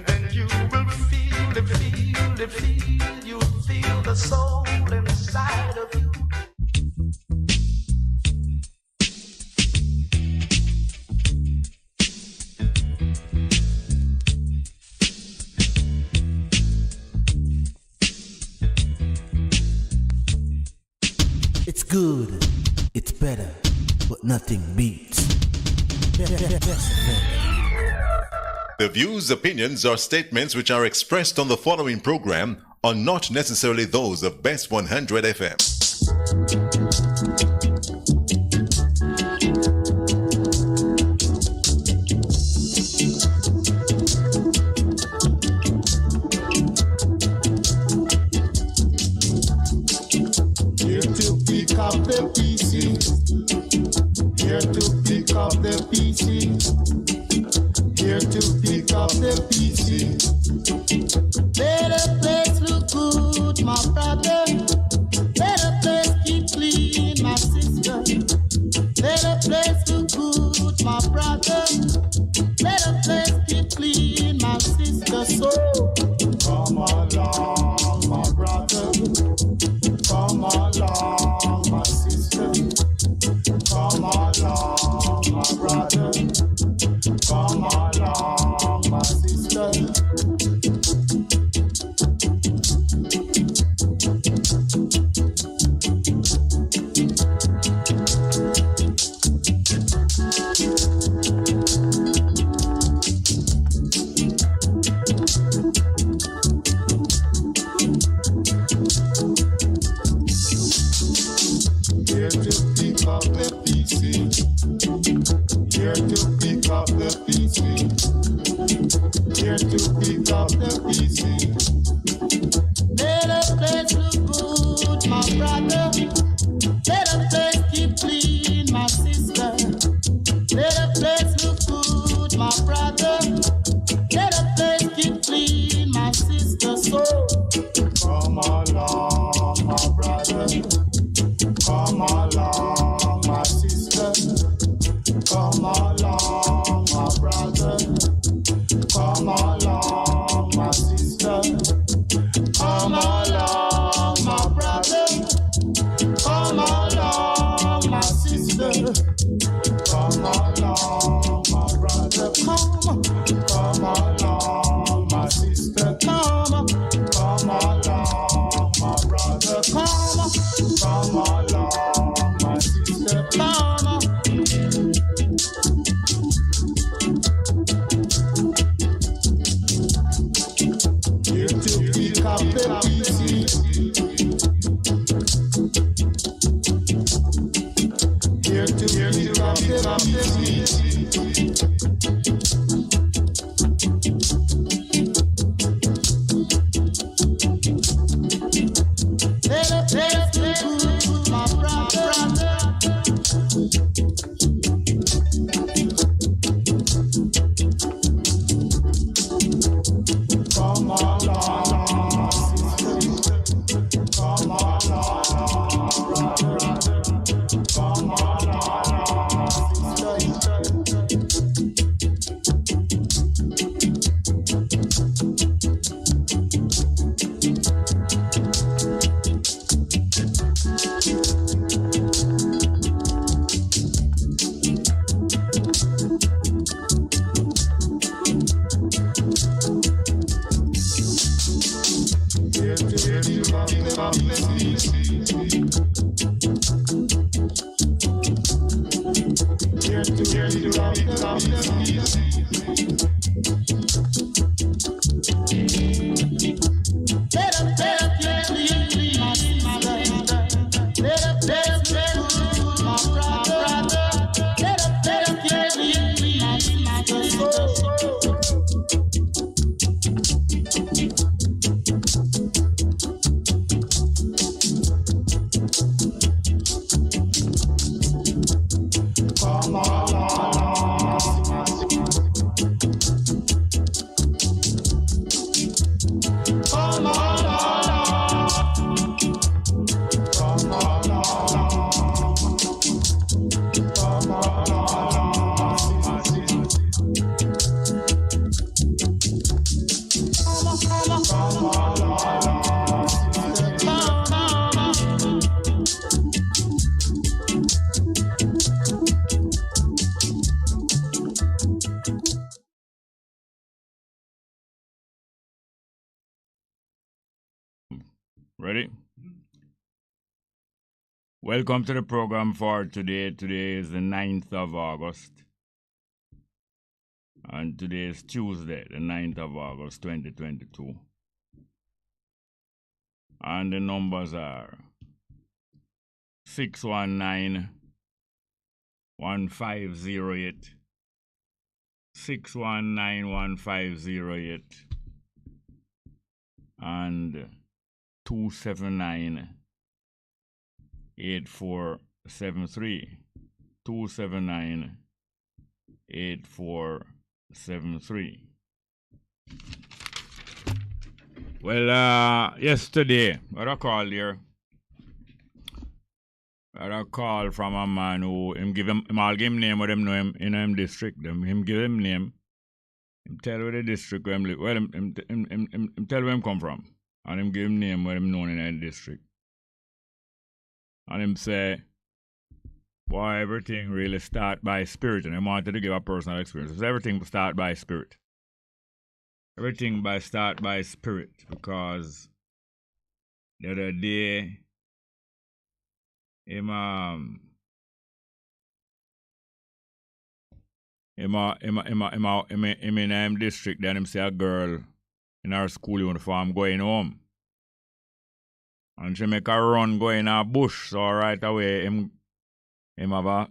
and then you will you'll feel the soul inside of you. It's good, it's better, but nothing beats. The views, opinions, or statements which are expressed on the following program are not necessarily those of Best 100 FM. Here to pick up the pieces. Here to pick up the pieces. Here to pick up the pieces. Let the place look good, my brother. Let the place keep clean, my sister. Let the place look good, my brother. Let the place keep clean, my sister. So come along, my brother. Come along, my sister. Come along, my brother. Come along, my sister. Here to pick up the pieces. Here to pick up the pieces. Here to pick up the pieces. Let the place look good, my brother. Let the place keep clean, my sister. Let the place look good, my brother. Let the place keep clean, my sister. So come along, my brother. Come along, my sister. Come along, my brother. Come along, my sister. Come along, Ready? Welcome to the program for today. Today is the 9th of August. And today is Tuesday, the 9th of August, 2022. And the numbers are 619-1508, 619-1508, and 279-8473, 279-8473. Well, yesterday, I had a call here. I had a call from a man who, I'll give him name what him know him in him district. Him give him name. Him tell where the district where him live. Well, him tell where him come from. And him give him name where him known in the district. And him say, boy, everything really start by spirit. And I wanted to give a personal experience. So everything start by spirit. Everything start by spirit. Because the other day, him in him district, then him see a girl in her school uniform going home. And she make a run go in a bush, so right away him have a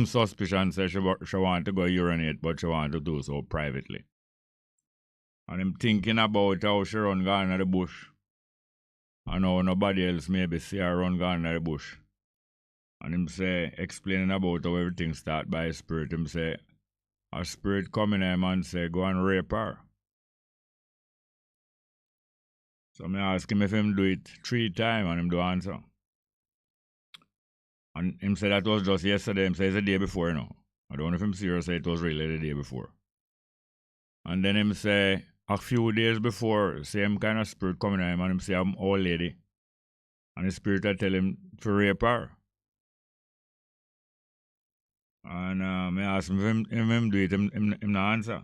suspicion say she want to go urinate, but she want to do so privately. And him thinking about how she run gone in the bush. And how nobody else maybe see her run gone in the bush. And him say, explaining about how everything start by a spirit, him say, a spirit come in him and say, go and rape her. So I ask him if him do it 3 times and him do answer. And him say that was just yesterday. Him say it's the day before, you know. I don't know if him serious say it was really the day before. And then him say a few days before, same kind of spirit coming in him and him say I'm old lady. And the spirit I tell him to rape her. And I ask him if him do it, him not answer.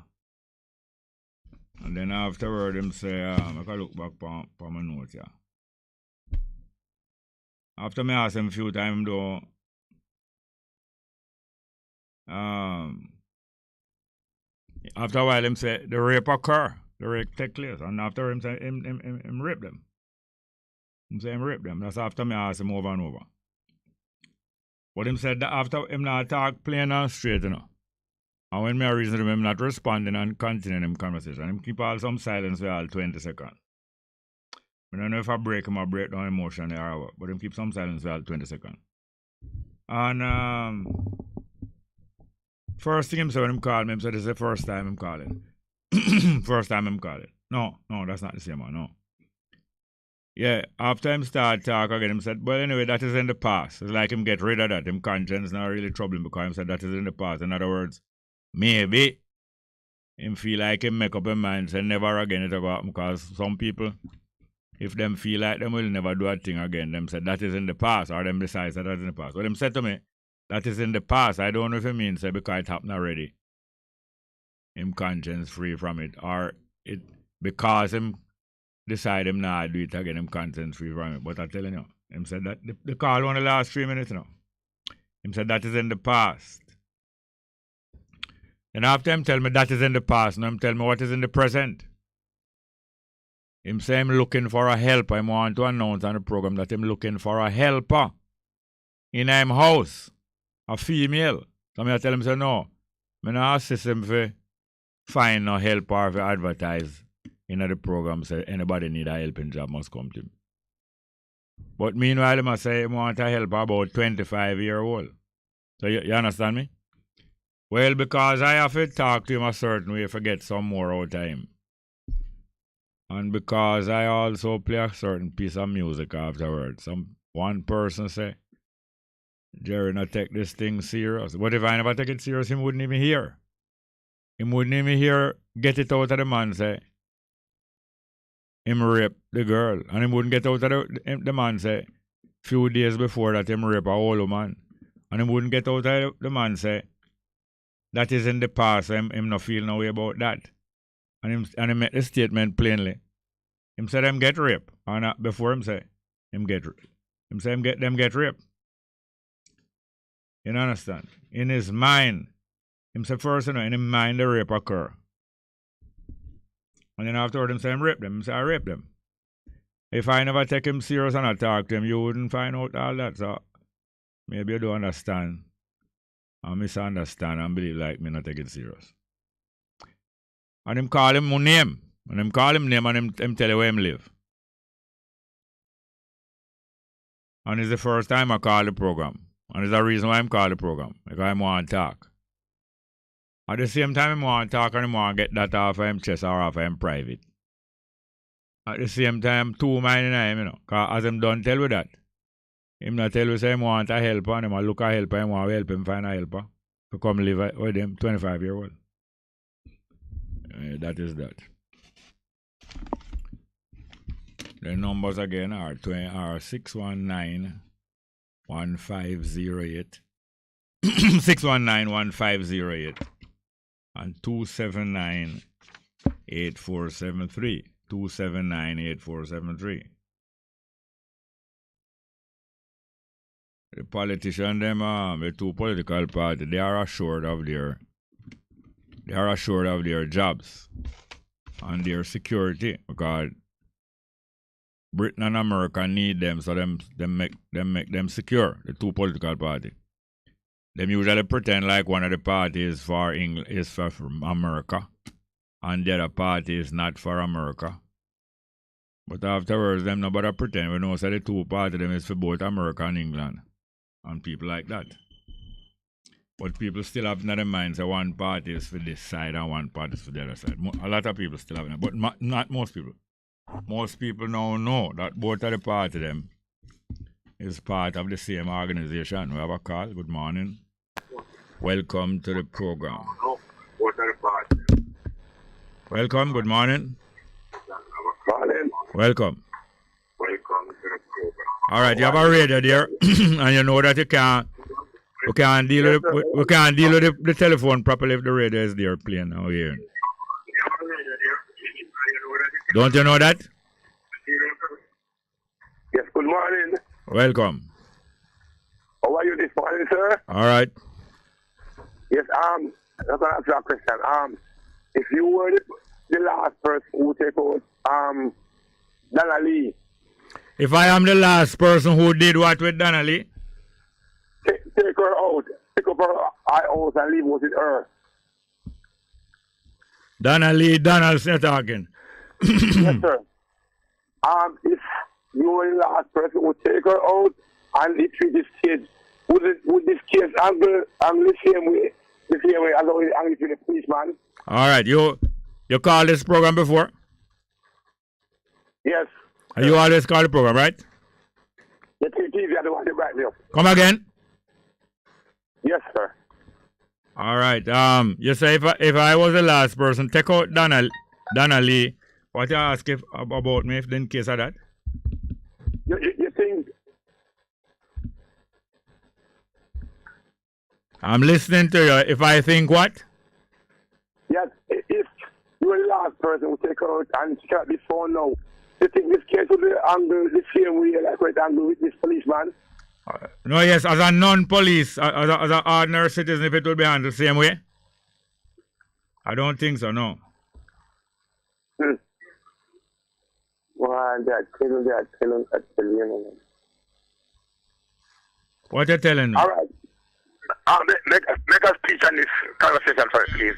And then afterward, him say, I can look back on my notes, yeah. After me ask him a few times, though, after a while, him say, the rape occur, the rape take place. And after him say, him rape them. Him say, him rape them. That's after me ask him over and over. But him said that after him not talk plain and straight, you know. And when me reason him not responding and continuing him conversation, him keep all some silence for all 20 seconds. I don't know if I break him or break down emotion or what, but him keep some silence for all 20 seconds. And first thing him said when him called me, him said this is the first time him calling. First time him calling. No, that's not the same one, no. Yeah, after him start talk again, him said, well, anyway, that is in the past. It's like him get rid of that. Him conscience not really troubling because him said that is in the past. In other words, maybe him feel like him make up his mind, say never again it go happen because some people, if them feel like them will never do a thing again, them said that is in the past, or them decide that is in the past. But them said to me, that is in the past. I don't know if it means say because it happened already. Him conscience free from it, or it because him decide him not do it again, him conscience free from it. But I telling you, him said that the call only last 3 minutes now. Him said that is in the past. And after him tell me that is in the past, now him tell me what is in the present. Him say him looking for a helper. Him want to announce on the program that him looking for a helper in him house, a female. So I tell him say no, I not assist him for find a helper for advertise in the program. Say anybody need a helping job must come to him. But meanwhile, him say him want a helper about 25-year-old. So you understand me? Well, because I have to talk to him a certain way to get some more out of him. And because I also play a certain piece of music afterwards. One person say, Jerry, not take this thing serious. But if I never take it serious, him wouldn't even hear. Him wouldn't even hear, get it out of the man, say, him rape the girl. And him wouldn't get out of the man, say, few days before that him rape a old woman. And him wouldn't get out of the man, say, that is in the past, him not feel no way about that. And him make the statement plainly. Him said him get raped. And before him say, him say him get raped. You understand? In his mind, him say first, in his mind the rape occur. And then afterward him say him rape them. Him say I rape them. If I never take him serious and I talk to him, you wouldn't find out all that. So maybe you don't understand or misunderstand and believe like me not take it serious. And him call him my name. And him call him name and him tell you where him live. And it's the first time I call the program. And it's the reason why I'm call the program. Because I want to talk. At the same time, I want to talk and I want to get that off of him chest or off of him private. At the same time, two mind in him, you know. Because as him done tell you that, him not tell you say him want a helper and him a look a helper, him want to help him find a helper to come live with him, 25-year-old. That is that. The numbers again are 619 1508 619-1508 and 279-8473. 279-8473. The politicians, them the two political parties, they are assured of their jobs and their security because Britain and America need them, so them make them secure. The two political parties. Them usually pretend like one of the parties for England is for America, and the other party is not for America. But afterwards, them nobody pretend. We know that the two parties them is for both America and England, and people like that. But people still have in their minds that one party is for this side and one party is for the other side. A lot of people still have it, but not most people. Most people now know that both of the party them is part of the same organization. We have a call. Good morning. Welcome to the program. Welcome. Good morning. Welcome. All right, you have a radio there, and you know that we can't deal with the telephone properly if the radio is there playing out here. Don't you know that? Yes, good morning. Welcome. How are you this morning, sir? All right. Yes, I'm going to ask you a question. If you were the last person who take out Donna Lee. If I am the last person who did what with Donna Lee? Take her out. Pick up her house and leave with her. Donna Lee, Donald's talking. Yes, sir. If you were the last person who take her out and it treat this kid, would this case angle the same way as always angle to the policeman? All right, you called this program before? Yes. And you always call the program, right? The TV are the one that write me up. Come again? Yes, sir. All right. You say if I was the last person, take out Donna Lee. What you ask about me if in case of that? You think? I'm listening to you. If I think what? Yes, if you were the last person who take out and shut this phone now, you think this case will be handled the same way like what it handled with this policeman? No, yes, as a non-police, as an ordinary citizen, if it will be handled the same way? I don't think so, no. Well, they're telling you. What you telling me? All right. Make a speech on this conversation first, please.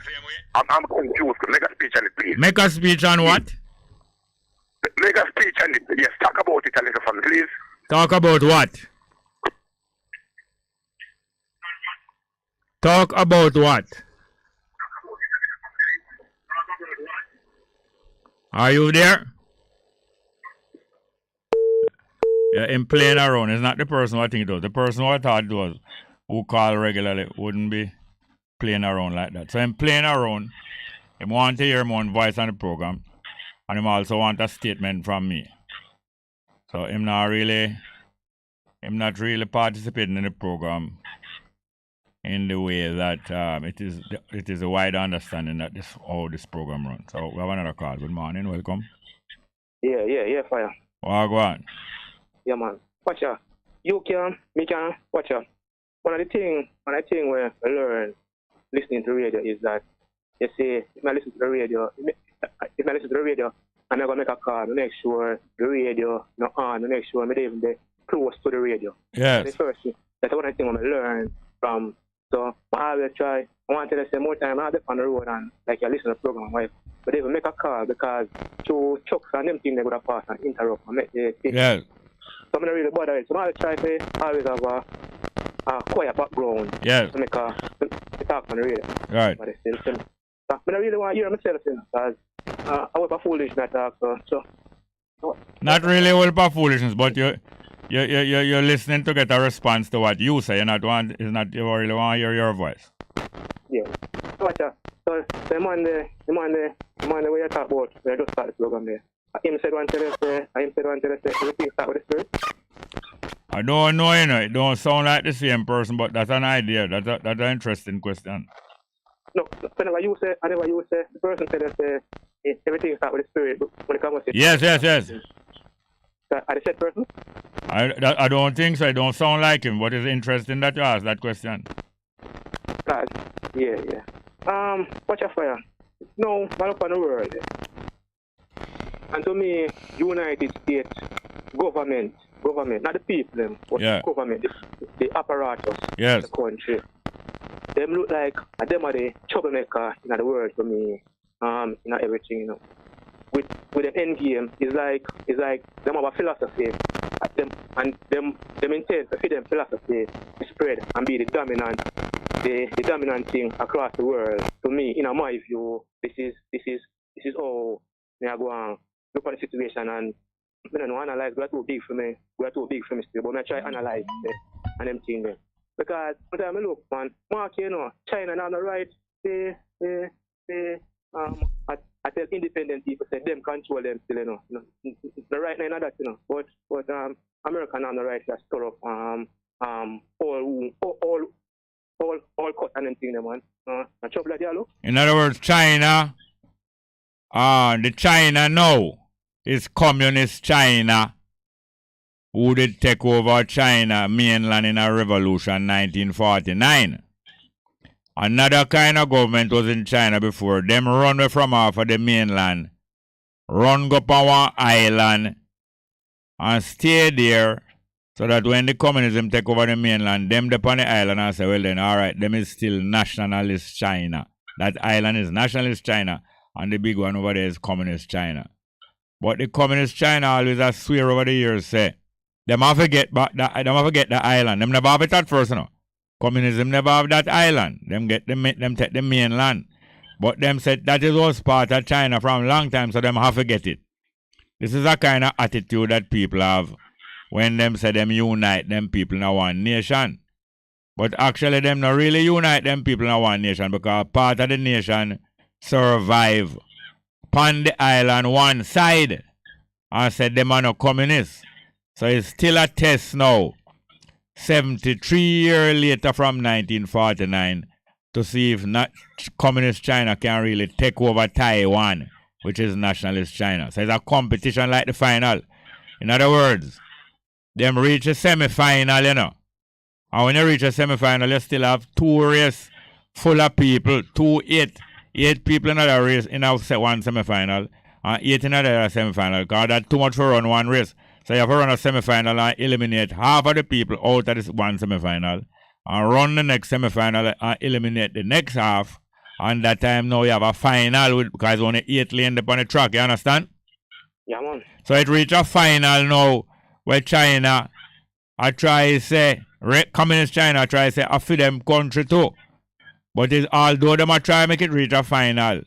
I'm confused. Make a speech on it, please. Make a speech on what? Make a speech on it. Yes, talk about it a little for me, please. Talk about what? Talk about what? Are you there? Yeah, him playing around. It's not the person who I think it was. The person who I thought it was, who called regularly, wouldn't be playing around like that. So him playing around. Him want to hear my own voice on the program. And him also want a statement from me. So him not really participating in the program in the way that it is a wide understanding that how this program runs. So we have another call. Good morning, welcome. Yeah, fire. Oh, go on. Yeah, man. Watch out. You can, me can, watch out. One of the thing where I learn listening to radio is that you see, if I listen to the radio, I'm going to make a call to make sure the radio not on, to make sure I'm even there close to the radio. Yes. That's the first thing. That's one of the things I learn from. So I always try, I want to say more time I on the road and like you listen to the program, right? But even make a call because to trucks and them things they would have passed and interrupt and make the Yes. So I'm not really bother it. So I always try to always have a quiet background. Yes. To make a talk on the radio. Right. But it's still, but I really want to hear myself because I was a foolish in that talk. So Not really all about foolishness, but you're listening to get a response to what you say. You really want to hear your voice. yeah. So watch out. So the man where you talk about, where you just start the program there. Him said one to the say, everything start with the spirit. I don't know, you know. It don't sound like the same person, but that's an idea. That's an interesting question. No, whenever you say, the person said that everything start with the spirit, but when it comes to Yes. are the said person? I don't think so. It don't sound like him. But it's interesting that you ask that question. Right. Yeah. Watch your fire. No, man up on the world. And to me, United States government, not the people, but Yeah. government, the apparatus, Yes. the country. Them look like them are the troublemaker in the world for me. In everything, you know. With the end game is like them have a philosophy. Them intend to feed them philosophy to spread and be the dominant thing across the world. To me, in my view, this is all me I go and look at the situation and I don't know analyze. We are too big for me still, but I try analyze and them thing there. Because when I look, man, Mark, you know, China not the right. I tell independent people say them control them still, you know. The right now that, you know. But American on the right has stir up all cut and anything there, man. And trouble like that, look. In other words, China, the China now is communist China who did take over China mainland in a revolution 1949. Another kind of government was in China before. Them run away from off of the mainland, run go up on one island and stay there so that when the communism take over the mainland, them up on the island and say, well then, all right, them is still nationalist China. That island is nationalist China and the big one over there is communist China. But the communist China always a swear over the years say, them have to get the island. Them never have it at first, you know. Communism never have that island. Them take the mainland. But them said that is was part of China from a long time, so them have to get it. This is a kind of attitude that people have when them say them unite them people in one nation. But actually them not really unite them people in one nation because part of the nation survive upon the island one side and said them are not communists. So it's still a test now, 73 years later from 1949, to see if not communist China can really take over Taiwan, which is nationalist China. So it's a competition like the final. In other words, them reach a semi-final, you know. And when you reach a semi-final, you still have two races full of people, eight people in another race in one semi-final, and 8 in another semi-final, because that's too much for run one race. So you have to run a semi-final and eliminate half of the people out of this one semi-final and run the next semi-final and eliminate the next half. And that time now you have a final because only 8 lanes up on the track, you understand? Yeah, man. So it reach a final now where China, communist China try to say, I feel them country too. But although them are try to make it reach a final,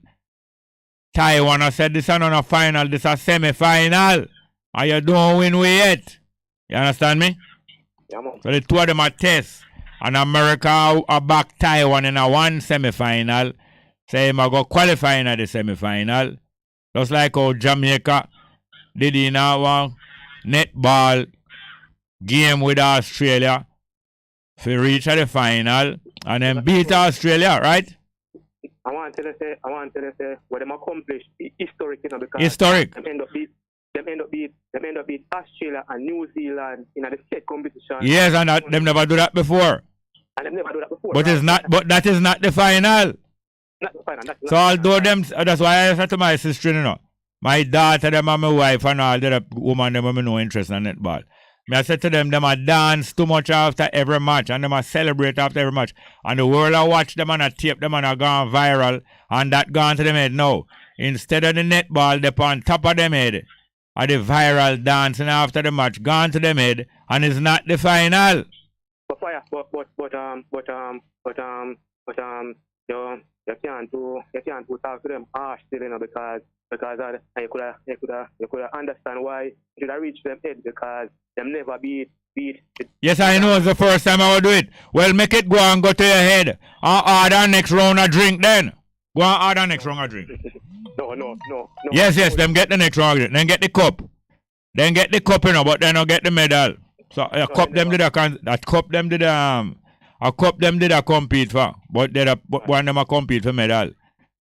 Taiwan has said this is not a final, this is a semi-final. And you don't win with yet. You understand me? Yeah, man. So the two of them are test. And America are back Taiwan in a one semi-final. Say him go qualify in the semi-final. Just like how Jamaica did in a netball game with Australia. To reach the final and then beat Australia, right? I want to say what them accomplished historic, you know, because Historic. them end up beat them end up beat Australia and New Zealand in the state competition. Yes, and them never do that before. And them never do that before. But it's not. But that is not the final. Not the final. So although them, that's why I said to my sister, you know, my daughter, them and my wife and all the other woman, them have no interest in netball. I said to them a dance too much after every match and them a celebrate after every match. And the world a watch them and a tape them and a gone viral and that gone to them head now. Instead of the netball, they on top of them head. Or the viral dancing after the match gone to them head and it's not the final. But you can't talk to them harsh still, you know, because you could understand why you should have reached them head because them never beat. Yes, I know it's the first time I will do it. Well, make it go and go to your head. Order next round a drink then. Go and order next round a drink. No. Yes, them get the next round a drink. Then get the cup. Then get the cup, you know, but then not get the medal. So a cup them did a compete for, but one of them a compete for medal.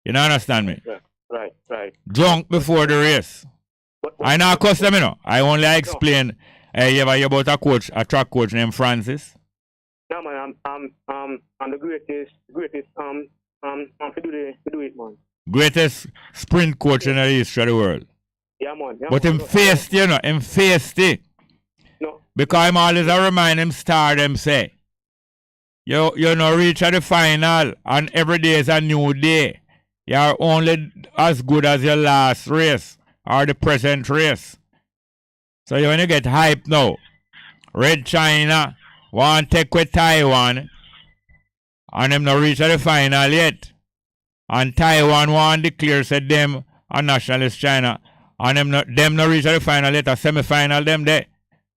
You know, understand me? Right. Drunk before the race. I not cuss them, you know. I only explain. You ever hear about a track coach named Francis? No man, I'm the greatest to do it, man. Greatest sprint coach in the history of the world. Yeah, man. But him faced, you know, No. Because I'm always a remind him star them say. You know, reach at the final and every day is a new day. You're only as good as your last race or the present race. So when you get hype now, Red China want to take with Taiwan and them not reach at the final yet. And Taiwan want to declare say them a nationalist China and them not reach at the final yet, a semi-final them there.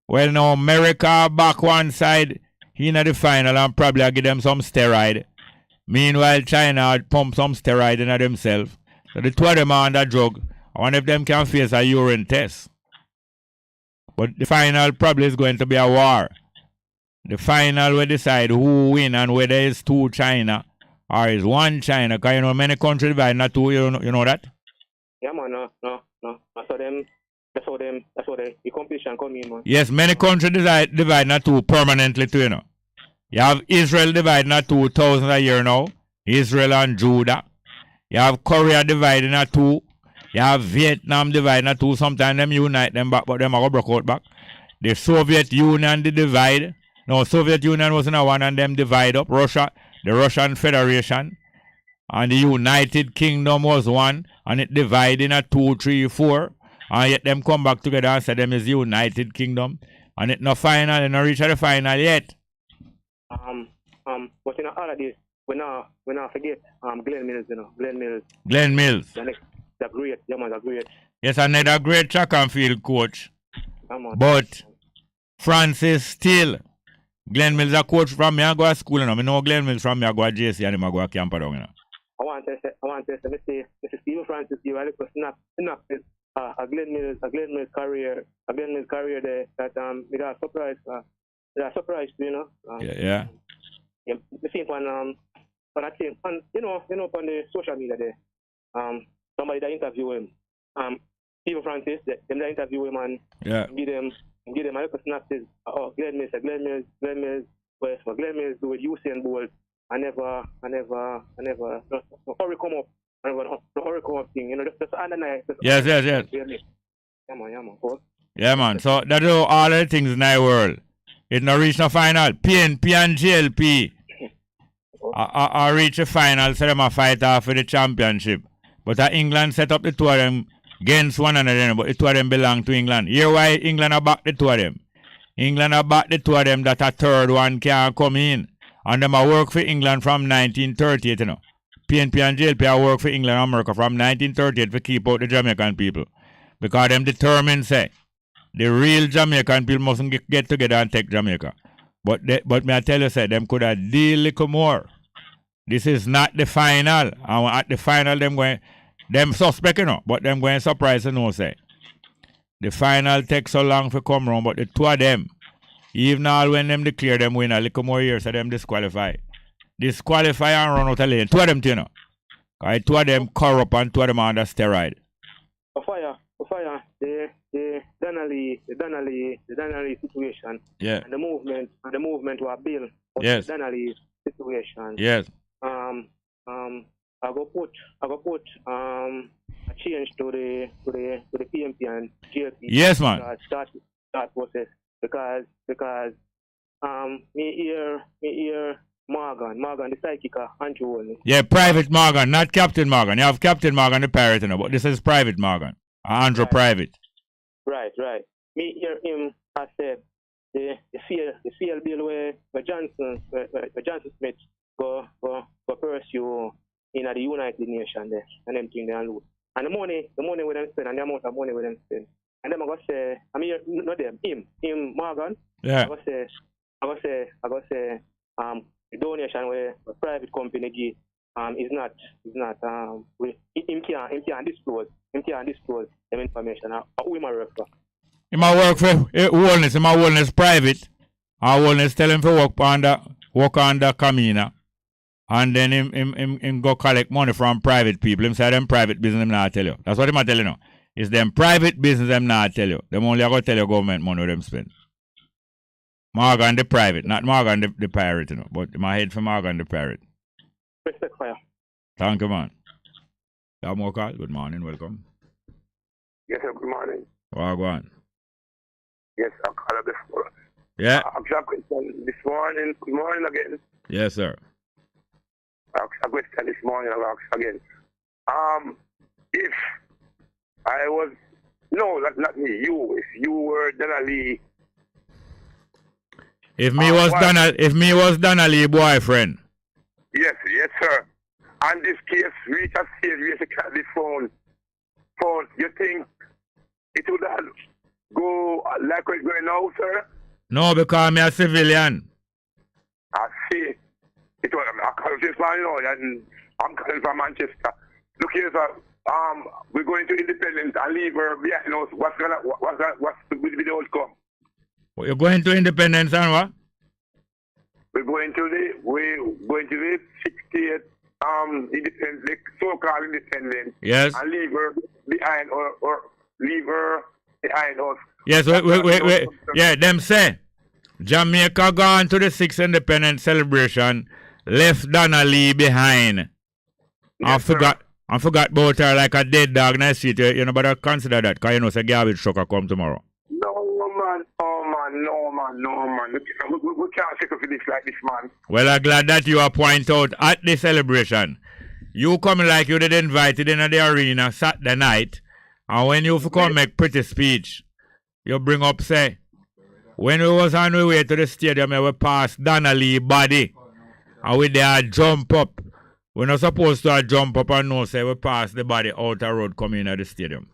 Well now America back one side, he in the final and probably give them some steroid. Meanwhile China pump some steroid in themselves. So the two of them are on that drug. I wonder if them can face a urine test. But the final probably is going to be a war. The final will decide who win and whether it's two China or it's one China. Because you know many countries divide not two, you know that? Yeah man, no. That's how the competition come in, man. Yes, many countries divide not two permanently too, you know. You have Israel divide not 2,000 a year now. Israel and Judah. You have Korea dividing not two. You have Vietnam dividing not two. Sometimes them unite them back, but them are going to break out back. The Soviet Union they divide. No, Soviet Union wasn't a one and them divide up. Russia, the Russian Federation. And the United Kingdom was one. And it divided in 2, 3, 4. And yet them come back together and say them is the United Kingdom. And it not final, it not reach the final yet. But you know all of this, we not forget Glenn Mills, you know. Glenn Mills. They're great, yeah man, they're great. Yes, another great track and field coach. Yeah, man. But Francis still. Glenn Mills a coach from me I go to school, you know. I know Glenn Mills from me I go to JC and I go to camp down, you know. I want to say, Mr. Steve Francis, you really could snap a Glenn Mills career there that we got surprised, you know. Yeah. The same one but I think on you know on the social media there, somebody that interview him, Steve Francis, them that interview him and give them a little synopsis. Oh, Glenn Mills well, Glenn Mills do with Usain Bolt. I never no hurry come up. No hurry come up thing, you know, just underline. Yes. Yeah man. Yeah man. So that do all the things in the world. It not reach the final. PNP and GLP I reach the final, so them a fight off for the championship. But England set up the two of them against one another, but the two of them belong to England. Here why England are back the two of them. England are back the two of them that a third one can come in. And them a work for England from 1938, you know. PNP and GLP are work for England and America from 1938 to keep out the Jamaican people. Because them determined say the real Jamaican people mustn't get together and take Jamaica. But me I tell you say them could have deal little more. This is not the final. And at the final them suspect, you know, but them going surprise to know say. The final takes so long to come round, but the two of them, even all when them declare them win a little more years, so them disqualify. Disqualify and run out of lane. Two of them, you know. Because two of them corrupt and two of them are under steroid. For fire. The Donnelly situation. Yeah. And the movement was built. Yes. The Donnelly situation. Yes. I go put a change to the PMP and GLP. Yes, man. Start process because me hear Morgan the psychic Andrew. Yeah, Private Morgan, not Captain Morgan. You have Captain Morgan the pirate, you know, but this is Private Morgan. Andrew Right. Private. Right. Me hear him I said the CL bill where Johnson Smith go pursue in the United Nations there and them thing they lose. And the money we them spend and the amount of money we them spend. And then I go say not them, him Morgan. Yeah. I go say the donation where a private company give is not him can't disclose them information. Who him a work for? Him a work for wellness, him a wellness private. Our wellness tell him to work on the Camina. And then him go collect money from private people. Him say them private business him not tell you. That's what him a tell you now. It's them private business them not tell you. Them only go tell you government money where them spend. Morgan the private, not Morgan the pirate, you know. But my head for Morgan the pirate. Respect for you. Thank you, man. You have more call? Good morning, welcome. Yes, sir, good morning. Go on. Yes, I'll call up before. Yeah. I'll ask a question this morning. Good morning again. Yes, sir. I'll ask a question this morning. I'll ask again. If I was, no, not me, you. If you were Donnelly. If me was Donnelly boyfriend. Yes, sir. And this case reach a stage where you can't be phone. You think it would go like it's going now, sir? No, because I'm a civilian. I see. It was a conversation, you know, and I'm coming from Manchester. Look here, sir. We're going to independence and leave her behind us. What's the outcome? You're going to independence and what? We're going to the 68th independence, so-called independence. Yes. And leave her behind or leave her behind us. Yes, wait. Yeah, them say Jamaica gone to the 6th independence celebration, left Donnelly behind. Yes, I forgot about her like a dead dog in the street. You know, but I consider that because you know, say garbage truck will come tomorrow. No, man. We can't take for this like this, man. Well, I'm glad that you are point out at the celebration. You come like you did invited in the arena Saturday night, and when you come make pretty speech, you bring up, say, when we was on our way to the stadium, we passed Donnelly body, and we there jump up. We're not supposed to jump up and no say we pass the body out the road coming in at the stadium.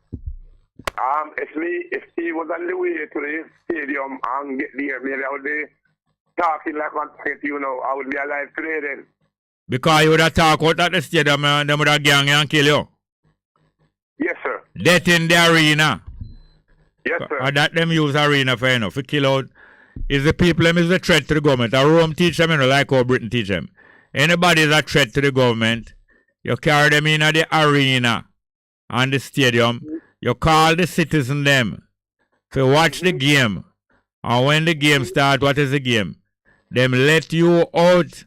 If he was on the way to the stadium and get there, maybe I would be talking like one thing, you know, I would be alive today then. Because you would have talked out at the stadium and them would have gang you and kill you. Yes, sir. Death in the arena. Yes, sir. And that them use arena for enough. To kill out is the people, them is a threat to the government. And Rome teach them, you know, like how Britain teach them. Anybody is a threat to the government, you carry them in the arena and the stadium. You call the citizen them to watch the game. And when the game start, what is the game? Them let you out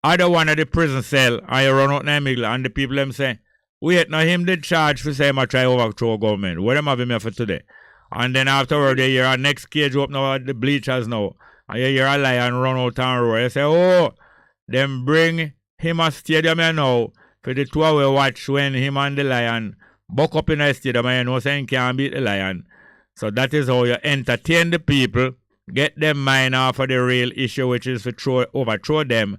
other one of the prison cell and you run out in the middle and the people them say, wait, now him did charge for saying I try overthrow government. What them have him here for today? And then afterward you hear a next cage up now at the bleachers now. And you hear a lion run out and roar. You say, oh, them bring him a stadium here now for the 2 hour watch when him and the lion buck up in the stadium and you know saying can't beat the lion. So that is how you entertain the people, get them mind off of the real issue, which is to overthrow them,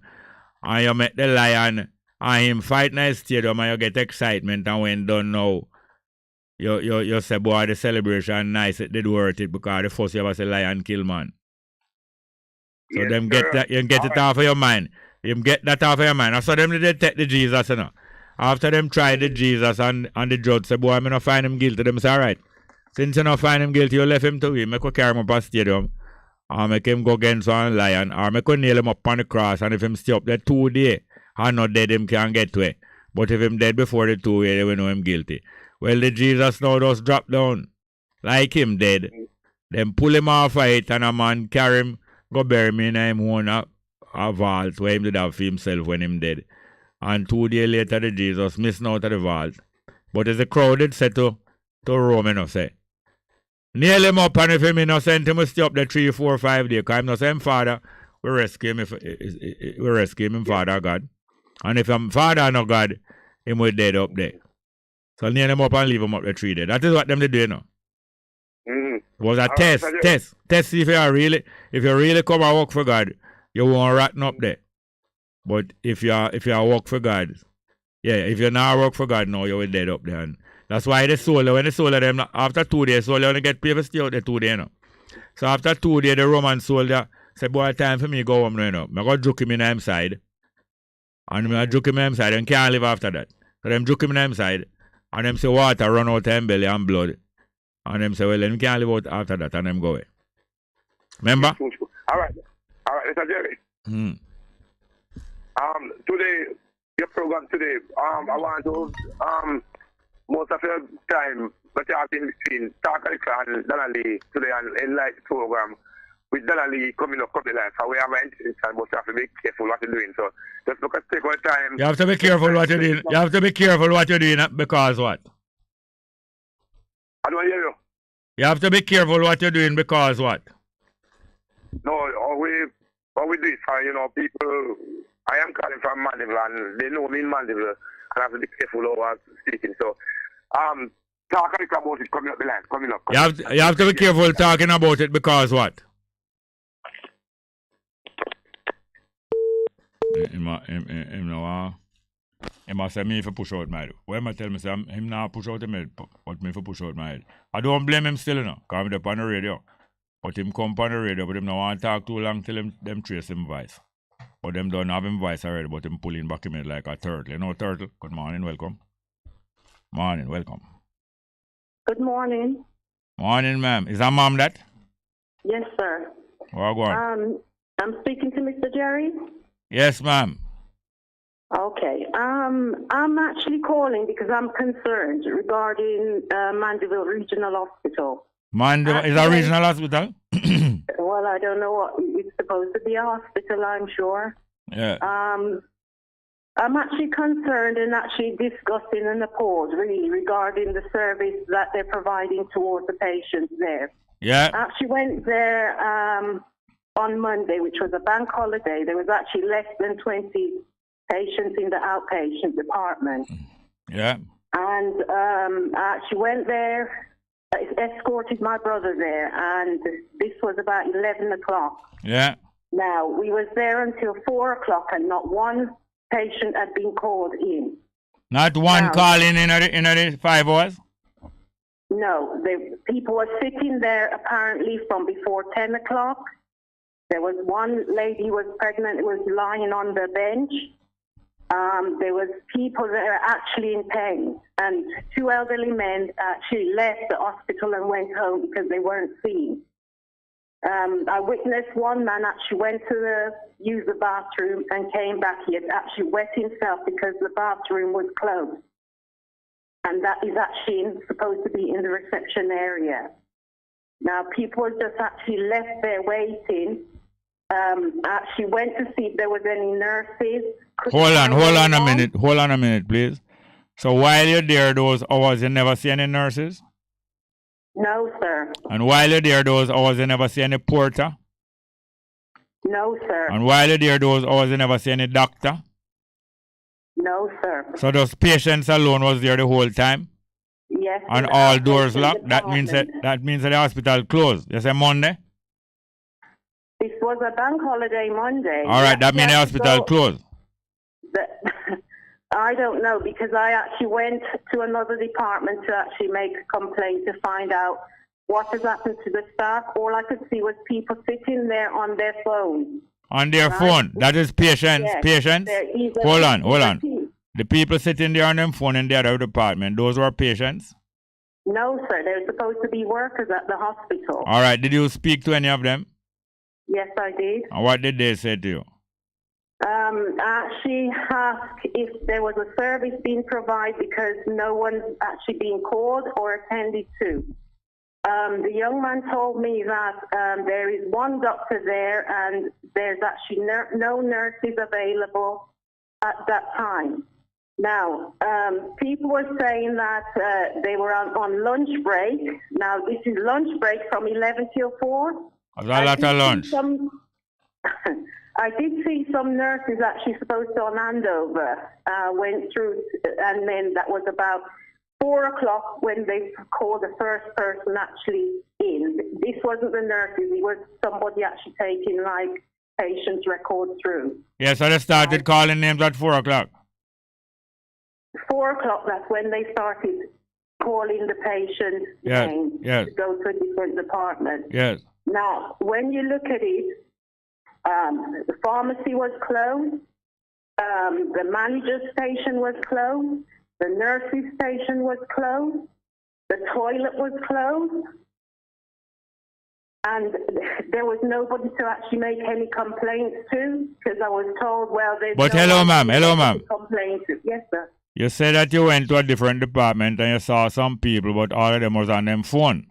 and you make the lion and him fight in the stadium and you get excitement, and when done now, you say, boy, the celebration nice, it did worth it because the first you ever say lion kill man. So Yes, them sir. get that, you get it off of your mind. You get that off of your mind. After them they take the Jesus, you know. After them try the Jesus and the judge say, boy, I'm not find him guilty. Them say, all right. Since you not find him guilty, you left him to him. Make we carry him up a stadium or make him go against one lion or make we nail him up on the cross, and if him stay up there 2 days and not dead, him can't get to it. But if him dead before the 2 days, they will know him guilty. Well, the Jesus now just drop down like him dead. Them pull him off of it and a man carry him, go bury him in him own a vault where him did have for himself when him dead. And 2 days later the Jesus missing out of the vault. But as the crowd did say to Rome, you know, say, nail him up, and if him innocent, he must stay up there 3, 4, 5 days. Because I'm not saying Father, we rescue him we rescue him, Father God. And if I'm Father no God, him will dead up there. So nail him up and leave him up there 3 days. That is what them they do, you know. It was a test. See if you really come and work for God, you won't rotten up there. But if you work for God, yeah, if you not work for God, no, you will dead up there. And that's why the soul, when the soul of them, after 2 days, soul only get paid for stay out there 2 days, you know. So after 2 days, the Roman soldier said, boy, time for me to go home now, you know. I got juke him in him side. And I juke him in him side and can't live after that. So them juke him in him side. And them say water run out of him belly and blood. And them say, well, then can't live out after that. And them go away. Remember? All right, Mr. Jerry. Today, your program today, I want to, most of your time, but you have been between Takalik and Danali today and Enlight program with Danali coming up live. So we have an interest, but you have to be careful what you're doing. So just look at take our time. You have to be careful what you're doing. You have to be careful what you're doing because what? I don't hear you. You have to be careful what you're doing because what? No, all we do is for, you know, people. I am calling from Mandeville and they know me in Mandeville and I have to be careful over speaking. So, talk about it coming up the line, coming up. You have to be careful talking about it because what? He must say me if I push out my head. When I tell me say him not push out him head, but me if I push out my head. I don't blame him still, you know, because I'm up on the radio. But him come on the radio, but him not want to talk too long till them trace him voice. But them don't have him voice already, but him pulling back him head like a turtle. You know, turtle? Good morning, welcome. Morning, welcome. Good morning. Morning, ma'am. Is that mom that? Yes, sir. Oh, go on. I'm speaking to Mr. Jerry. Yes, ma'am. Okay. I'm actually calling because I'm concerned regarding Mandeville Regional Hospital. Mandeville is a regional hospital? Well, I don't know what it's supposed to be a hospital, I'm sure. Yeah. I'm actually concerned and actually disgusted and appalled, really, regarding the service that they're providing towards the patients there. Yeah. I actually went there on Monday, which was a bank holiday. There was actually less than 20 patients in the outpatient department. Yeah. And I actually went there, escorted my brother there, and this was about 11 o'clock. Yeah. Now, we was there until 4 o'clock and not one patient had been called in. Not one call in the 5 hours? No, the people were sitting there apparently from before 10 o'clock. There was one lady who was pregnant, who was lying on the bench. There was people that were actually in pain. And 2 elderly men actually left the hospital and went home because they weren't seen. I witnessed one man actually went to use the bathroom and came back. He had actually wet himself because the bathroom was closed. And that is actually supposed to be in the reception area. Now, people just actually left there waiting. Actually went to see if there was any nurses. Hold on a minute, please. So while you're there those hours, you never see any nurses? No, sir. And while you're there those hours, you never see any porter? No, sir. And while you're there those hours, you never see any doctor? No, sir. So those patients alone was there the whole time? Yes. And all doors locked? That means that the hospital closed. You say Monday? This was a bank holiday Monday. All right, that means the hospital closed. I don't know, because I actually went to another department to actually make a complaint to find out what has happened to the staff. All I could see was people sitting there on their phone. On their phone? That is patients? Yes. Patients? Hold on. The people sitting there on their phone in the other department, those were patients? No, sir. They're supposed to be workers at the hospital. All right. Did you speak to any of them? Yes, I did. And what did they say to you? She asked if there was a service being provided because no one's actually being called or attended to. The young man told me that there is one doctor there and there's actually no nurses available at that time. Now, people were saying that they were on lunch break. Now, this is lunch break from 11 till 4. That's a lot of lunch. I did see some nurses actually supposed to on handover, went through, and then that was about 4 o'clock when they called the first person actually in. This wasn't the nurses, it was somebody actually taking like patients' records through. Yes, so they started calling names at 4 o'clock. 4 o'clock, that's when they started calling the patient's name to go to a different department. Yes. Now, when you look at it, the pharmacy was closed, the manager's station was closed, the nurse's station was closed, the toilet was closed, and there was nobody to actually make any complaints to, because I was told, well, there's But no hello, ma'am. Complaint to. Yes, sir. You said that you went to a different department and you saw some people, but all of them was on them phone.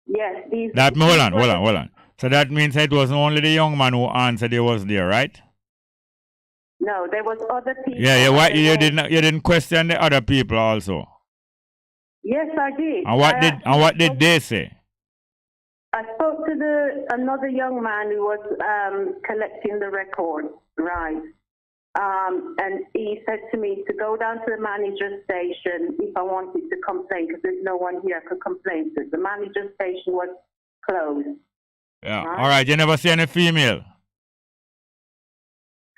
Yes. Hold on. So that means it wasn't only the young man who answered he was there, right? No, there was other people. Yeah. Why you didn't question the other people also? Yes, I did. And what did they say? I spoke to another young man who was collecting the records, right? And he said to me to go down to the manager's station if I wanted to complain, because there's no one here I could complain to. The manager's station was closed. Yeah. Right? All right. You never see any female?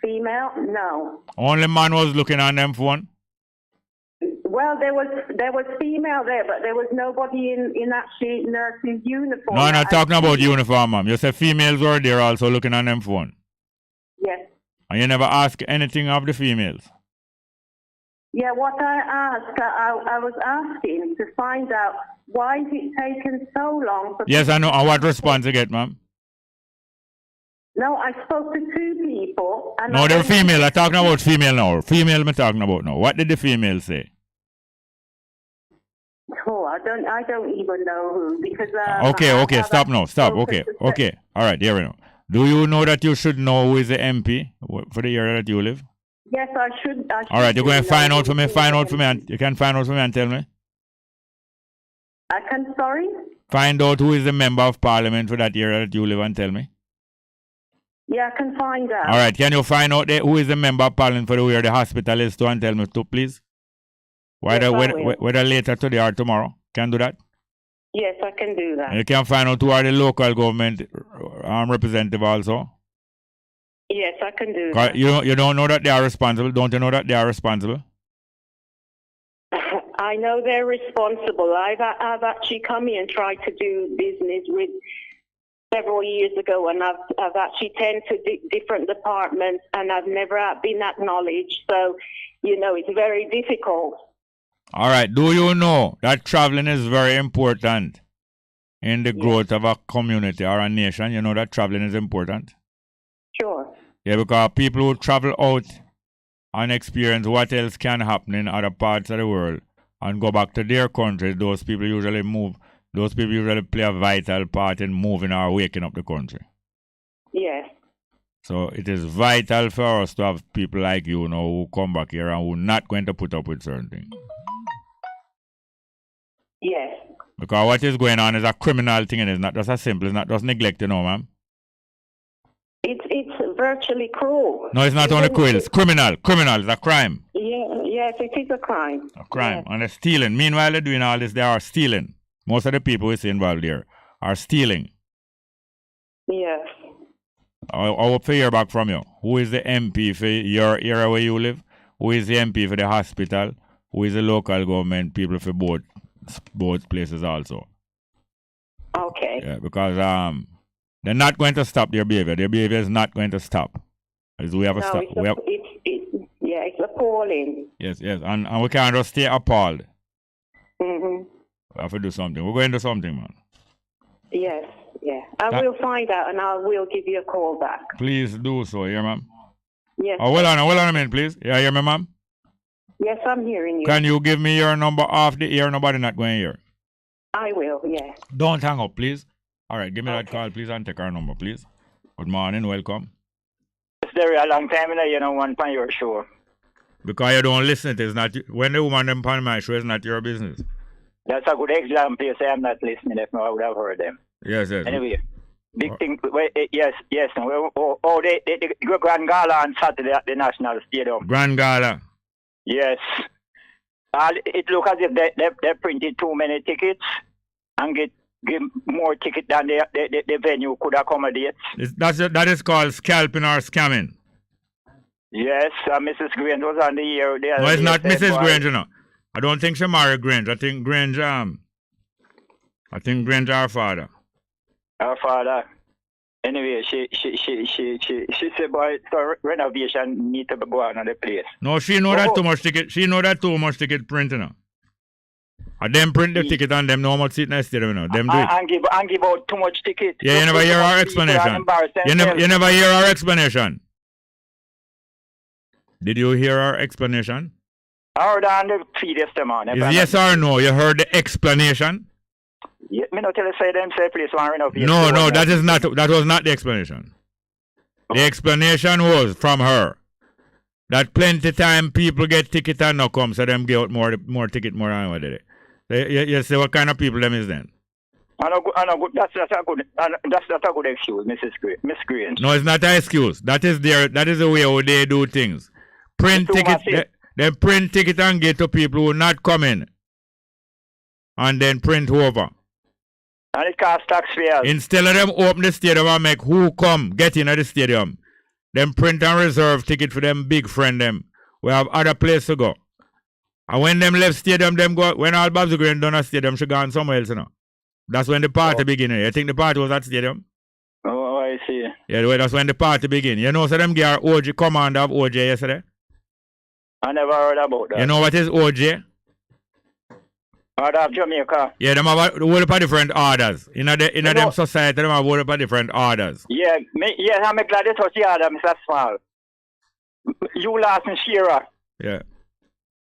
Female? No. Only man was looking on them phone? Well, there was female there, but there was nobody in actually nurse's uniform. No, I'm not talking about uniform, ma'am. You said females were there also looking on them phone. Yes. And you never ask anything of the females? Yeah, what I asked, I was asking to find out why is it taken so long for... Yes, I know. And what response you get, ma'am? No, I spoke to 2 people. And no, they're female. I'm talking about female now. Female I'm talking about now. What did the female say? Oh, I don't even know who, because... Okay, stop now. Stop. Okay. All right, here we go. Do you know that you should know who is the MP for the area that you live? Yes, I should. All right, you're going to find out for me. You can find out for me and tell me. I can, sorry? Find out who is the member of parliament for that area that you live and tell me. Yeah, I can find out. All right, can you find out who is the member of parliament for where the hospital is to and tell me too, please? Whether later today or tomorrow. Can do that? Yes, I can do that. And you can find out who are the local government representative also. Yes, I can do that. You don't know that they are responsible? Don't you know that they are responsible? I know they're responsible. I've actually come here and tried to do business with several years ago, and I've actually turned to different departments, and I've never been acknowledged. So, it's very difficult. All right. Do you know that traveling is very important in the growth of a community or a nation? You know that traveling is important? Sure. Yeah, because people who travel out and experience what else can happen in other parts of the world and go back to their country, those people usually play a vital part in moving or waking up the country. Yes. So it is vital for us to have people like you now who come back here and who are not going to put up with certain things. Yes. Because what is going on is a criminal thing, and it's not just as simple. It's not just neglect, ma'am. It's virtually cruel. No, it's not only cruel. It's criminal. Criminal. It's a crime. Yes, it is a crime. A crime. Yes. And they're stealing. Meanwhile, they're doing all this, they are stealing. Most of the people we see involved here are stealing. Yes. I hope to hear back from you. Who is the MP for your area where you live? Who is the MP for the hospital? Who is the local government people for both places also? Okay. Yeah, because they're not going to stop their behavior. Their behavior is not going to stop. We have to stop. It's appalling. Yes, and we can't just stay appalled. Mm-hmm. We have to do something. We're going to do something, man. Yes, yeah. I will find out and I will give you a call back. Please do so, yeah, ma'am? Yes. Oh, hold on a minute, please. Yeah, hear me, ma'am? Yes, I'm hearing you. Can you give me your number off the air? Nobody not going here. I will, yes. Don't hang up, please. All right, give me that call, please, and take our number, please. Good morning, welcome. It's there a long time now, you know, one on your show. Because you don't listen, it is not, when the woman them on my show, it's not your business. That's a good example. You say I'm not listening. If not, I would have heard them. Yes. Anyway, big thing. Yes. They Grand Gala on Saturday at the National Stadium. Grand Gala. Yes. It looks as if they printed too many tickets and give more tickets than the venue could accommodate. That is called scalping or scamming. Yes, Mrs. Grange was on the air. No, it's not Mrs. Grange, you know. I don't think she married Grange. I think Grange, our father. Our father. Anyway, she said, boy, so renovation need to be going on the place. No, she know that too much ticket. She know that too much ticket printing, you know. And them print the ticket and them know how much seat in the stadium, you know. Them do it. And give out too much ticket. Yeah, you never hear our explanation. You never hear our explanation. Did you hear our explanation? I heard on the feed yesterday, man. Is yes or no? You heard the explanation? Yeah, me not tell you say them say please one renovation. No, that was not the explanation. The explanation was from her that plenty time people get ticket and not come, so them get out more ticket more than what did it. You say what kind of people them is then? That's not a good excuse, Miss Grange. No, it's not an excuse. That is the way how they do things. Print ticket. They print ticket and get to people who not coming. And then print over. And it costs taxpayers. Instead of them open the stadium and make who come get in at the stadium, them print and reserve ticket for them big friend them. We have other place to go. And when them left stadium, them go, when all Babs Green done a stadium, she gone somewhere else, you know. That's when the party begin. You think the party was at stadium? Oh, I see. Yeah, that's when the party begin. You know, so them get OJ commander of OJ yesterday. I never heard about that. You know what is OJ? Order of Jamaica. Yeah, them have a whole of different orders. In them society, them have a whole of different orders. Yeah, I'm glad you touched the order, Mr. Small. You last in Shearer. Yeah.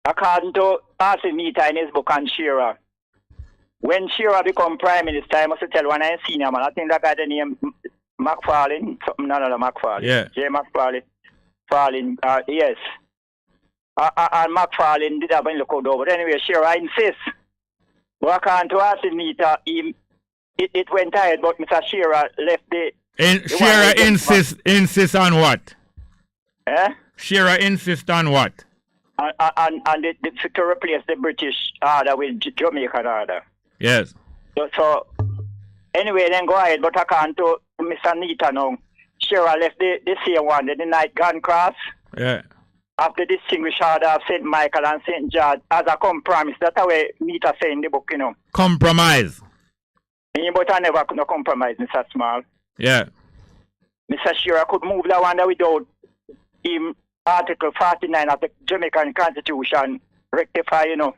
According to Arthur Meeta in his book on Shearer, when Shearer become Prime Minister, I must tell one I senior man. I think that guy the name McFarlane, something another McFarlane. Yeah. J. McFarlane. Yes. And McFarlane did have a look out over. But anyway, Shearer insists. But according to Arthur Meeta, it went tired, but Mr. Shearer left the... Shearer insists on what? Eh? Shearer insists on what? And to replace the British order with Jamaican order. Yes. So anyway, then go ahead, but according to Mr. Nita now, Shearer left the same one, the night gun cross. Yeah. After the distinguished order of St. Michael and St. George as a compromise. That's the way Nita say in the book, you know. Compromise. But I never could not compromise, Mr. Small. Yeah. Mr. Shearer could move that one without him Article 49 of the Jamaican Constitution rectify, you know.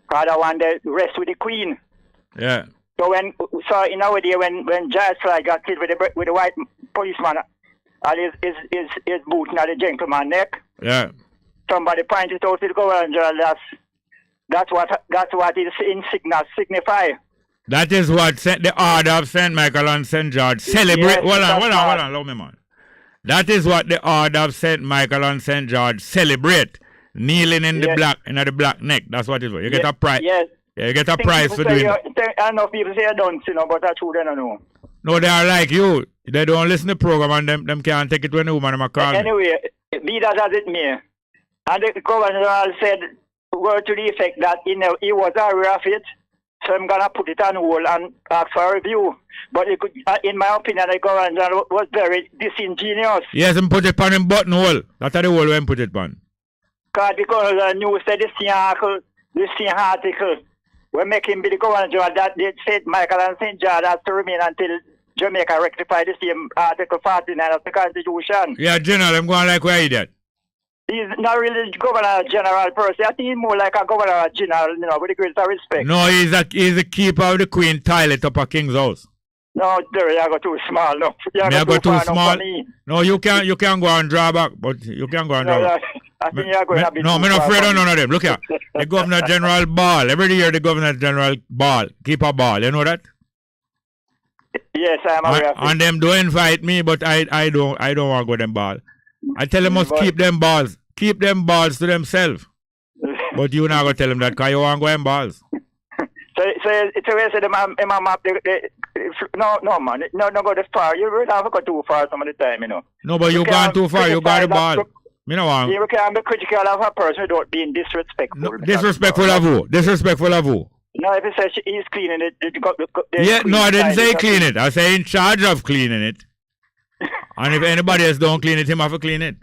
Because I want the rest with the Queen. Yeah. So in our day when Giles Fly got killed with the white policeman and his boot now the gentleman neck. Yeah. Somebody pointed out to the governor that's what his insignia signify. That is what the order of St. Michael and St. George celebrate. Yes, hold on, allow me, man. That is what the order of St. Michael and St. George celebrate. Kneeling in the black neck. That's what it is. You get a prize. Yes. Yeah, you get a prize for doing it. I know people say I don't, you know, but that's who they don't know. No, they are like you. They don't listen to the program and them can't take it when the woman them call. Anyway, be that as it may. And the governor said word to the effect that he was aware of it, so I'm going to put it on hold and ask for a review. But in my opinion, the governor was very disingenuous. Yes, and put it on him buttonhole. That's the hole when put it on. Because the governor knew said this same article will make him be the governor that they said Michael and St. George has to remain until Jamaica rectify the same Article 49 of the Constitution. Yeah, General, I'm going like where he did. He's not really governor general person. I think he's more like a governor general, you know, with the greatest respect. No, he's a keeper of the Queen toilet up at King's house. No, there you go too small. No, you go too small. No, no, you can go and draw back, but you can go and draw back. I think you're going to be No, I'm not afraid of none of them. Look here. The Governor General ball. Every year the Governor General ball. Keep a ball. You know that? Yes, I am aware of it. And them don't invite me, but I don't want to go them ball. I tell them must keep them balls. Keep them balls to themselves. But you not going to tell them that because you want to go them balls. So it's a way to say the map. No, man. No, go this far. You really have to go too far some of the time, you know. No, but you gone too far. You got the ball. You know what? You can't be critical of a person without being disrespectful. No, disrespectful of who? Disrespectful of who? No, if he says he's cleaning it, yeah, no, I didn't say clean it. I say in charge of cleaning it. And if anybody else don't clean it, him have to clean it.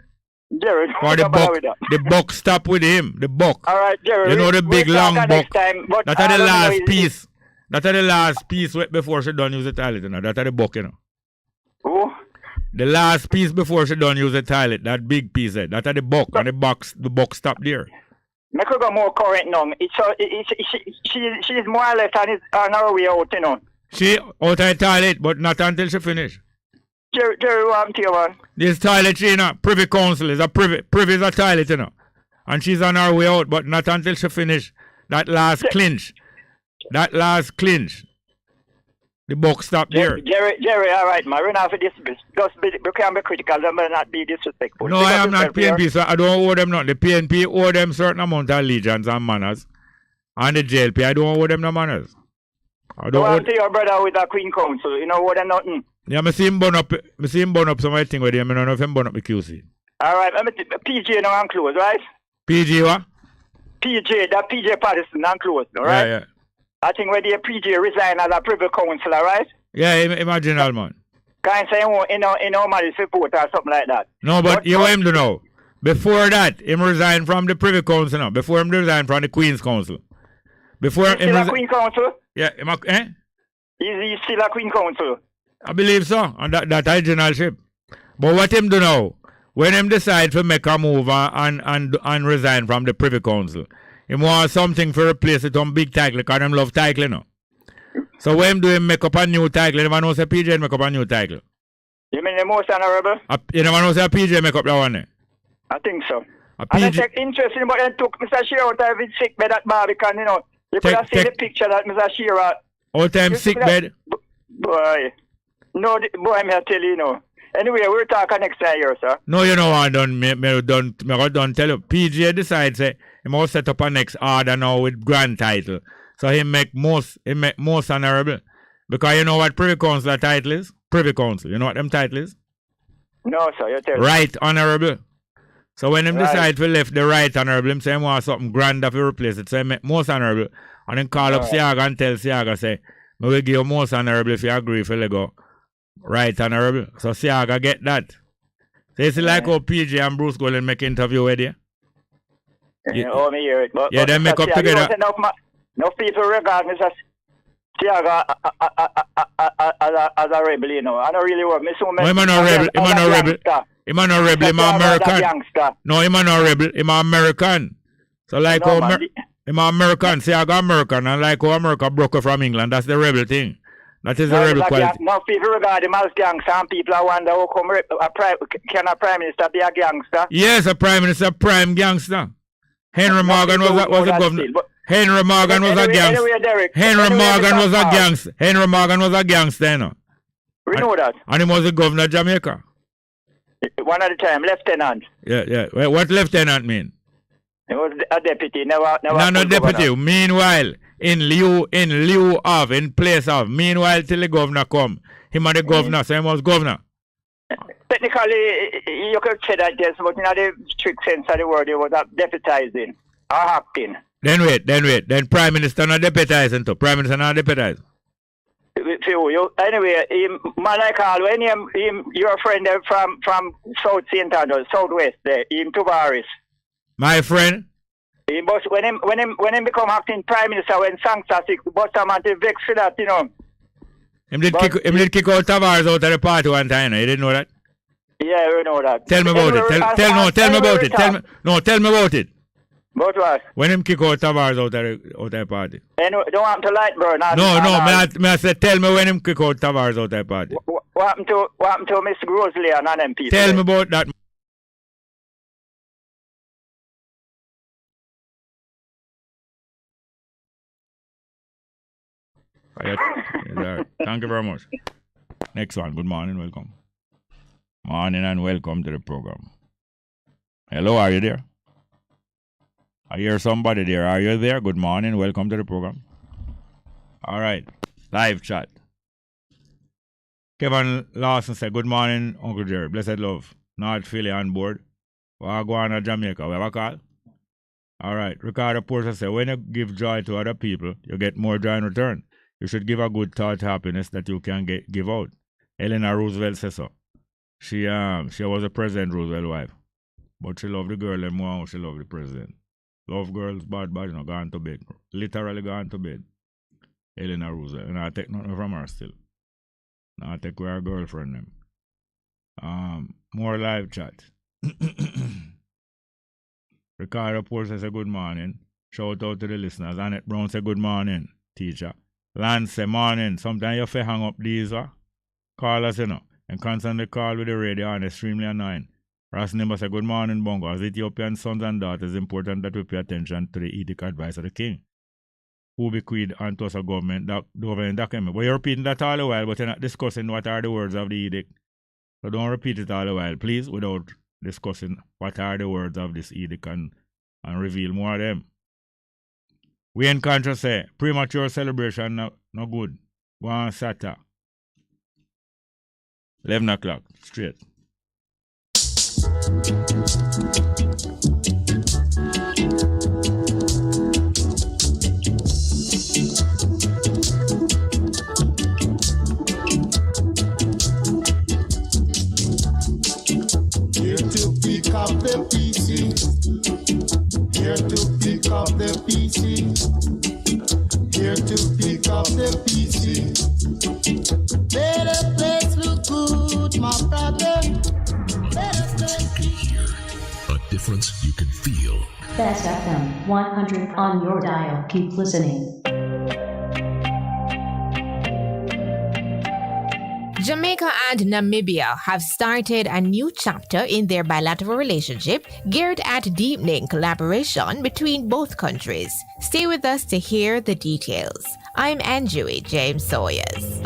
Jerry, or the buck stop with him. The buck. All right, Jerry. You know the big long buck. That are the last piece. That are the last piece before she done use the toilet. You know? That are the buck, you know. Who? The last piece before she done use the toilet. That big piece there. That are the buck. And the buck stop there. I could go more current now. She's more or less on her way out, you know. She out of the toilet, but not until she finish. Jerry, what happened to you, man? This toilet, you know, Privy Council is a privy is a toilet, you know. And she's on her way out, but not until she finish that last clinch. That last clinch. The buck stop there. Jerry, all right, man. We're not for this. We can't be critical, but not be disrespectful. No, I am not PNP, so I don't owe them nothing. The PNP owe them certain amount of allegiance and manners. And the JLP, I don't owe them no manners. I don't owe to your brother with the Queen Council. You know what them nothing. Yeah, I see him burn up some of the thing with him. I don't know if him burn up the QC. All right, PJ now I'm close, right? PJ what? PJ, that PJ Patterson I'm close, all right? Yeah. I think when the PJ resign as a privy councillor, right? Yeah, imagine all man. Can't say in my support or something like that. No, but you want him to know. Before that, him resign from the privy council now. Before him resign from the Queen's Council. Before him still a Queen Council? Yeah, Is he still a Queen Council? I believe so, and that generalship. But what him do now, when him decide to make a move and resign from the Privy Council, him want something to replace it on big title, because him love title, you know. So when him do him make up a new title, you never know say PJ make up a new title. You mean the most honorable? You never know say PJ make up that one there? I think so. And it's interesting, but then took Mr. Shearer out of his sick bed at Barbican, you know. You could have seen the picture that Mr. Shearer... All time sick bed? Boy. No, boy, I'm here tell you, know. Anyway, we'll talk next time here, sir. No, you know what I done. Me done tell you. PJ decides say he must set up a next order now with grand title. So he make most honorable. Because you know what Privy Council title is? Privy Council. You know what them title is? No, sir, you tell me. Right honorable. So when him decide to left the right honorable, him say he want something grand to replace it. So he make most honorable. And then call up Siaga and tell Siaga say, I will give you most honorable if you agree for the go. Right honorable. So Siaga get that. So you see like how PJ and Bruce Golden make interview with you? Oh, me hear it. But, yeah, they make up together. Enough people regard me as Siaga as a rebel, you know. I don't really work. No, him not rebel. Him not rebel. Him not rebel. Him American. No, him not rebel. Him American. So like how him American. Siaga American. And like how America broke from England. That's the rebel thing. That is the rebel quality. Now people regard him as gangster, and people wonder how come can a prime minister be a gangster? Yes, a prime minister, prime gangster. Henry Morgan was a governor. Henry Morgan was a gangster. Henry Morgan was a gangster. Henry Morgan was a gangster, you know. We know that. And he was the governor of Jamaica. One at a time, lieutenant. Yeah. What lieutenant mean? He was a deputy, never no deputy. Governor. Meanwhile, in place of, meanwhile till the governor come, him and the governor, so he was governor. Technically, you could say that, yes, but in the strict sense of the word, he was deputizing or acting. Then wait. Then Prime Minister not deputizing too. Prime Minister not deputizing. Anyway, man like all, when your friend from South St. Andrews, Southwest there, Tavares. My friend? When him become acting Prime Minister, when Sangsa sick, but I'm vex for that, you know. Him did kick out Tavares out of the party one time, you didn't know that? Yeah, we know that. Tell me about it. Tell me about it. Tell me about it. About what? When him kick out Tavares out of the party. And don't want to light burn. No, I said tell me when him kick out Tavares out of the party. What happened to Mr. Grosley and them people? Tell me about that. Thank you very much. Next one. Good morning. Welcome. Morning and welcome to the program. Hello, are you there? I hear somebody there. Are you there? Good morning. Welcome to the program. All right. Live chat. Kevin Lawson said, good morning, Uncle Jerry. Blessed love. North Philly on board. We're going to Jamaica. We have a call? All right. Ricardo Porter said, when you give joy to other people, you get more joy in return. You should give a good thought happiness that you can give out. Eleanor Roosevelt says so. She was a President Roosevelt wife. But she loved the girl and more than she loved the president. Love girls, bad, gone to bed. Literally gone to bed. Eleanor Roosevelt. And I take nothing from her still. Now I take her girlfriend them. More live chat. Ricardo Porter says good morning. Shout out to the listeners. Annette Brown says good morning, teacher. Lance say morning. Sometimes you have to hang up these, call us, and constantly call with the radio on extremely annoying. Ras Nimba say good morning, Bongo. As Ethiopian sons and daughters, it's important that we pay attention to the edict advice of the king, who bequeathed unto us a government document. But you're repeating that all the while, but you're not discussing what are the words of the edict. So don't repeat it all the while, please, without discussing what are the words of this edict and reveal more of them. We in Contra say, premature celebration no good. Go on Saturday. 11 o'clock, straight. Here to pick up the PC. Here to pick up the PC. Here to pick up the PC. Better place look good, my brother. Better place. Hear a difference you can feel. Bess FM 100 on your dial. Keep listening. Jamaica and Namibia have started a new chapter in their bilateral relationship geared at deepening collaboration between both countries. Stay with us to hear the details. I'm Anjui James Sawyers.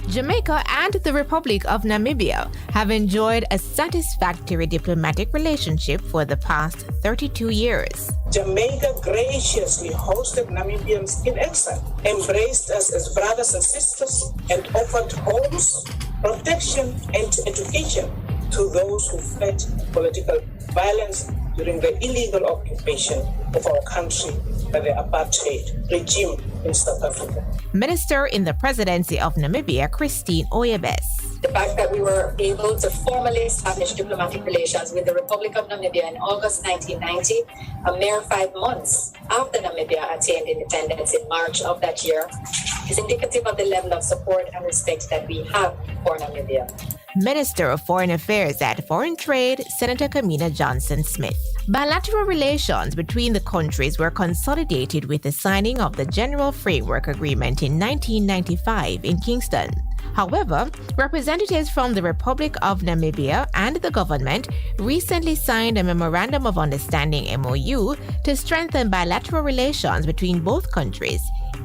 Jamaica and the Republic of Namibia have enjoyed a satisfactory diplomatic relationship for the past 32 years. Jamaica graciously hosted Namibians in exile, embraced us as brothers and sisters, and offered homes, protection, and education to those who fled political violence during the illegal occupation of our country by the apartheid regime in South Africa. Minister in the Presidency of Namibia, Christine Oyebes. The fact that we were able to formally establish diplomatic relations with the Republic of Namibia in August 1990, a mere 5 months after Namibia attained independence in March of that year, is indicative of the level of support and respect that we have for Namibia. Minister of Foreign Affairs and Foreign Trade, Senator Kamina Johnson-Smith. Bilateral relations between the countries were consolidated with the signing of the General Framework Agreement in 1995 in Kingston. However, representatives from the Republic of Namibia and the government recently signed a Memorandum of Understanding MOU to strengthen bilateral relations between both countries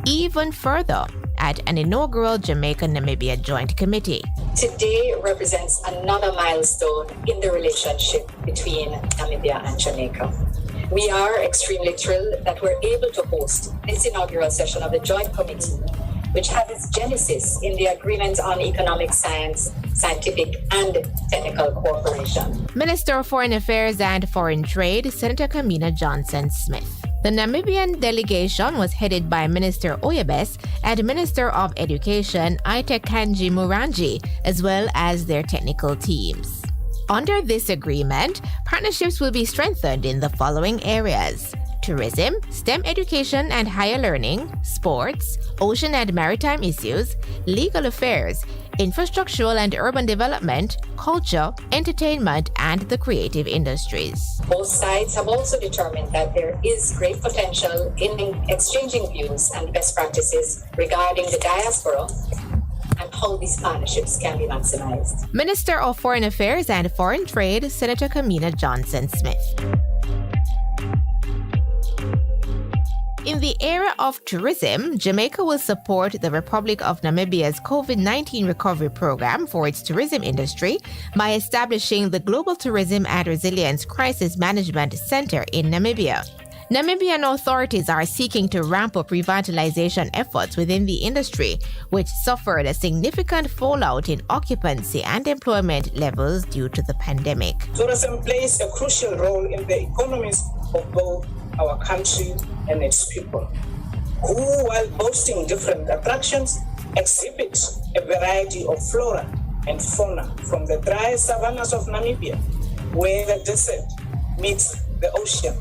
even further at an inaugural Jamaica-Namibia Joint Committee. Today represents another milestone in the relationship between Namibia and Jamaica. We are extremely thrilled that we're able to host this inaugural session of the Joint Committee, which has its genesis in the Agreement on Economic Science, Scientific and Technical Cooperation. Minister of Foreign Affairs and Foreign Trade, Senator Kamina Johnson-Smith. The Namibian delegation was headed by Minister Oyebes and Minister of Education Kanji Murangi, as well as their technical teams. Under this agreement, partnerships will be strengthened in the following areas: tourism, STEM education and higher learning, sports, ocean and maritime issues, legal affairs, infrastructural and urban development, culture, entertainment, and the creative industries. Both sides have also determined that there is great potential in exchanging views and best practices regarding the diaspora and how these partnerships can be maximized. Minister of Foreign Affairs and Foreign Trade, Senator Kamina Johnson-Smith. In the area of tourism, Jamaica will support the Republic of Namibia's COVID-19 recovery program for its tourism industry by establishing the Global Tourism and Resilience Crisis Management Center in Namibia. Namibian authorities are seeking to ramp up revitalization efforts within the industry, which suffered a significant fallout in occupancy and employment levels due to the pandemic. Tourism plays a crucial role in the economies of both our country and its people, who, while boasting different attractions, exhibit a variety of flora and fauna from the dry savannas of Namibia, where the desert meets the ocean,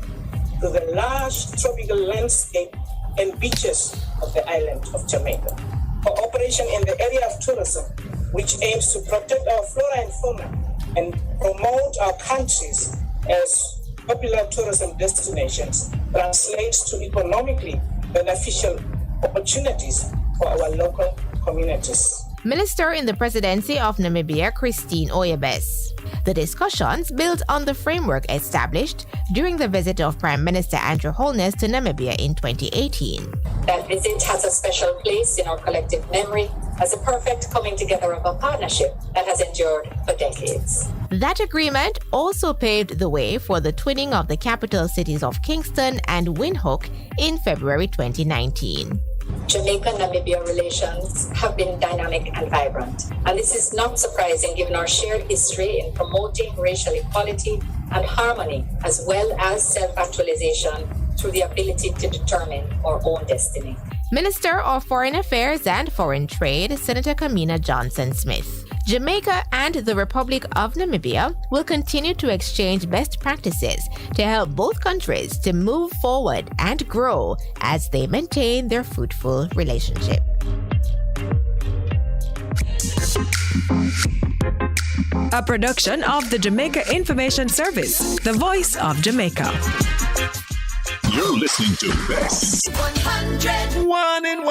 to the large tropical landscape and beaches of the island of Jamaica. Cooperation in the area of tourism, which aims to protect our flora and fauna and promote our countries as popular tourism destinations, translates to economically beneficial opportunities for our local communities. Minister in the Presidency of Namibia, Christine Oyebes. The discussions built on the framework established during the visit of Prime Minister Andrew Holness to Namibia in 2018. That visit has a special place in our collective memory as a perfect coming together of a partnership that has endured for decades. That agreement also paved the way for the twinning of the capital cities of Kingston and Windhoek in February 2019. Jamaica-Namibia relations have been dynamic and vibrant, and this is not surprising given our shared history in promoting racial equality and harmony, as well as self-actualization through the ability to determine our own destiny. Minister of Foreign Affairs and Foreign Trade, Senator Kamina Johnson-Smith. Jamaica and the Republic of Namibia will continue to exchange best practices to help both countries to move forward and grow as they maintain their fruitful relationship. A production of the Jamaica Information Service, the voice of Jamaica. You're listening to Bess. 100. Warning,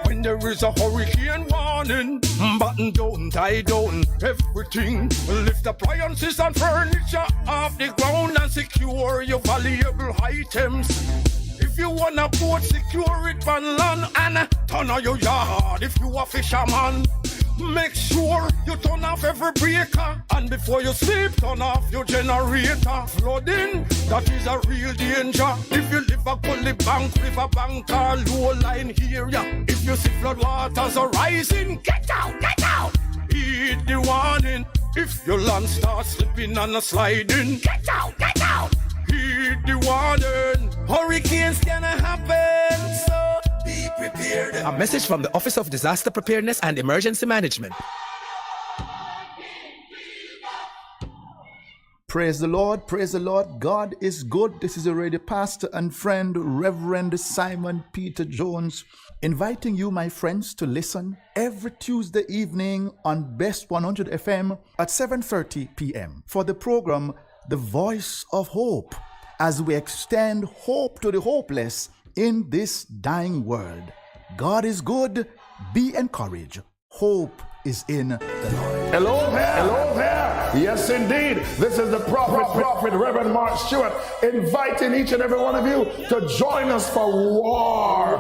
when there is a hurricane warning, button down, tie down, everything. Lift appliances and furniture off the ground and secure your valuable items. If you wanna boat, secure it on land and turn on your yard if you a fisherman. Make sure you turn off every breaker, and before you sleep, turn off your generator. Flooding, that is a real danger. If you live a gully bank, river bank, or low line area, if you see flood waters are rising, get out, get out. Heed the warning. If your land starts slipping and sliding, get out, get out. Heed the warning. Hurricanes gonna happen, so be prepared. A message from the Office of Disaster Preparedness and Emergency Management. Praise the Lord, praise the Lord. God is good. This is a radio pastor and friend, Reverend Simon Peter Jones, inviting you, my friends, to listen every Tuesday evening on Best 100 FM at 7:30 p.m. for the program The Voice of Hope, as we extend hope to the hopeless in this dying world. God is good. Be encouraged. Hope is in the Lord. Hello there. Hello there. Yes, indeed. This is the prophet, Reverend Mark Stewart, inviting each and every one of you to join us for war.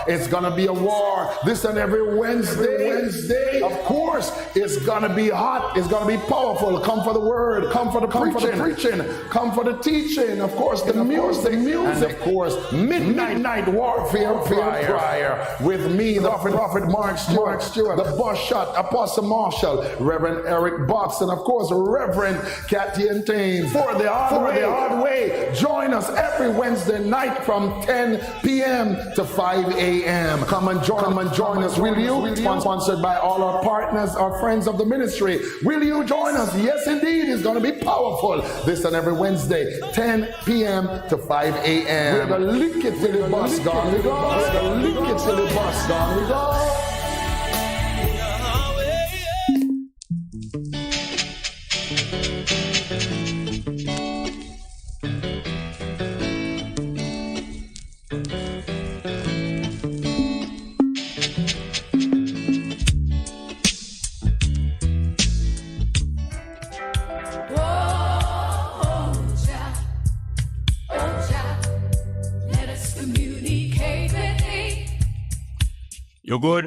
It's gonna be a war this and every Wednesday. Of course, it's gonna be hot. It's gonna be powerful. Come for the word. Come for the preaching. Come for the teaching. Of course, the music. And of course, midnight warfare prayer with me, the prophet Mark Stewart, the boss shot, Apostle Marshall, Reverend Eric Box, and of course, Reverend Kathy and Tane. For the hard way. Join us every Wednesday night from 10 p.m. to 5 a.m. Come and join us, will you? Sponsored by all our partners, our friends of the ministry. Will you join us? Yes, indeed. It's going to be powerful. This and every Wednesday, 10 p.m. to 5 a.m. We're going to lick it till the bus gone. We're going to lick it till the bus gone. We go. You good?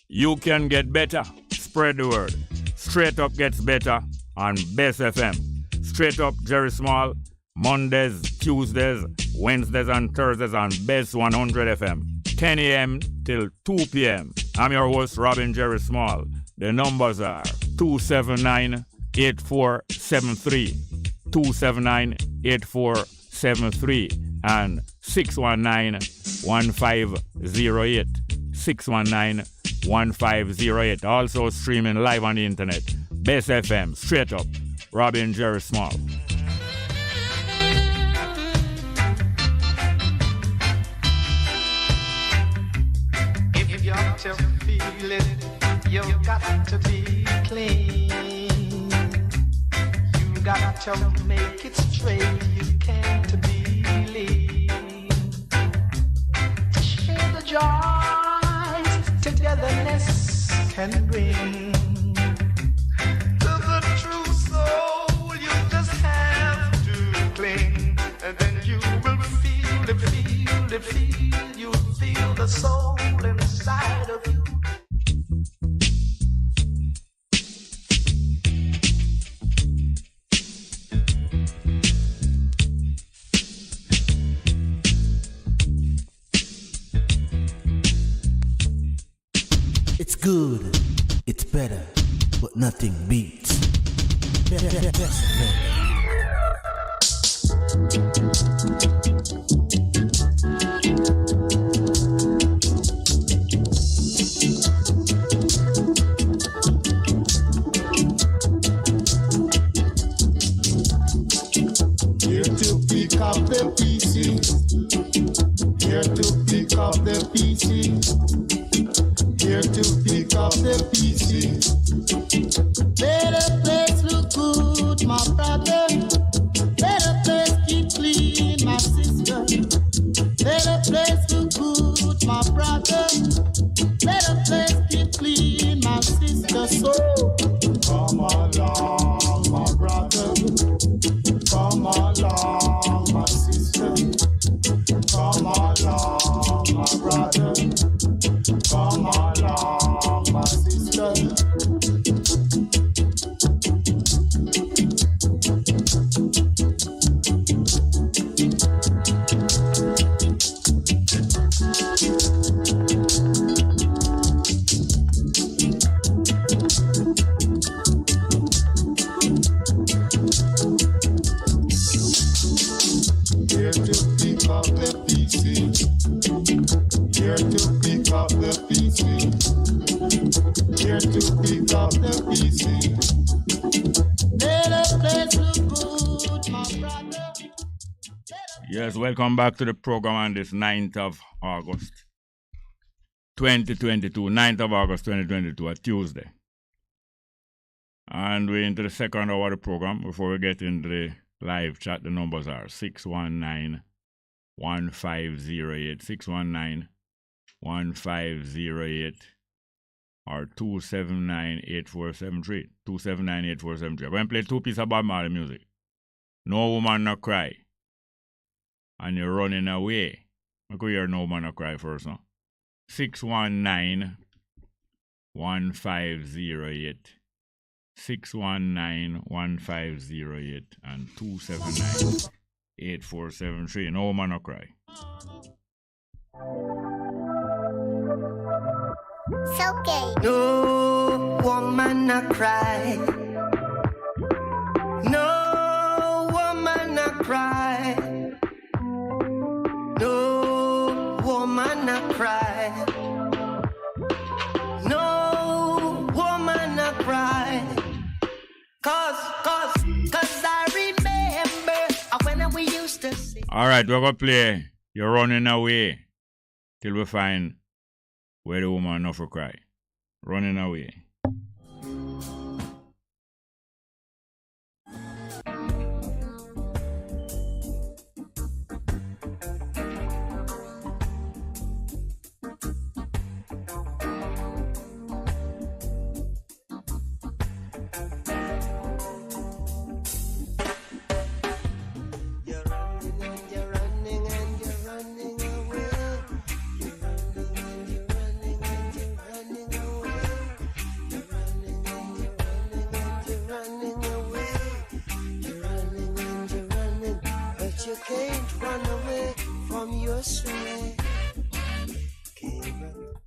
You can get better. Spread the word. Straight Up gets better on Bess FM. Straight Up Jerry Small, Mondays, Tuesdays, Wednesdays and Thursdays on Bess 100 FM. 10 a.m. till 2 p.m. I'm your host, Robin Jerry Small. The numbers are 279-8473, 279-8473, and 619-1508, 619-1508. Also streaming live on the internet. Bess FM, Straight Up, Robin Jerry Small. If you're to feel it, you've got to be clean. You got to make it straight. You can't be lean. Share the joys togetherness can bring. To the true soul, you just have to cling, and then you will feel it, feel it, feel. You'll feel the soul inside of you. It's good, it's better, but nothing beats. Here to pick up the PC. Here to pick up the PC. Here to pick up the PC. Better place look good, my brother. Better place keep clean, my sister. Better place look good, my brother. Better place keep clean, my sister. So come along, my brother. Come along, my sister. Come along, my brother. Come along, my sister. Here to pick up the PC. Here to pick up the PC. Here to pick up the PC. better place look good, my brother. Yes, welcome back to the program on this 9th of August 2022. 9th of August 2022, a Tuesday. And we're into the second hour of the program. Before we get into the live chat, the numbers are 619-1508, 619-1508, or 279-8473, 279-8473. I'm going to play two pieces of Bob Marley music. No Woman No Cry. And you're running away. I could hear No Woman No Cry first, no? 619-1508, 619-1508, and 279-8473. No Woman No Cry. It's okay. No woman no cry. No woman no cry. No woman no cry. No woman no cry. Cause I remember when we used to sing. All right, we're going to play You're Running Away till we find where the woman no for cry. Running away.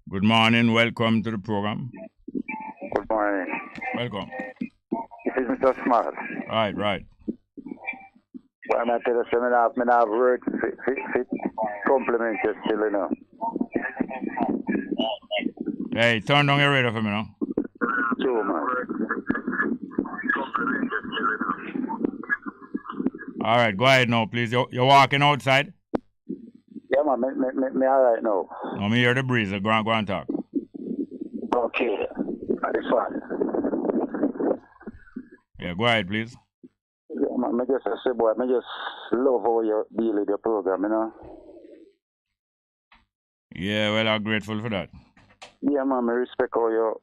Good morning. Welcome to the program. Good morning. Welcome. This is Mr. Smart. Right. Well, I'm going to tell you, I have words fit compliment you still, you know. Hey, turn down your radio for me now. True, man. All right, go ahead now, please. You're walking outside? Yeah, man, me all right now. No, me hear the breeze. Go on talk. Okay. That's fine. Yeah, go ahead, please. Yeah, man, I just say, boy, I just love how you deal with your program, you know. Yeah, well, I'm grateful for that. Yeah, man, I respect how you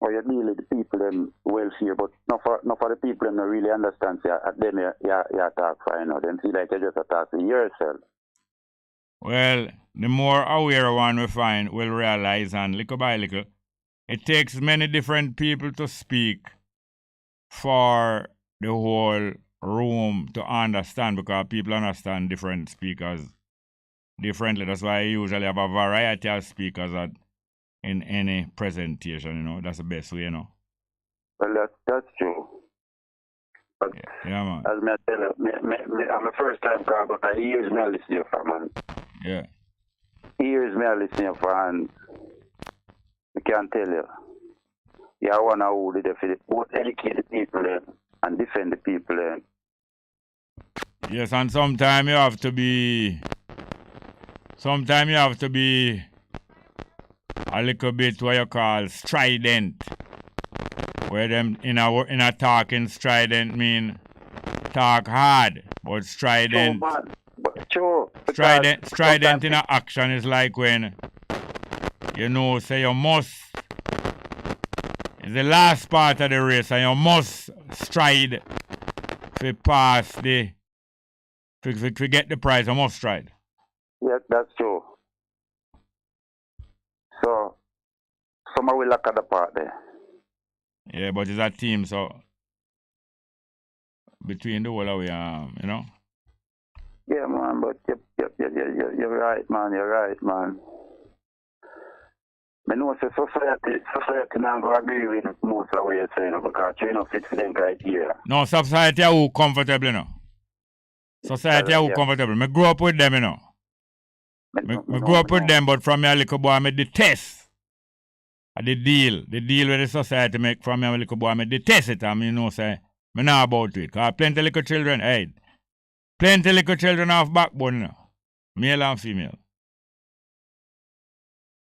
deal with the people them welfare, but not for the people them not really understand. So at them you talk for, you know. Them feel like you just talk to yourself. Well, the more aware one we find will realize, and little by little, it takes many different people to speak for the whole room to understand, because people understand different speakers differently. That's why I usually have a variety of speakers in any presentation, you know. That's the best way, you know. Well, that's true. But yeah, man. As I tell you, I'm a first time call, but I years me listen to you for, man. Yeah. Years me listen to you for, and I can tell you, you are one who did it, both educate the people and defend the people. Yes, and sometimes you have to be a little bit what you call strident. Where them in a talking strident mean talk hard, but strident. True. Strident in a action is like when you know, say you must. It's the last part of the race, and you must stride to pass to get the prize. You must stride. Yes, that's true. So, some will look at the part there. Yeah, but it's a team, so between the whole of we, you know. Yeah, man, but you're right, man. You're right, man. I know society not going to agree with most of what you're saying, because you know fit for them criteria. No, society are who comfortable, you know. Society are who comfortable. I grew up with them, you know. I grew up with them, but from me a little boy, I detest. The deal with the society make from me a little boy, I detest it. And you know, say, I know about it. Because plenty little children, plenty little children have backbone, you know. Male and female.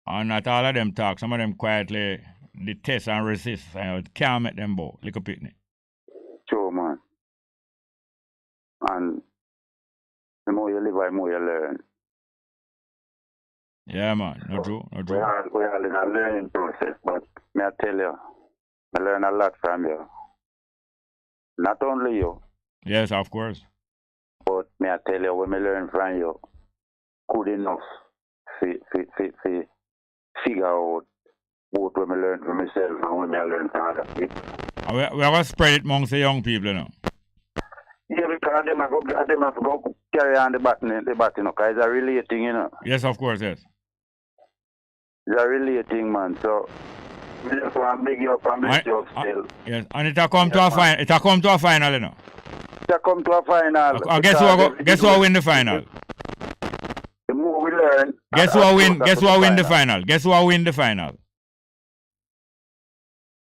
And not all of them talk. Some of them quietly detest and resist. And can't make them bow. Little picnic. True, man. And the more you live, the more you learn. Yeah, man. No true. We are in a learning process, but may I tell you, I learn a lot from you. Not only you. Yes, of course. But may I tell you, when I learn from you, good enough to figure out both when I learn from myself and when I learn from other people. We have to spread it amongst the young people, you know. Yeah, because them have to go carry on the battle, you know, because it's a relating, you know. Yes, of course, yes. It's a relating, man, so I just want to big you up and bless you up still. Yes, and it'll come to a final, you know. It'll come to a final. Guess who win the final? The more we learn. Guess who win the final? Guess who win the final?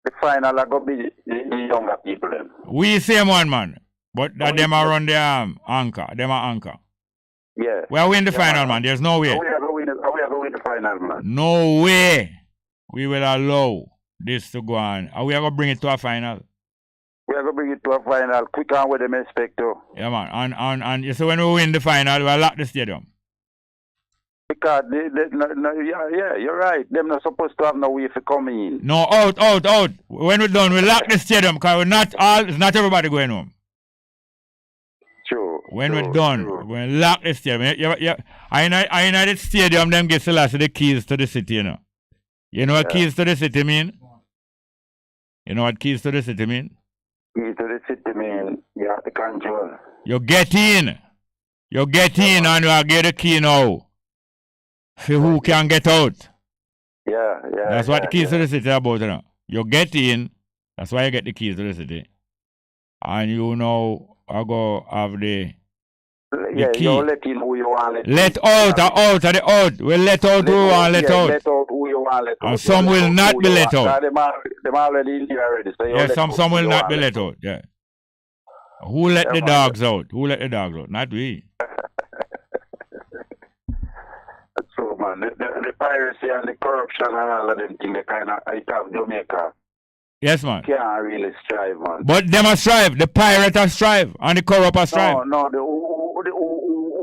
The final are going to be the younger people. Then. We same one, man. But them are on the anchor. Them are anchor. Yeah. We are win the final, man. There's no way. We are going to win the final, man. No way. We will allow this to go on. And we are going to bring it to a final. We are going to bring it to a final. Quick on with them expect to. Yeah, man. And you see when we win the final, we will lock the stadium. Because you're right. Them not supposed to have no way for coming in. No, out. When we're done, we lock the stadium because it's not everybody going home. True. When we're done, we lock the stadium. I know the stadium, them get the keys to the city, you know. You know what keys to the city mean? You know what keys to the city mean? Keys to the city mean you have to control. You get in. You get in and you get the key now. For who can get out. Yeah. That's what the keys to the city are about, you know. You get in, that's why you get the keys to the city. And you know, I go have the key. You let in who you want. Let out of the out. We'll let out who you want let out. Let out who you want let out. And some will not be let out. Them already in here already. So Yes, some will not be let out. Yeah. Who let the dogs out? Who let the dogs out? Not we. So man, the piracy and the corruption and all of them things, they kind of have Jamaica. Yes, man. Can't really strive, man. But them a strive. The pirate a strive and the corrupt a strive. No,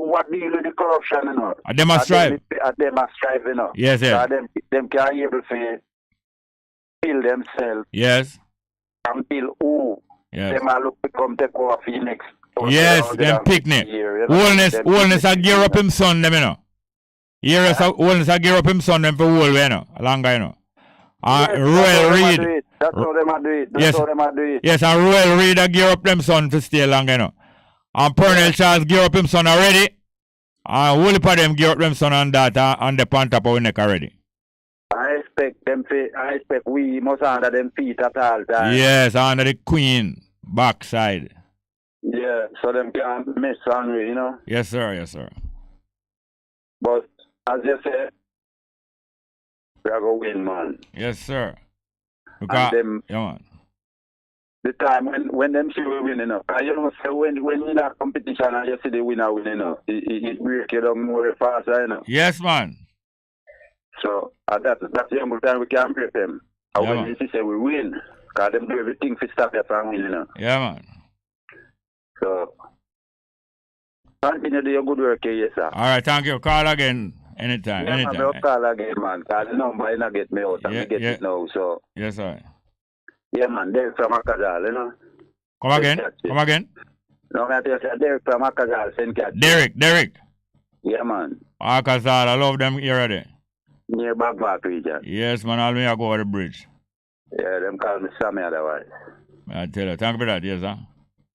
what deal with the corruption, you know? Them a strive. Them a strive, you know. Yes, yes. Them can't able to kill themselves. Yes. Until who? Yes. Them a look to come take over for next. Yes, them picnic. Wholeness a gear up him son, them, you know. Wholeness a gear up him son, them for whole, you know. Longer, you know. Royal Reed. That's how them a do it. That's how them a do it. Yes, and Royal Reed a gear up them son to stay longer, you know. And Pernell Charles gear up him son already. And whole part of them gear up them son and that and the pan top of our neck already. I expect we must under them feet at all times. Yes, under the queen backside. Yeah, so them can't mess on me, you know. Yes, sir. Yes, sir. But as you say, we are going to win, man. Yes, sir. Because them, yeah, man. The time when them see we win, you know. And you know, so when you in a competition and you see the winner win, you know, it breaks you down more faster, you know. Yes, man. So that's the only time we can break them. And Yeah, when man. you say we win, because them do everything to stop you from winning, you know. Yeah, man. So continue to do your good work here, yes, sir. All right, thank you. Call again anytime. Yeah, anytime. man, I'll call again, man. Because the number you not get me out and me get it now, so. Yes, sir. Yeah, man, Derek from Akazal, you know. Come again? Come again? No, I tell you, Derek from Akazal, St. Catch. Derek. Yeah, man. Akazal, I love them here already. Near Back region. Yes, man, I'll go over the bridge. Yeah, them call me Sammy otherwise. I tell you, thank you for that, yes, sir.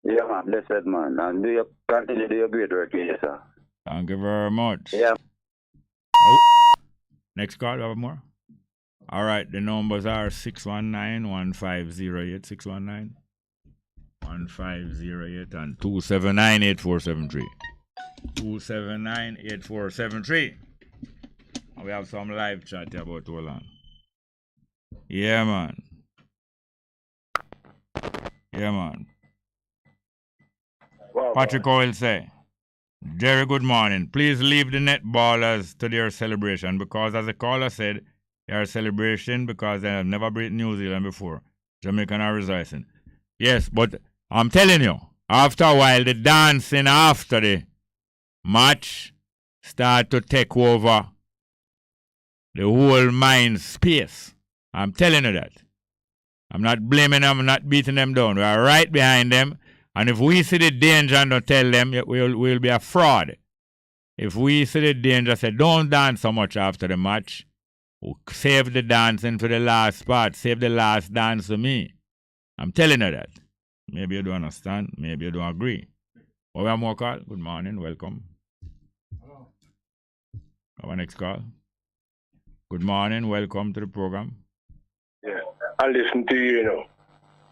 Yeah, man, blessed, man. And continue to do your great work, yes, sir. Thank you very much. Yeah. Oh. Next call, do you have more? All right, the numbers are 619-1508, 619-1508, and 279-8473. 279-8473. And we have some live chat here about hold on. Yeah, man. Yeah, man. Wow, Patrick Oil say, Jerry, good morning. Please leave the netballers to their celebration because, as the caller said, they are celebrating because they have never been New Zealand before. Jamaican are rejoicing. Yes, but I'm telling you, after a while, the dancing after the match start to take over the whole mind space. I'm telling you that. I'm not blaming them, I'm not beating them down. We are right behind them. And if we see the danger and don't tell them, we'll be a fraud. If we see the danger, say, don't dance so much after the match. Save the dancing for the last part. Save the last dance to me. I'm telling you that. Maybe you don't understand. Maybe you don't agree. Oh, we have more call. Good morning. Welcome. Our next call. Good morning. Welcome to the program. Yeah, I listen to you, you know.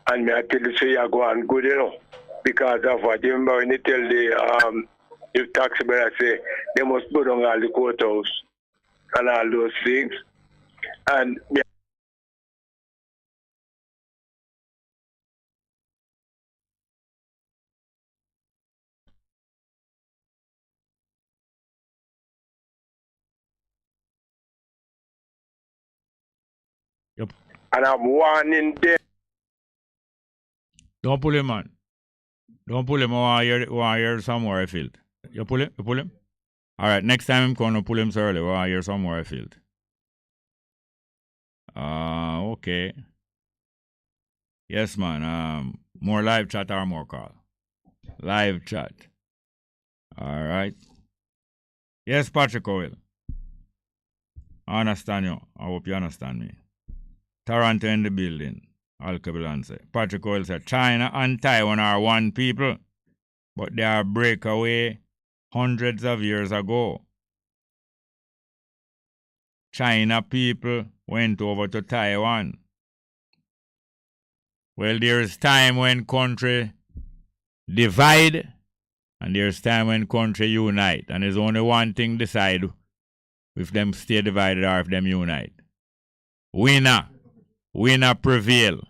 And me I tell you, say you go on good, you know. Because of what you remember when you tell the taxi bearer, say they must go down all the courthouse and all those things. And me Yep. And I'm warning them. Don't pull him, man. Don't pull him. I want to hear somewhere I feel. You pull him? You pull him? All right, next time I'm going to pull him so early. I want to hear somewhere I feel. Okay. Yes, man. More live chat or more call? Live chat. All right. Yes, Patrick Oil. I understand you. I hope you understand me. Toronto in the building. Alkebulan say. Patrick Oil said, China and Taiwan are one people, but they are breakaway hundreds of years ago. China people went over to Taiwan. Well, there's time when country divide and there's time when country unite. And there's only one thing decide if them stay divided or if them unite. Winner prevail.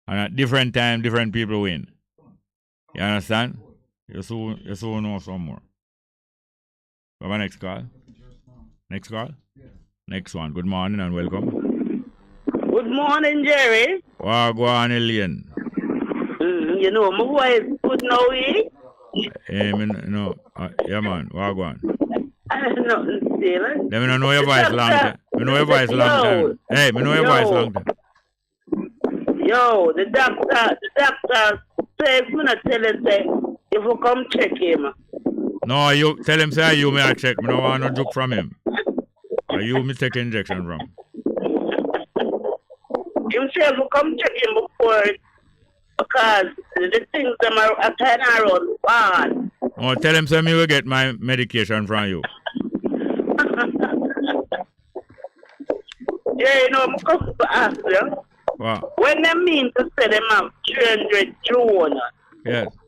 And at different time, different people win. You understand? You so know some more. Have a next call? Next call? Next one. Good morning and welcome. Good morning, Jerry. Go on, Alien. You know, my voice is good now, eh? No. Yeah, man. Go on. Nothing still. Let me know your voice long time. I know your voice long time. Hey, me know your voice long time. Yo, the doctor says me not tell him say if you come check him. No, you tell him say you may check. Me no want no joke from him. Or you me take injection from. Him say if you come check him before because the things them are kind of around bad. Oh, tell him say me will get my medication from you. Yeah, you know, I'm coming to ask you. Wow. When they mean to say them have 300 drone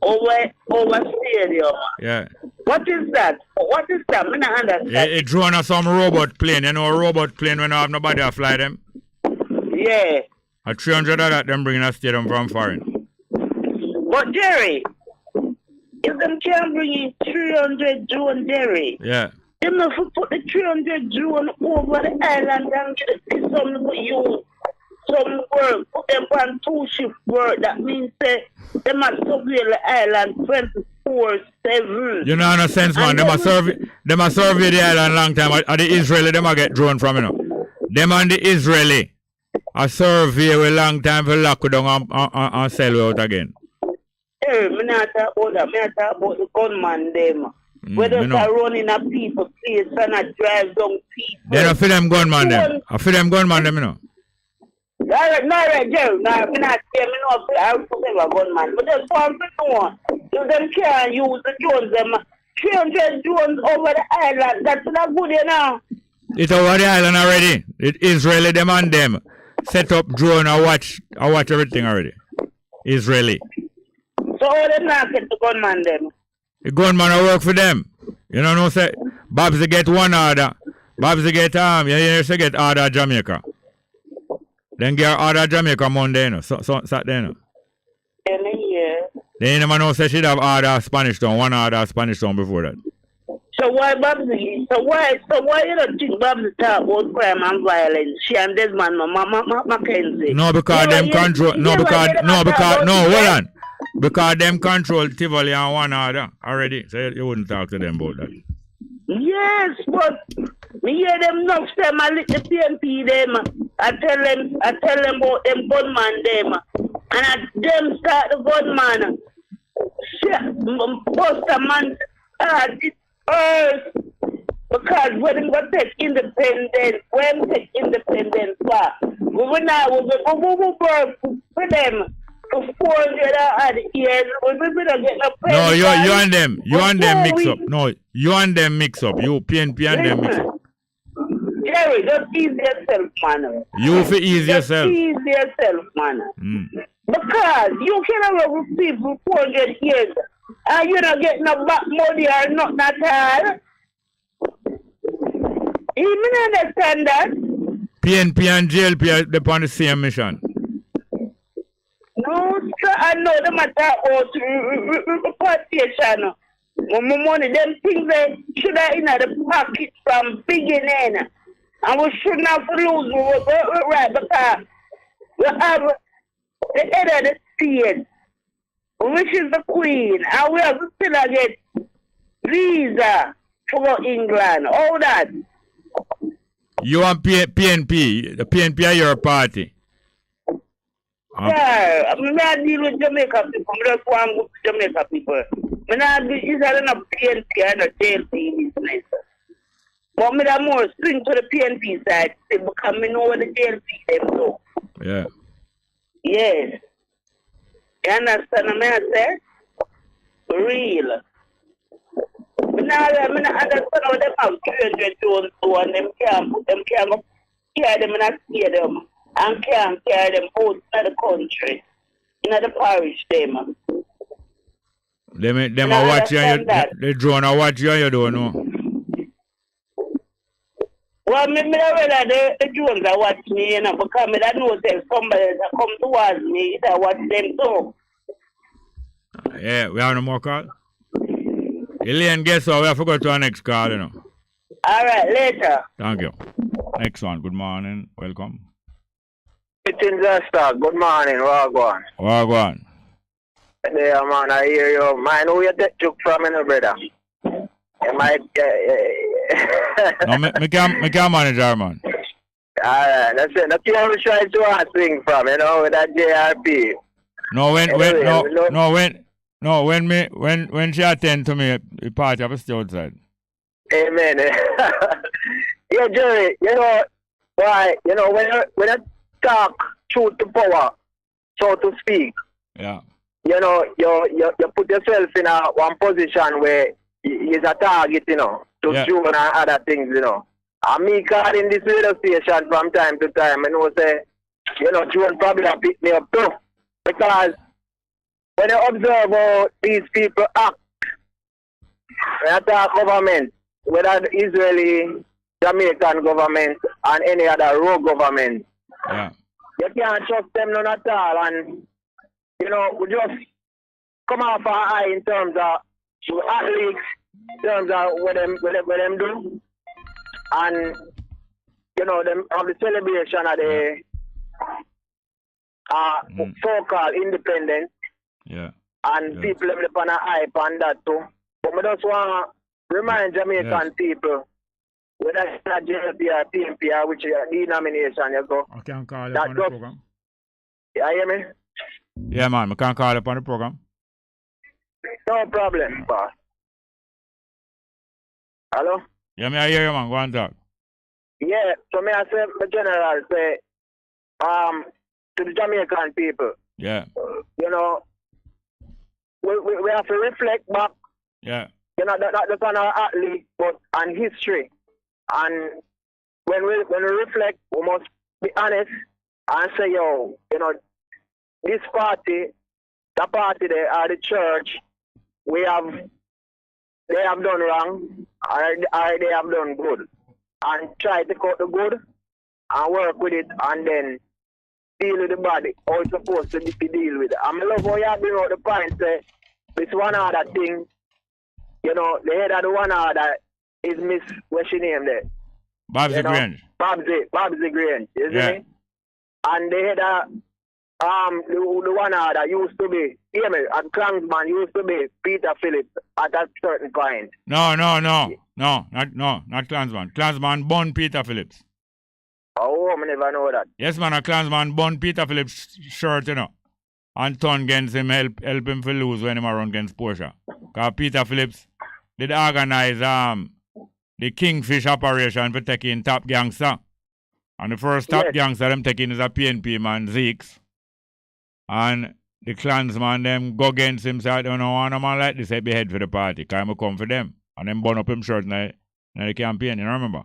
over stadium. Yeah. What is that? What is that? I don't understand. A drone or some robot plane. You know a robot plane when I have nobody to fly them? Yeah. A 300 of that them bringing a stadium from foreign. But Jerry, if them can't bring in 300 drone, Jerry. Yeah. Them if we put the 300 drone over the island and get some for you. Some work, put them on 2-shift work. That means they must survey the island 24/7. You know, no sense, man. They must survey the island long time. Are the Israeli, they must get drone from, you know. Them and the Israeli, a survey a long time for lock down and sell out again. Hey, me not talk about that. Me talk about the gunman them. Whether they run in a people place and a drive down people. They don't feel them gunman them. I feel them gunman them, you know. No, Jerry. No, I'm not saying me no. I don't have a gunman. But there's one thing. If them can't use the drones, them 300 drones over the island. That's not good, you know. It's over the island already. It Israeli them and them set up drone and watch everything already. Israeli. So all them not get the gunman them. The gunman will work for them. You know, no say Babs get one order. Babs get you say get order Jamaica. Then get order Jamaica Monday, you know. So Saturday, you know. Yeah. Then you never know say she'd have order Spanish Town, one order Spanish Town before that. So why Babsy? So why you don't think Babsy talk about crime and violence? She and Desmond Mackenzie. No, because them control. Hold on. Because them control Tivoli and one order already. So you wouldn't talk to them about that. Yes, but me hear them enough them I let the PNP them. I tell them about them gunman them. And them start the gunman. Bust a man start it first. Because when them go take independence, we will now work for them. For 400 years, we don't get no pay. No, you and them mix up. No, you and them mix up. You PNP and them mix up. Jerry, just ease yourself, man. You for ease yourself. Ease yourself, man. Because you cannot work with people 400 years and you don't get no back money or nothing at all. You understand that? PNP and JLP are on the same mission. No, sir, I know the matter about reportation. Money, them things they should have in the pocket from beginning. And we should not lose right because we have the head of the state, which is the queen, and we have to still get visa to go England. All that. You want PNP? The PNP are your party. Yeah, I'm not dealing with Jamaica people. I just want to go to Jamaica people. I'm not dealing with PNP and the JLP business. But I'm not more swing to the PNP side because I know what the JLP them do. Yeah. Yes. You understand what I say? For real. Now, I understand how them have children to and them can't put them, can't go carry them and not scare them, and can't carry them outside the country, in the parish, them. Them are watching you, the drone are watching you don't know. Well, me realize the drones are watching me, you know, because me don't know that somebody that come towards me, that watch them too. Yeah, we have no more call. Elaine, guess what? We have to go to our next call, you know. All right, later. Thank you. Next one. Good morning. Welcome. It's in Zesta. Good morning. Wagwan. Wagwan. Yeah, man, I hear you. Man, who you take took from me, brother? You might, No, me can't manage her, man. Alright, that's it. That's the only try to swing from, you know, with that JRP. No, when she attend to me, the party have to stay outside. Amen. Yeah, Jerry, you know why? You know when I talk truth to power, so to speak. Yeah. You know, you put yourself in one position where is a target, you know, to June and other things, you know. And me calling this radio station from time to time, I know say, you know, June probably have picked me up too. Because when you observe how these people act, when I talk government, whether the Israeli, Jamaican government, and any other rogue government, you can't trust them none at all. And, you know, we just come off our eye in terms of athletes, in terms of what them do. And, you know, them have the celebration of the so-called independence. Yeah. And people have on a hype on that too. But we just want to remind Jamaican people, whether it's not JLP or PNP or which denomination you go. I can call you on the program. You hear me? Yeah, man, I can call you on the program. No problem, boss. Hello? Yeah, I hear you, man. Go on talk. Yeah, so may I say, the general say, to the Jamaican people, yeah, you know, we have to reflect back, yeah, you know, not just on our athlete, but on history. And when we reflect, we must be honest and say, yo, you know, this party, the party there, or the church, they have done wrong, or they have done good. And try to cut the good and work with it and then deal with the body, how it's supposed to be deal with it. And I love how you bring out the point, say, this one other thing, you know, the head of the one other is Miss, what's she name there? Babsy Grange. Babsy Grange, isn't it? And the head of the one that used to be, hear me, a clansman used to be Peter Phillips at a certain point. No, not clansman. Clansman born Peter Phillips. Oh, I never know that. Yes, man, a clansman born Peter Phillips shirt, you know. And turn against him, help him to lose when he run against Portia. Because Peter Phillips did organize the Kingfish operation for taking top gangster. And the first top gangster them taking is a PNP man, Zeeks. And the clansman them go against him, say, I don't know, one man like this, I be head for the party, because I come for them. And them burn up him shirt in the campaign, you remember?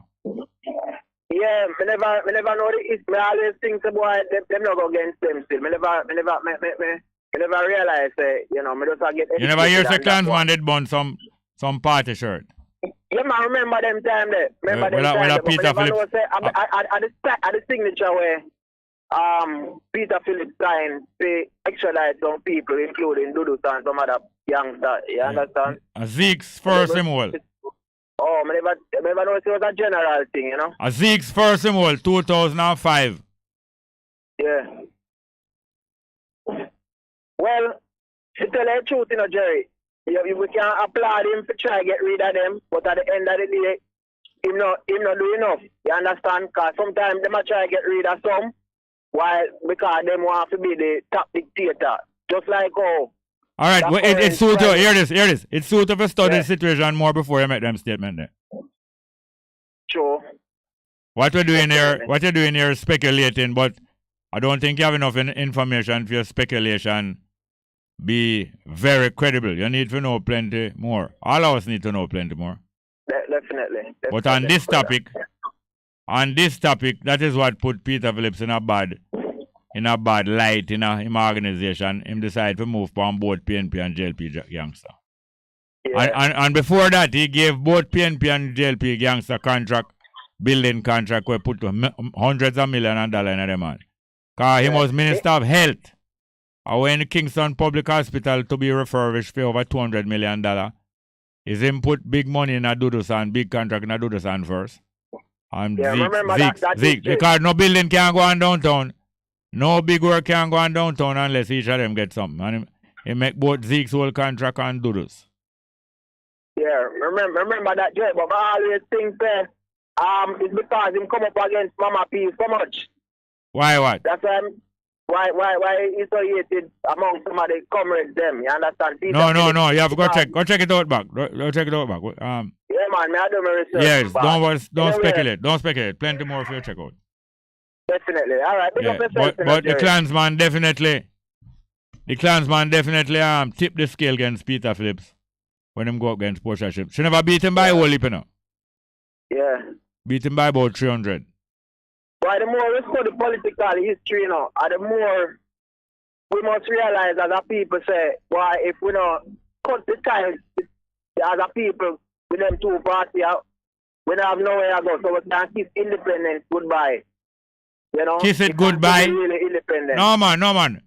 Yeah, I never know the history. I always think about them not go against them still. I never realize, you know, I just get... You never hear the clansman did burn some party shirt? Yeah, man, remember them time there. Remember them time there. Peter Phillips. At the signature where Peter Phillips signed to extradite some people, including Dudu and some other youngsters. You understand? A Zeke's first symbol. Oh, I never know it was a general thing, you know? A Zeke's first symbol, 2005. Yeah. Well, to tell you the truth, you know, Jerry, we can applaud him to try to get rid of them, but at the end of the day, him not do enough. You understand? Because sometimes they might try to get rid of some, because they want to be the top dictator. Just like how... All right, well, it's suit you. Hear this. It's suit to study the situation more before you make them statement there. Sure. What you're doing here is speculating, but I don't think you have enough information for your speculation be very credible. You need to know plenty more. All of us need to know plenty more. Definitely. But on this topic, that is what put Peter Phillips in a bad light in him organization. Him decide to move on both PNP and JLP gangster. Yeah. And before that, he gave both PNP and JLP gangster building contract where put hundreds of millions of dollars in them. Because he was Minister of Health. And when the Kingston Public Hospital to be refurbished for over $200 million, is him put big money in a Dudusan, big contract in a Dudusan first. And Zeke. Because no building can go on downtown. No big work can go on downtown unless each of them get something. And he make both Zeke's whole contract and Dudus. Yeah, remember that, Joy, but I always think that it's because him come up against Mama P so much. Why what? That's why he's so hated among some of the comrades them, you understand? No, you have to go check it out back. Go check it out back. Yeah man, I do my research. Yes, don't speculate. Plenty more for you to check out. Definitely. Alright, but the Klansman definitely tip the scale against Peter Phillips when him go up against Portia Ship. She never beat him by a whole heap, you know. Yeah. Beat him by about 300. But the more we study political history, you know, the more we must realize as a people say, why if we don't cut the ties as a people with them two parties, we don't have nowhere to go. So we can keep independence goodbye. You know? Kiss it goodbye. Really independent. No man.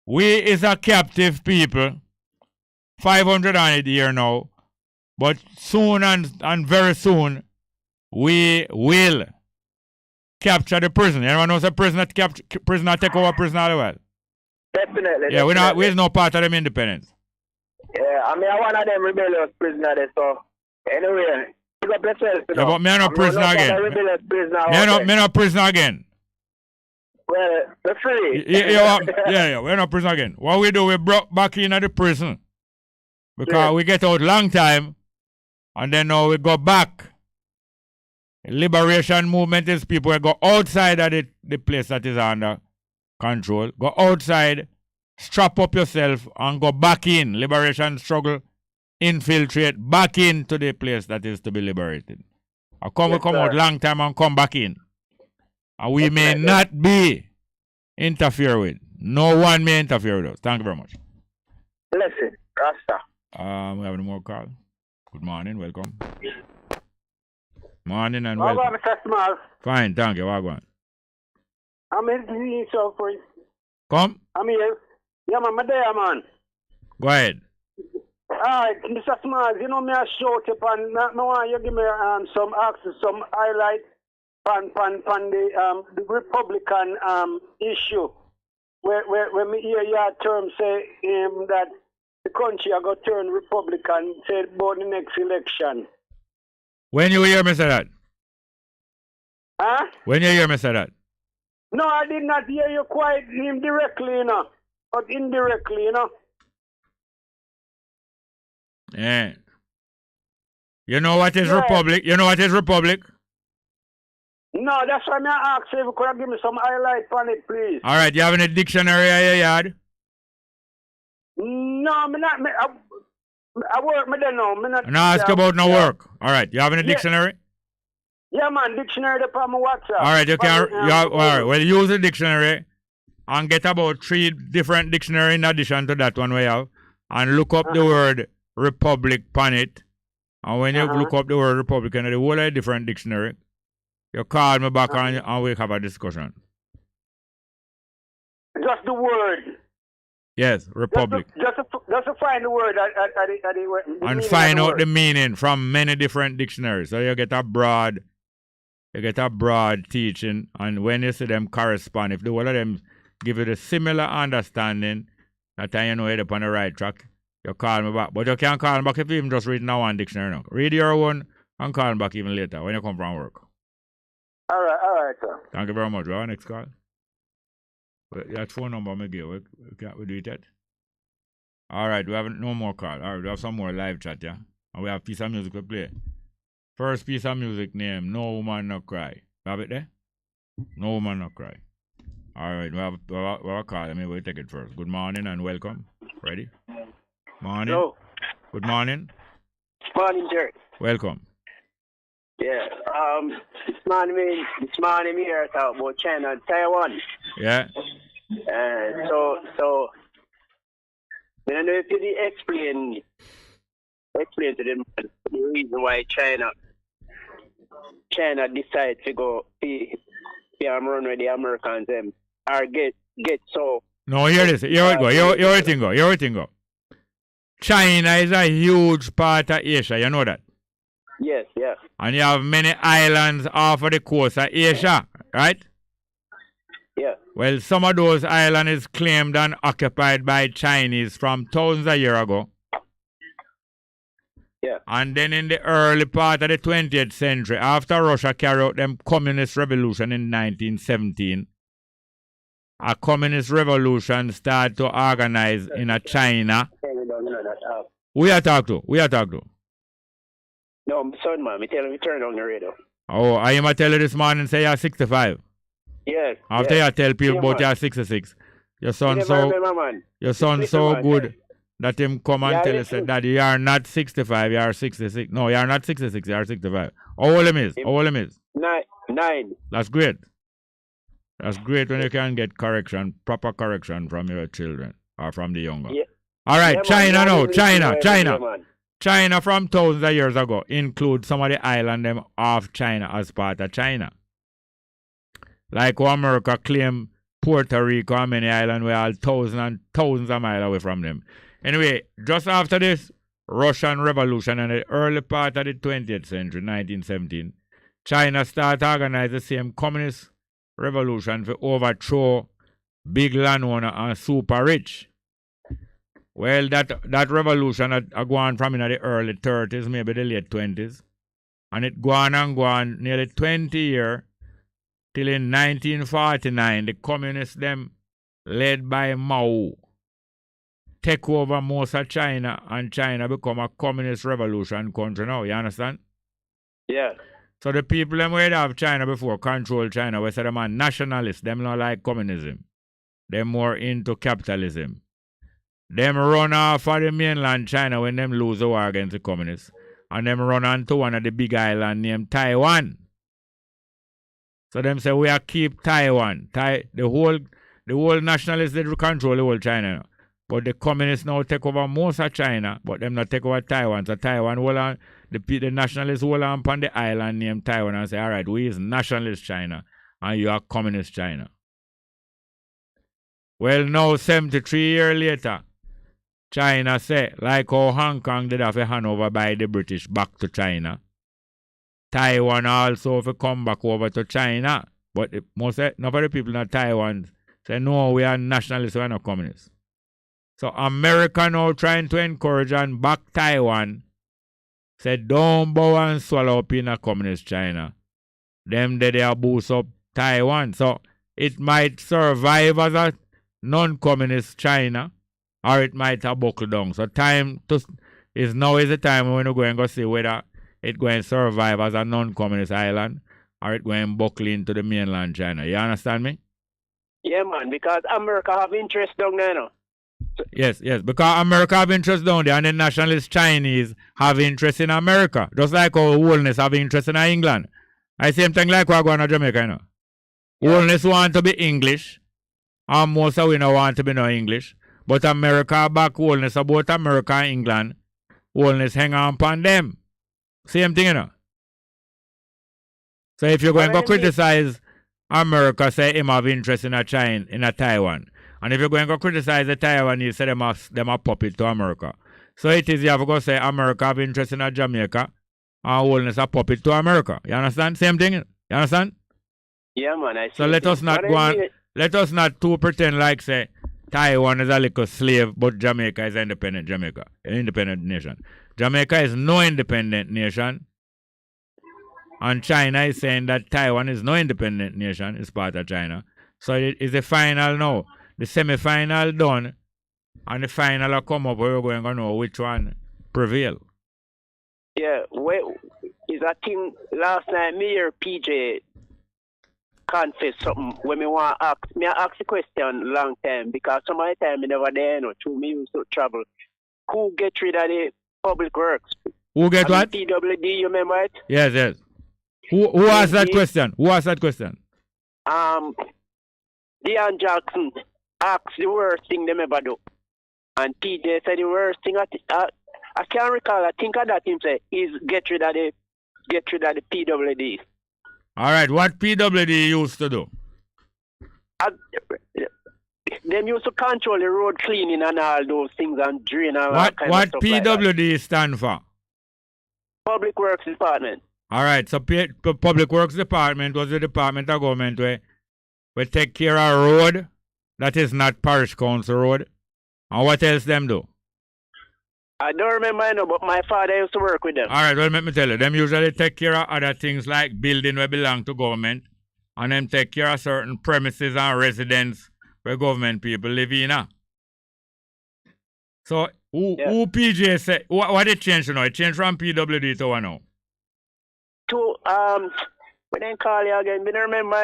We is a captive people. 500 on it here now. But soon and very soon, we will capture the prison. Anyone knows a prisoner take over prison all the while? Definitely. Yeah, we're no part of them independence. Yeah, I mean, I'm one of them rebellious prisoners, so anyway, pick up yourself. Yeah, but me no prisoner again. Me no prisoner again. Well, we're free. Yeah, we're not prisoner again. What we do, we brought back in the prison. Because we get out long time, and then now we go back. Liberation movement is people who go outside of the place that is under control. Go outside, strap up yourself, and go back in. Liberation struggle, infiltrate back into the place that is to be liberated. We come out long time and come back in. And we may not be interfered with. No one may interfere with us. Thank you very much. Listen, Rasta. We have any more call? Good morning, welcome. Morning and welcome. Mr. Small. Fine, thank you. What I'm in so for Come. I'm here. Yeah, man, I'm there, man. Go ahead. Alright, Mr. Small, you know me a short upon no one you give me some access, some highlight on the Republican issue. Where me hear your term say that the country are going to turn Republican, say about the next election. When you hear me say that? Huh? When you hear me say that? No, I did not hear you quite him directly, you know, but indirectly, you know. Yeah. You know what is Republic? You know what is Republic? No, that's why I asked if you could give me some highlight on it, please. All right, you have any dictionary in your yard? No, I work, me don't know. No, ask about no work. All right, you have any dictionary? Yeah, man, dictionary upon my WhatsApp. All right, you can. All right, well, use the dictionary and get about 3 different dictionary in addition to that one we have, and look up the word Republic on it. And when you look up the word Republican, the whole of different dictionary, you call me back and we have a discussion. Just the word. Yes, Republic. Just to find the word and find out the meaning from many different dictionaries. So you get a broad teaching, and when you see them correspond, if the whole of them give you the similar understanding, that time you know you're on the right track, you call me back. But you can't call me back if you even just read now one dictionary now. Read your one and call me back even later when you come from work. All right, sir. Thank you very much. We have our next call. That phone number I give, we do it yet? All right, we have no more call. All right, we have some more live chat, yeah? And we have a piece of music to play. First piece of music name, No Woman No Cry. You have it there? No Woman No Cry. All right, we have a call. We'll take it first. Good morning and welcome. Ready? Morning. Hello. Good morning. Morning, Jerry. Welcome. Yeah. This morning we here talk about China and Taiwan. Yeah. So I don't know if you did explain to them the reason why China decided to go run with the Americans or get so. No, hear this. Here we go. Here we go. China is a huge part of Asia. You know that? Yes, yeah. And you have many islands off of the coast of Asia, right? Yeah. Well, some of those islands is claimed and occupied by Chinese from thousands of years ago. Yeah. And then in the early part of the 20th century, after Russia carried out them communist revolution in 1917, a communist revolution started to organize in a China. We are talk to. No, son, man. Me tell him to turn on the radio. Oh, I am tell you this morning say you're 65. Yes. After you tell people about you're 66. Your son so good that him come and tell us that you are not 65, you are 66. No, you are not 66, you are 65. How old him is? 9. That's great. That's great when you can get proper correction from your children or from the younger. Yeah. All right, China now. China from thousands of years ago include some of the islands them off China as part of China. Like how America claim Puerto Rico and many islands were all thousands and thousands of miles away from them. Anyway, just after this Russian Revolution in the early part of the 20th century, 1917, China started organizing the same communist revolution to overthrow big landowner and super rich. Well, that revolution had gone from in the early 30s, maybe the late 20s. And it gone nearly 20 years till in 1949, the communists, them led by Mao, take over most of China and China become a communist revolution country now. You understand? Yeah. So the people them where have China before control China, we say them are nationalists, them not like communism. They're more into capitalism. Them run off of the mainland China when them lose the war against the communists. And them run on to one of the big islands named Taiwan. So them say we are keep Taiwan. The whole nationalists they control the whole China now. But the communists now take over most of China, but them not take over Taiwan. So Taiwan hold on, the nationalists hold on upon the island named Taiwan and say, all right, we is nationalist China and you are communist China. Well, now 73 years later, China say, like how Hong Kong did have a hand over by the British back to China. Taiwan also have come back over to China. But most of the people in Taiwan say, no, we are nationalists, we are not communists. So America now trying to encourage and back Taiwan. Say, don't bow and swallow up in a communist China. Them they are boost up Taiwan. So it might survive as a non-communist China. Or it might have buckled down. So now is the time when we're going to go see whether it's going to survive as a non-communist island or it's going to buckle into the mainland China. You understand me? Yeah, man, because America have interest down there now. Yes, because America have interest down there and the nationalist Chinese have interest in America. Just like our Woolness have interest in England. I same thing like we're going to Jamaica, you know. Woolness want to be English and most of we don't want to be no English. But America back wholeness about America and England. Wholeness hang on upon them. Same thing, you know. So if you're going to criticize America, say him have interest in a Taiwan. And if you're going to criticize the Taiwan, you say them a puppet to America. So it is you have to go say America have interest in a Jamaica and wholeness a puppet to America. You understand? Same thing. You understand? Yeah, man. I see. So let us not too pretend like say Taiwan is a little slave, but Jamaica is an independent nation. Jamaica is no independent nation. And China is saying that Taiwan is no independent nation, it's part of China. So it is the final now. The semi-final done, and the final will come up where we're going to know which one prevail. Yeah, well, is that thing last night me or PJ confess something when me want to ask. Me ask the question long time because some of the time me never there, through me used to travel. Who get rid of the public works? Who get what? PWD, you remember it? Yes, yes. Who asked that question? Who asked that question? Dean Jackson asked the worst thing them ever do. And PJ said the worst thing I can't recall, I think of that him say is get rid of the PWD. Alright, what PWD used to do? Them used to control the road cleaning and all those things and drain and all kind What of stuff PWD like stand for? Public Works Department. Alright, so Public Works Department was the department of government where take care of road that is not parish council road. And what else them do? I don't remember, but my father used to work with them. Alright, well, let me tell you. Them usually take care of other things like building where belong to government. And them take care of certain premises and residents where government people live in. So, who PJ say, what it changed now? It changed from PWD to what now? To, we didn't call you again. We don't remember,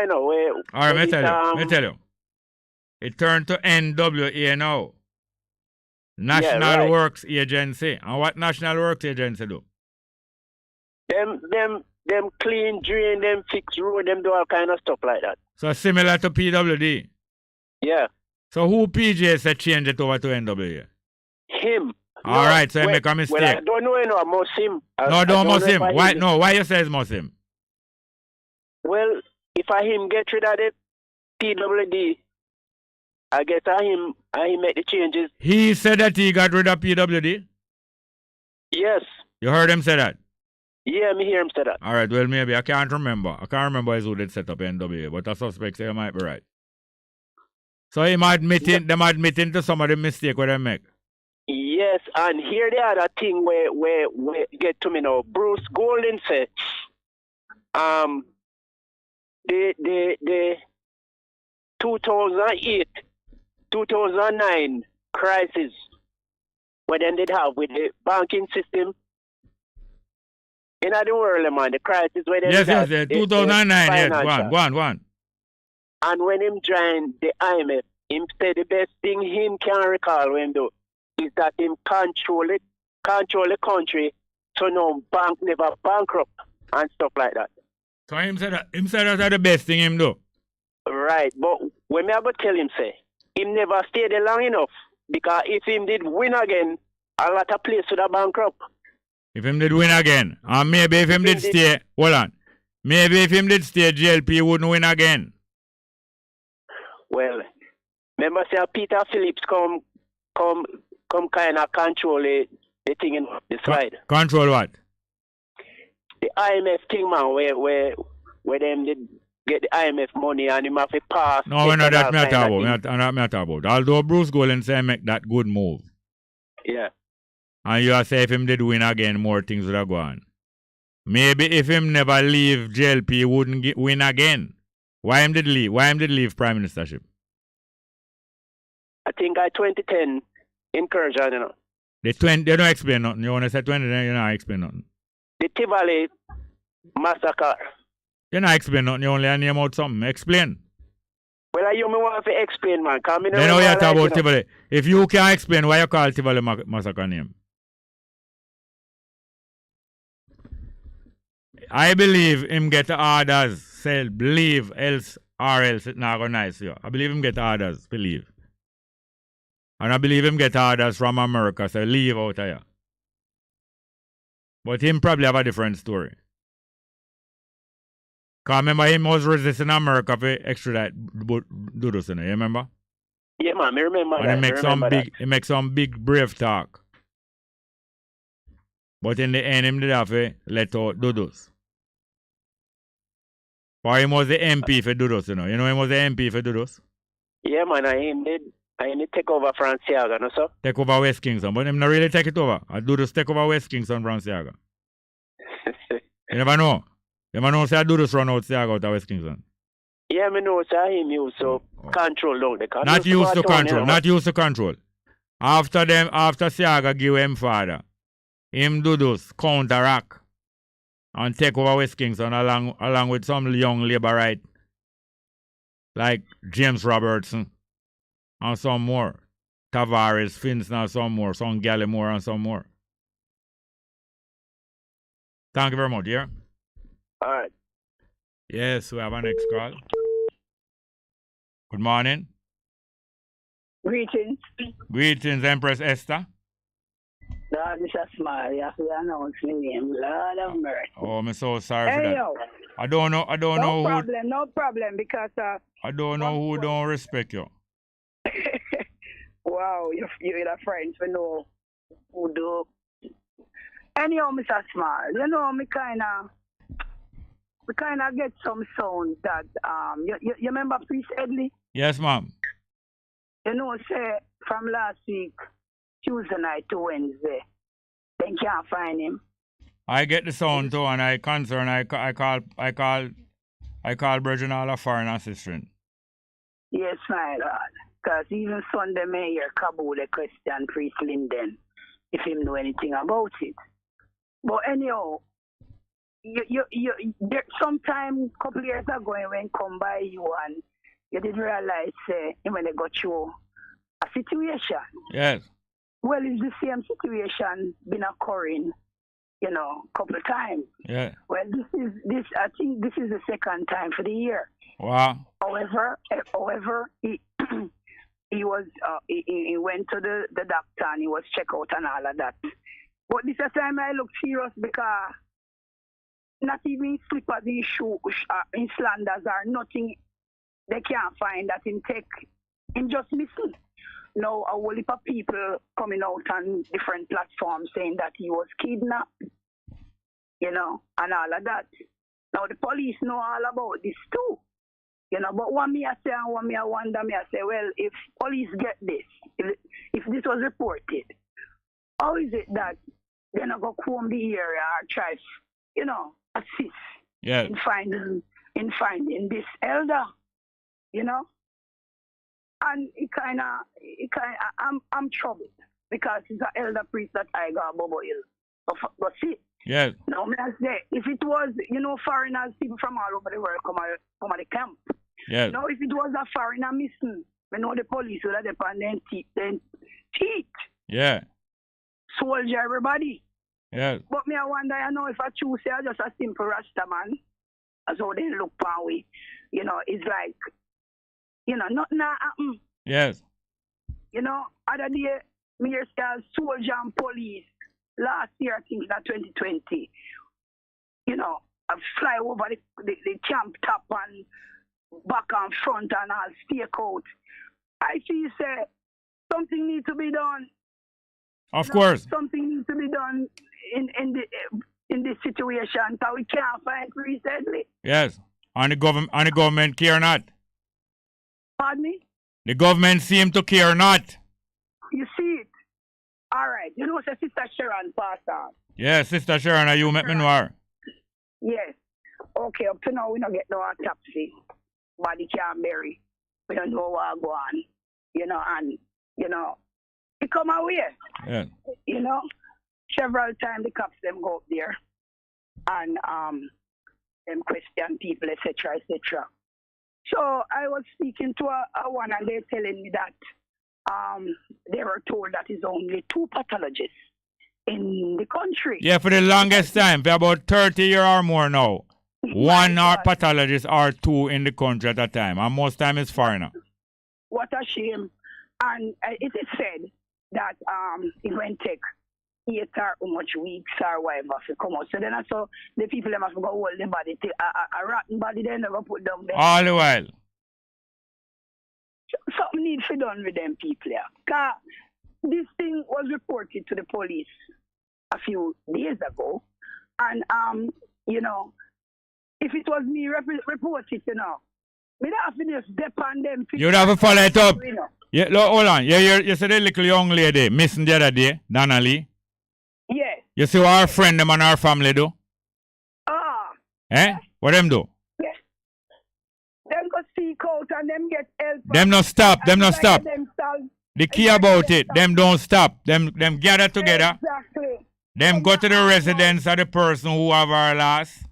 Alright, let me tell you. It turned to NWA now. National Works Agency. And what National Works Agency do? Them clean, drain, them fix road, them do all kind of stuff like that. So similar to PWD? Yeah. So who PJ said change it over to NWA? Him. Alright, so you make a mistake. Well, I don't know, I must him. Don't must him. Why you say it's must him? Well, if I him get rid of the PWD, I guess I him make the changes. He said that he got rid of PWD? Yes. You heard him say that? Yeah, me hear him say that. Alright, well maybe. I can't remember who did set up NWA, but I suspect say he might be right. So them admitting to some of the mistake where they make. Yes, and here the other thing where get to me now. Bruce Golden said the 2008-2009 crisis what they did have with the banking system in the world, man, the crisis where they Yes, 2009, yes, go on. And when him joined the IMF, him said the best thing him can recall when do is that him control the country so no bank never bankrupt and stuff like that. So him said that's the best thing him do. Right, but when me I go tell him say, him never stayed there long enough because if him did win again, a lot of place would have bankrupt. If him did win again, and maybe if him did stay, hold on, maybe if him did stay, GLP wouldn't win again. Well, remember say Peter Phillips come kind of control the thing in the slide. Control what? The IMF thing, man, where them did get the IMF money and him have to pass. No, we're not that matter about. Although Bruce Golden say make that good move. Yeah. And you say if him did win again, more things would have gone. Maybe if him never leave JLP, he wouldn't win again. Why him did leave? Why him did leave prime ministership? I think 2010 incursion, you know. They don't explain nothing. You want to say 2010, you don't explain nothing. The Tivoli massacre. You don't explain nothing. You only name out something. Explain. Well, you me want to explain, man. Then how you talk about Tivoli? If you can't explain, why you call Tivoli massacre name? I believe him get orders. Say believe else or else it not gonna nice you. I believe him get orders. Believe. And I believe him get orders from America. So leave out of here. But him probably have a different story. Because remember him was resisting America for extradite do this, you know, you remember? Yeah, man, I remember and that. He make some big brave talk. But in the end, him did have to let out Dudus. For him was the MP for Dudus, you know. You know him was the MP for Dudus? Yeah, man, I did take over Franciaga, no, sir? Take over West Kingston, but him not really take it over. Dudus take over West Kingston, Franciaga. You never know. You never know, say Dudus run out Siaga out of West Kingston. Yeah, I know, sir, him used to control down the country. Not used to control, not used to control. After Siaga give him father, him Dudus counteract and take over West Kingston along with some young labor right like James Robertson and some more. Tavares, Finson and some more. Some Gallimore and some more. Thank you very much, yeah? All right. Yes, we have our next call. Good morning. Greetings. Greetings, Empress Esther. Lord, this is small. You have to announce my name. Lord of mercy. Oh, I'm so sorry for Hey, that. yo. I don't know No problem, because... I don't know who don't respect you. Wow, you're the friends we know who do. Anyhow, Mr. Small, you know, we kind of get some sounds that, you remember Priest Edley? Yes, ma'am. You know, say, from last week, Tuesday night to Wednesday, they can't find him. I get the sound too, and I call Virgin all a foreign assistant. Yes, my Lord. Because even Sunday may hear Kabul question Priest Linden if him know anything about it. But anyhow, you sometime couple years ago when come by you and you didn't realize when they got you a situation. Yes. Well, it's the same situation been occurring, you know, couple of times. Yeah. Well, I think this is the second time for the year. Wow. However, he he went to the doctor and he was checked out and all of that. But this time I look serious because not even slippers in shoes, in slanders or nothing they can't find that him take. Him just missing. Now a whole heap of people coming out on different platforms saying that he was kidnapped, you know, and all of that. Now the police know all about this too. You know, but what me I say and what me I wonder, me I say, well, if police get this, if this was reported, how is it that they're not going to comb the area or try, you know, assist in finding this elder, you know? And I'm troubled because it's an elder priest that I got Bobo Hill. But see, yes. Now, me I say, if it was, you know, foreigners, people from all over the world come at the camp. Yes. Now, if it was a foreigner missing, we know the police would have depend on teeth. Yeah. Soldier, everybody. Yes. But me I wonder, you know, if I choose say just a simple Rasta man, as how they look upon we, you know, it's like, you know, nothing happen. Yes. You know, other day, me hear soldier and police. Last year, I think that 2020, you know, I fly over the camp top and back and front and all stake out. I feel say something needs to be done. Of course. Something needs to be done in this situation because we can't find Priest Edley. Yes. And the government care not. Pardon me? The government seem to care not. You see it. All right. You know, Sister Sharon passed on. Yes, Sister Sharon, you met me know her. Yes. Okay, up to now, we don't get no autopsy. Body can't bury. We don't know what go on. You know, and, you know, it come away. Yeah. You know, several times the cops, them go up there and them question people, etc., etc. So I was speaking to a one and they're telling me that they were told that there's only 2 pathologists in the country. Yeah, for the longest time, for about 30 years or more now. One pathologist or 2 in the country at a time, and most time it's foreigner. What a shame. And it is said that it won't take 8 or how much weeks or whatever to come out. So then I saw the people that must go hold the body, a rotten body they never put down there. All the while. Something needs to be done with them people here. Because this thing was reported to the police a few days ago. And, you know, if it was me report it, you know, me have to just depend them. You'd have to follow it up. You know. Yeah, look, hold on. You said the little young lady missing the other day, Donna Lee. Yes. You see what our friend them and our family do? Eh? What them do? Yes. Them go seek out and them get help. Them no stop. Them no stop. The key about it, them don't stop. Them gather together. Exactly. Them go to the residence of the person who have our loss.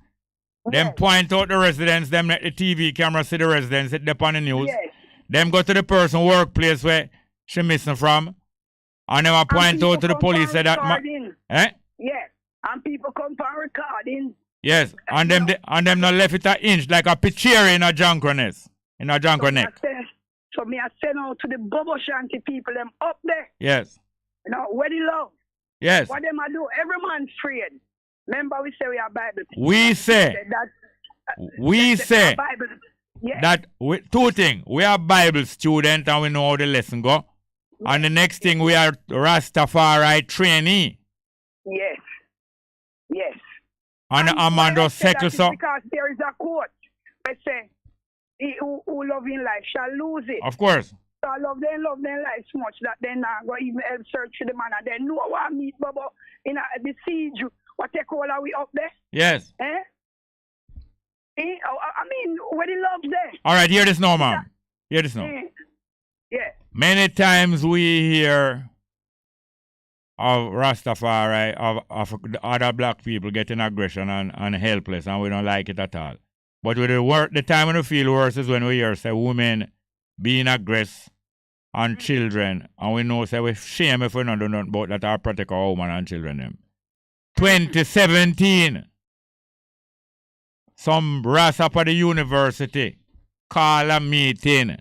Them point out the residents, them let the TV camera see the residents, it up on the news. Yes. Them go to the person workplace where she missing from. And them a point out to the police say that Yes. And people come for recording. Yes. And them not left it an inch like a picture in a drunkenness. In a drunkenness. So me I send out to the Bobo Shanty people them up there. Yes. You know, where the love. Yes. What them I do? Every man's afraid. Remember we say we are Bible. We say Bible. Yes. That two things. We are Bible students and we know how the lesson go. Yes. And the next thing we are Rastafari trainee. Yes. Yes. And Amanda secular so. Because there is a quote that says, he who love in life shall lose it. Of course. So I love them life so much that they not go even help search for the man and they know what I meet Bubba in the siege. What take all are we up there? Yes. I mean, where the love there? All right, hear this now, ma'am. Hear this now. Yeah. Many times we hear of Rastafari, of other black people getting aggression and helpless, and we don't like it at all. But with the time when we feel worse is when we hear say women being aggressive and children, and we know say we shame if we don't do nothing about that or protect our women and children them. 2017, some brass up at the university call a meeting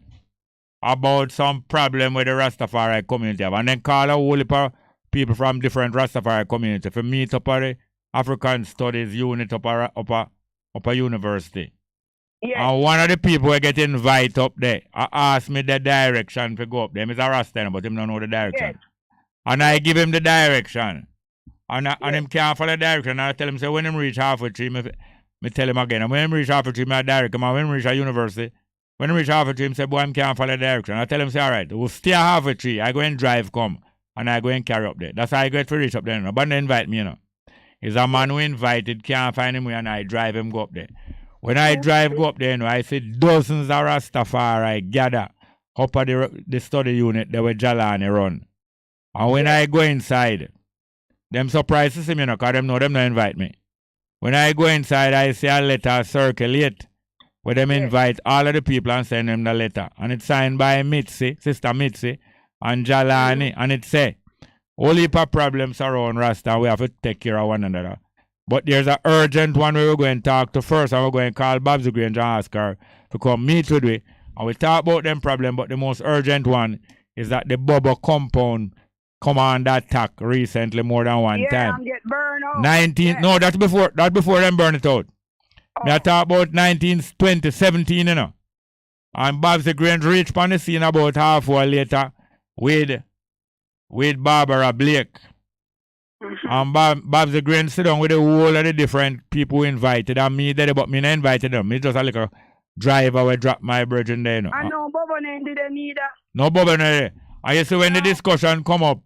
about some problem with the Rastafari community and then call a whole heap of people from different Rastafari community to meet up at the African Studies unit up a university. Yeah. And one of the people who get invited up there, I asked me the direction to go up there. He's a Rasta, but him don't know the direction. Yeah. And I give him the direction. And him can't follow the direction. And I tell him, say, when him reach halfway tree, me tell him again. And when him reach halfway tree, I direct him. And when him reach a university, when him reach halfway tree, him say, boy, him can't follow the direction. I tell him, say, all right, we'll stay halfway tree. I go and drive come. And I go and carry up there. That's how I get to reach up there. But they invite me, He's a man who invited, can't find him where, and I drive him go up there. When I drive go up there, I see dozens of Rastafari gather up at the study unit that where Jalani run. And when I go inside, them surprised to see me, because them know them not invite me. When I go inside, I see a letter circulate where them invite all of the people and send them the letter. And it's signed by Mitzi, Sister Mitzi, and Jalani, and it say, whole heap of problems around Rasta, and we have to take care of one another. But there's an urgent one where we're going to talk to first, and we're going to call Babs Grange and ask her to come meet with me. And we talk about them problems, but the most urgent one is that the Bubba compound come under attack recently more than one time. And get burned out. 19, yeah. No, that's before them burn it out. Oh. I talk about 2017, And Babs Grange reached on the scene about half hour later with Barbara Blake. And Babs Grange sit down with the whole of the different people who invited and me there, but me not invited them. Me just a little driver where drop my bridge there. And no Bubba didn't need that. No Bubba there. And you see when the discussion come up,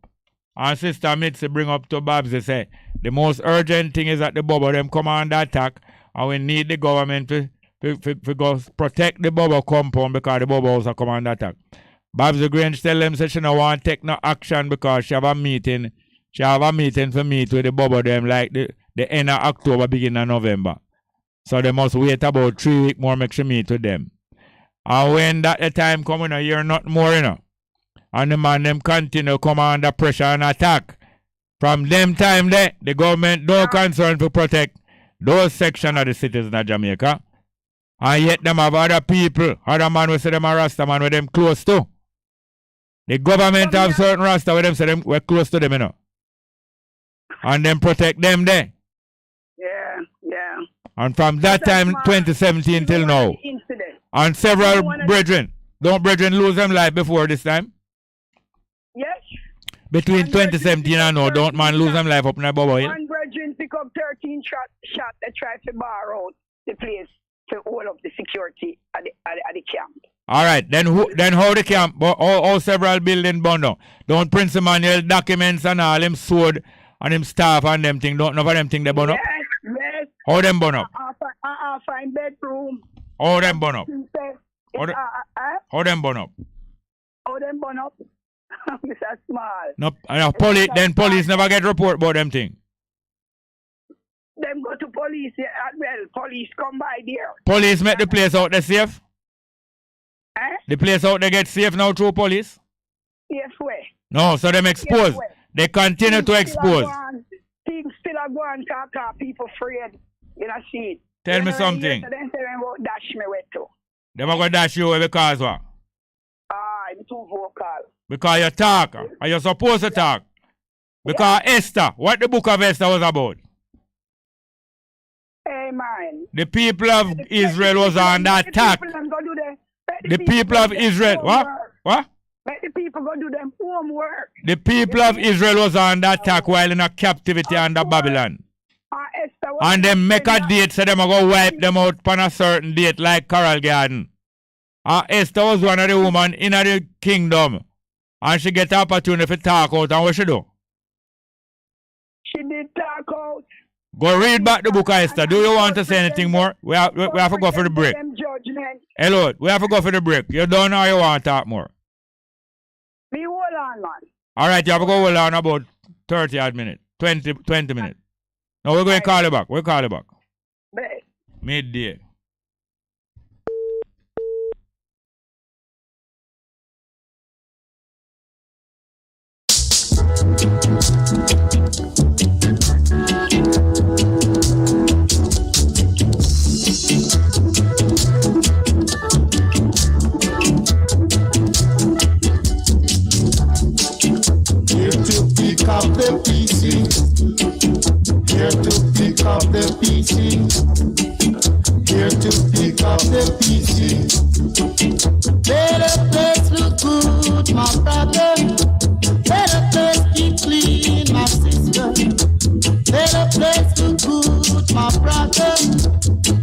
and Sister Mitzi bring up to Babs, they say, the most urgent thing is that the Bubba them come under attack, and we need the government to go protect the Bubba compound because the Bubba also come under attack. Babs Grange tell them that she don't want to take no action because she have a meeting. She have a meeting for meet with the Bubba them like the end of October, beginning of November. So they must wait about 3 weeks more make she meet with them. And when that the time come, you hear nothing more, And the man them continue come under pressure and attack. From them time there, the government no concern to protect those sections of the citizens of Jamaica. And yet them have other people, other man we say them a Rasta man with them close to. The government have certain Rasta with them say them we're close to them, And them protect them there. Yeah. And from that time, 2017 till now. And several brethren lose them life before this time? Yes. Between 2017 and now, don't man lose them life up in the Bubba Hill? One brethren pick up 13 shot that try to bar out the place to all of the security at the camp. All right, then how the camp, all several buildings burned down. Don't Prince Emmanuel documents and all him sword and him staff and them thing, don't know for them thing they burn up? Yes. How them burn up? I find bedroom. How them burn up? How them burn up? How them burn up? Mr. Small. No, police never get report about them thing. them go to police well. Police come by there. Police make the place out there safe? The place out there get safe now through police? Yes, way. No, so them expose. They continue to expose. Things still are going to people afraid. You know, see it. Tell me something. So then say them go dash me with too. Them are going to dash you away because what? I'm too vocal. Because you talk. And you're supposed to talk. Because Esther, what the book of Esther was about? Hey, man. The people of Israel was under attack. The people of Israel, what? What? Let the people go do them homework. The people of Israel was under attack while in a captivity under Babylon. And them make a date so them are going to wipe them out on a certain date like Coral Garden. Esther was one of the women in the kingdom. And she get the opportunity to talk out. And what she do? She did talk out. Go read back the book of Esther. Do you want to say anything more? We have to go for the break. Hello, we have to go for the break. You don't know you want to talk more. Me hold on, man. Alright, you have to go hold on about 30 odd minutes. 20 minutes. Now we're going to call you back. We'll call you back. Midday. Here to pick up the pieces. Here to pick up the pieces. Here to pick up the pieces. Let the place look good, my brother. Let the place be clean, my sister. Let the place look good, my brother.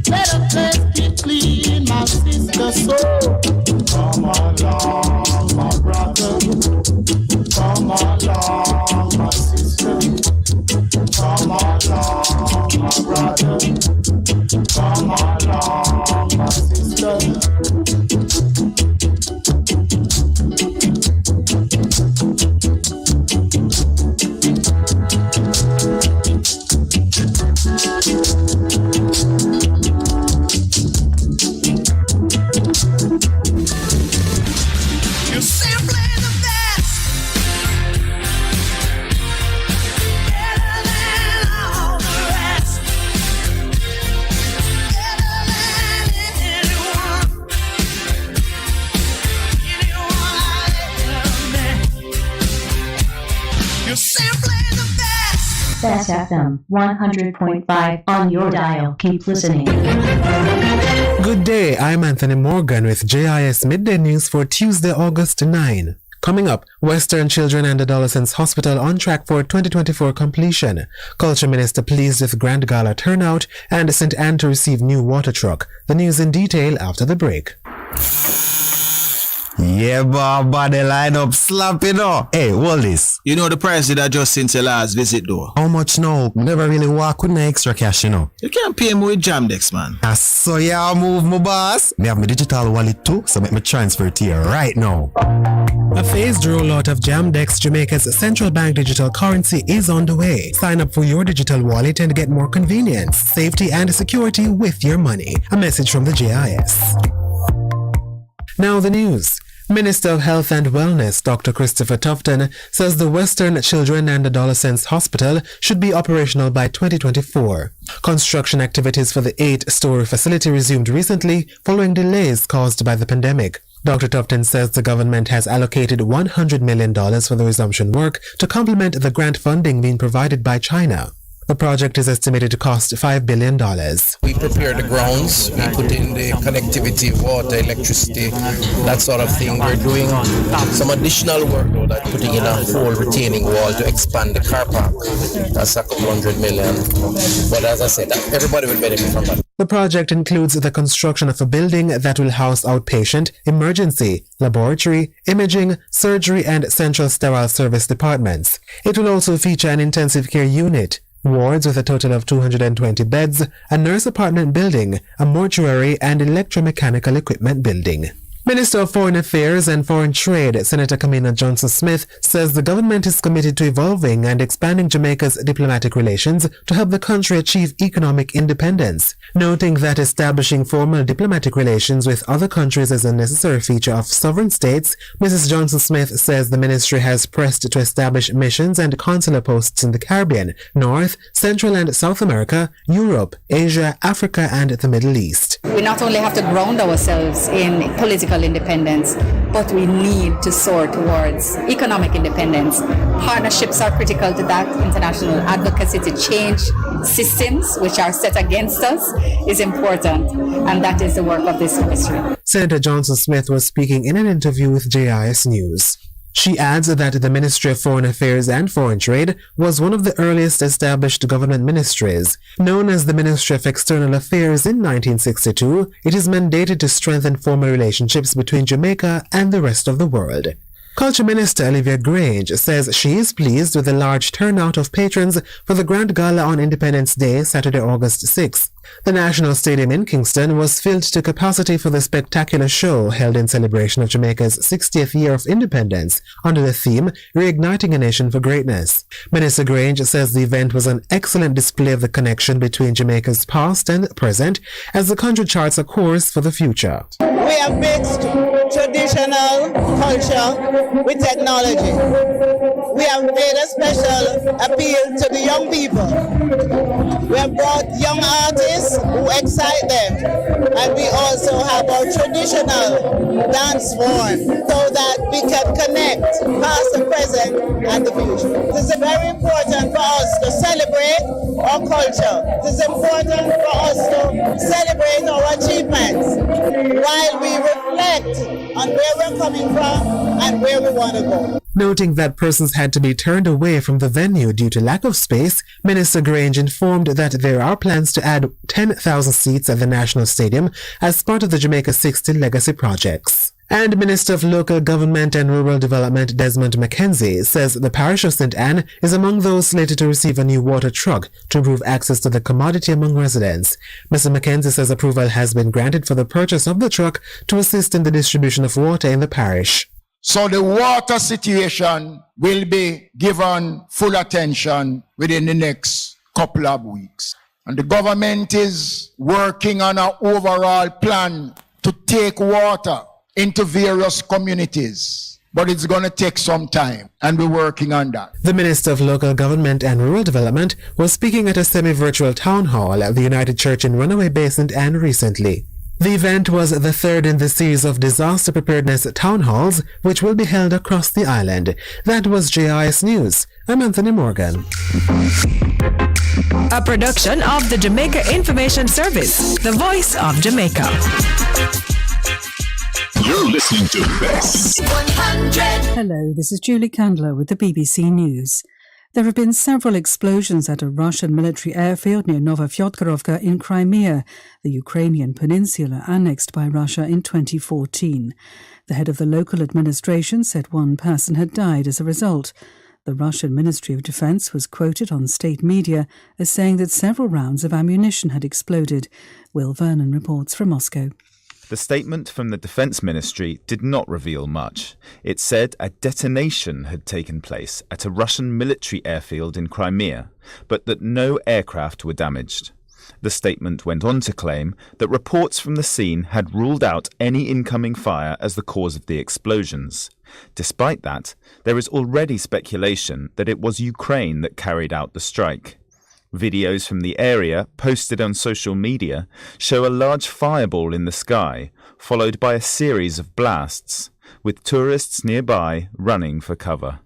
Let the place be clean, my sister. So come along, my brother. Come along, my sister. Come along, my brother. Come along, my sister. You're simply the best. Better than all the rest. Better than anyone. Anyone I ever met. You're simply the best. Bess FM 100.5 on your dial. Keep listening. Good day, I'm Anthony Morgan with JIS Midday News for Tuesday, August 9. Coming up, Western Children and Adolescents Hospital on track for 2024 completion. Culture Minister pleased with Grand Gala turnout and St. Anne to receive new water truck. The news in detail after the break. Yeah, Baba, the lineup slap, you know. Hey, Wallace. You know the price that just since your last visit, though. How much now? Never really walk with my extra cash, you know. You can't pay me with Jamdex, man. So yeah, move my boss. Me have my digital wallet too, so make me transfer it to you right now. A phased rollout of Jamdex, Jamaica's central bank digital currency, is on the way. Sign up for your digital wallet and get more convenience, safety, and security with your money. A message from the JIS. Now the news. Minister of Health and Wellness, Dr. Christopher Tufton, says the Western Children and Adolescents Hospital should be operational by 2024. Construction activities for the 8-story facility resumed recently following delays caused by the pandemic. Dr. Tufton says the government has allocated $100 million for the resumption work to complement the grant funding being provided by China. The project is estimated to cost $5 billion. We prepare the grounds, we put in the connectivity, water, electricity, that sort of thing. We're doing some additional work though, like putting in a whole retaining wall to expand the car park. That's a couple $100 million. But as I said, everybody will benefit from that. The project includes the construction of a building that will house outpatient, emergency, laboratory, imaging, surgery, and central sterile service departments. It will also feature an intensive care unit, wards with a total of 220 beds, a nurse apartment building, a mortuary, and electromechanical equipment building. Minister of Foreign Affairs and Foreign Trade, Senator Kamina Johnson-Smith, says the government is committed to evolving and expanding Jamaica's diplomatic relations to help the country achieve economic independence. Noting that establishing formal diplomatic relations with other countries is a necessary feature of sovereign states, Mrs. Johnson-Smith says the ministry has pressed to establish missions and consular posts in the Caribbean, North, Central and South America, Europe, Asia, Africa and the Middle East. We not only have to ground ourselves in political independence, but we need to soar towards economic independence. Partnerships are critical to that. International advocacy to change systems which are set against us is important, and that is the work of this ministry. Senator Johnson-Smith was speaking in an interview with JIS News. She adds that the Ministry of Foreign Affairs and Foreign Trade was one of the earliest established government ministries. Known as the Ministry of External Affairs in 1962, it is mandated to strengthen formal relationships between Jamaica and the rest of the world. Culture Minister Olivia Grange says she is pleased with the large turnout of patrons for the Grand Gala on Independence Day, Saturday, August 6th. The National Stadium in Kingston was filled to capacity for the spectacular show held in celebration of Jamaica's 60th year of independence under the theme Reigniting a Nation for Greatness. Minister Grange says the event was an excellent display of the connection between Jamaica's past and present as the country charts a course for the future. We have mixed traditional culture with technology. We have made a special appeal to the young people. We have brought young artists who excite them, and we also have our traditional dance form so that we can connect past, the present, and the future. It is very important for us to celebrate our culture. It is important for us to celebrate our achievements while we reflect on where we're coming from and where we want to go. Noting that persons had to be turned away from the venue due to lack of space, Minister Grange informed that there are plans to add 10,000 seats at the National Stadium as part of the Jamaica 60 Legacy projects. And Minister of Local Government and Rural Development Desmond McKenzie says the parish of St. Anne is among those slated to receive a new water truck to improve access to the commodity among residents. Mr. McKenzie says approval has been granted for the purchase of the truck to assist in the distribution of water in the parish. So the water situation will be given full attention within the next couple of weeks. And the government is working on an overall plan to take water into various communities. But it's going to take some time, and we're working on that. The Minister of Local Government and Rural Development was speaking at a semi-virtual town hall at the United Church in Runaway Bay, St. Anne recently. The event was the third in the series of disaster preparedness town halls, which will be held across the island. That was JIS News. I'm Anthony Morgan. A production of the Jamaica Information Service, the voice of Jamaica. You're listening to Bess. 100. Hello, this is Julie Candler with the BBC News. There have been several explosions at a Russian military airfield near Novofyodorovka in Crimea, the Ukrainian peninsula annexed by Russia in 2014. The head of the local administration said one person had died as a result. The Russian Ministry of Defense was quoted on state media as saying that several rounds of ammunition had exploded. Will Vernon reports from Moscow. The statement from the Defence Ministry did not reveal much. It said a detonation had taken place at a Russian military airfield in Crimea, but that no aircraft were damaged. The statement went on to claim that reports from the scene had ruled out any incoming fire as the cause of the explosions. Despite that, there is already speculation that it was Ukraine that carried out the strike. Videos from the area, posted on social media, show a large fireball in the sky, followed by a series of blasts, with tourists nearby running for cover.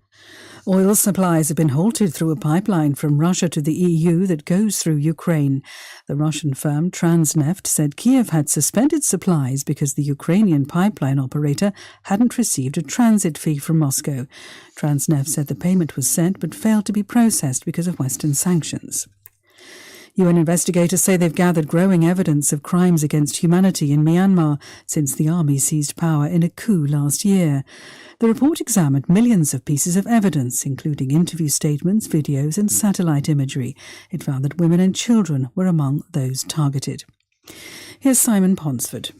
Oil supplies have been halted through a pipeline from Russia to the EU that goes through Ukraine. The Russian firm Transneft said Kiev had suspended supplies because the Ukrainian pipeline operator hadn't received a transit fee from Moscow. Transneft said the payment was sent but failed to be processed because of Western sanctions. UN investigators say they've gathered growing evidence of crimes against humanity in Myanmar since the army seized power in a coup last year. The report examined millions of pieces of evidence, including interview statements, videos and satellite imagery. It found that women and children were among those targeted. Here's Simon Ponsford.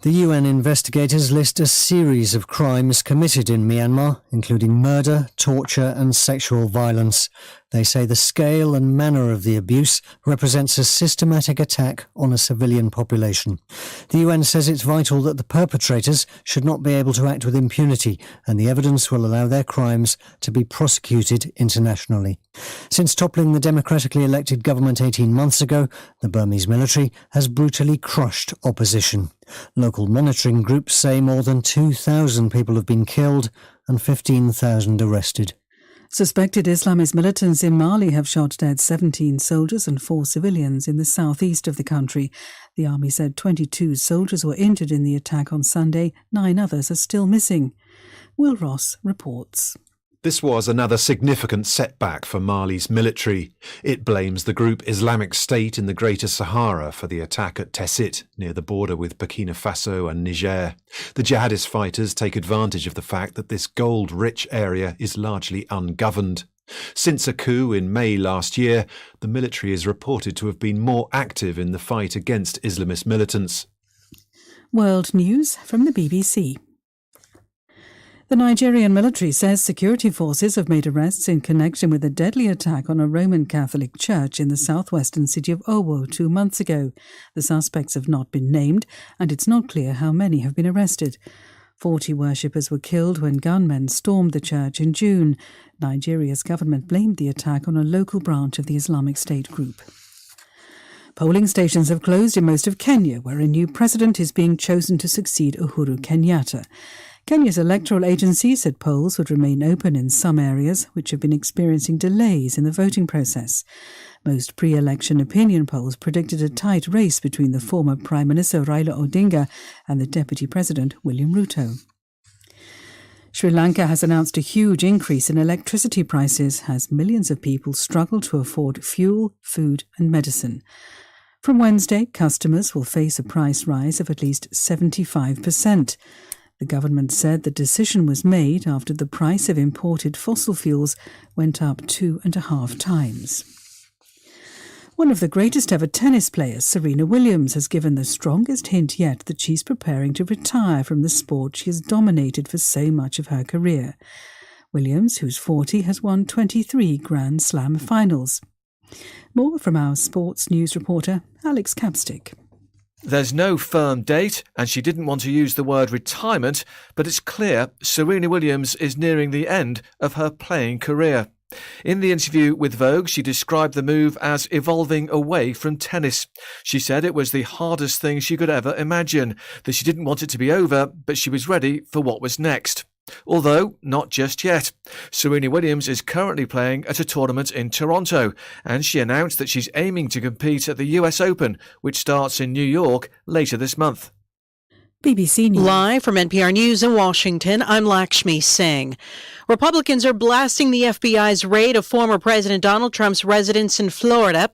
The UN investigators list a series of crimes committed in Myanmar, including murder, torture and sexual violence. They say the scale and manner of the abuse represents a systematic attack on a civilian population. The UN says it's vital that the perpetrators should not be able to act with impunity, and the evidence will allow their crimes to be prosecuted internationally. Since toppling the democratically elected government 18 months ago, the Burmese military has brutally crushed opposition. Local monitoring groups say more than 2,000 people have been killed and 15,000 arrested. Suspected Islamist militants in Mali have shot dead 17 soldiers and 4 civilians in the southeast of the country. The army said 22 soldiers were injured in the attack on Sunday. 9 others are still missing. Will Ross reports. This was another significant setback for Mali's military. It blames the group Islamic State in the Greater Sahara for the attack at Tessit, near the border with Burkina Faso and Niger. The jihadist fighters take advantage of the fact that this gold-rich area is largely ungoverned. Since a coup in May last year, the military is reported to have been more active in the fight against Islamist militants. World News from the BBC. The Nigerian military says security forces have made arrests in connection with a deadly attack on a Roman Catholic church in the southwestern city of Owo 2 months ago. The suspects have not been named, and it's not clear how many have been arrested. 40 worshippers were killed when gunmen stormed the church in June. Nigeria's government blamed the attack on a local branch of the Islamic State group. Polling stations have closed in most of Kenya, where a new president is being chosen to succeed Uhuru Kenyatta. Kenya's electoral agency said polls would remain open in some areas which have been experiencing delays in the voting process. Most pre-election opinion polls predicted a tight race between the former Prime Minister Raila Odinga and the Deputy President William Ruto. Sri Lanka has announced a huge increase in electricity prices as millions of people struggle to afford fuel, food and medicine. From Wednesday, customers will face a price rise of at least 75%. The government said the decision was made after the price of imported fossil fuels went up 2.5 times. One of the greatest ever tennis players, Serena Williams, has given the strongest hint yet that she's preparing to retire from the sport she has dominated for so much of her career. Williams, who's 40, has won 23 Grand Slam finals. More from our sports news reporter, Alex Capstick. There's no firm date, and she didn't want to use the word retirement, but it's clear Serena Williams is nearing the end of her playing career. In the interview with Vogue, she described the move as evolving away from tennis. She said it was the hardest thing she could ever imagine, that she didn't want it to be over, but she was ready for what was next. Although, not just yet. Serena Williams is currently playing at a tournament in Toronto, and she announced that she's aiming to compete at the US Open, which starts in New York later this month. BBC News. Live from NPR News in Washington, I'm Lakshmi Singh. Republicans are blasting the FBI's raid of former President Donald Trump's residence in Florida.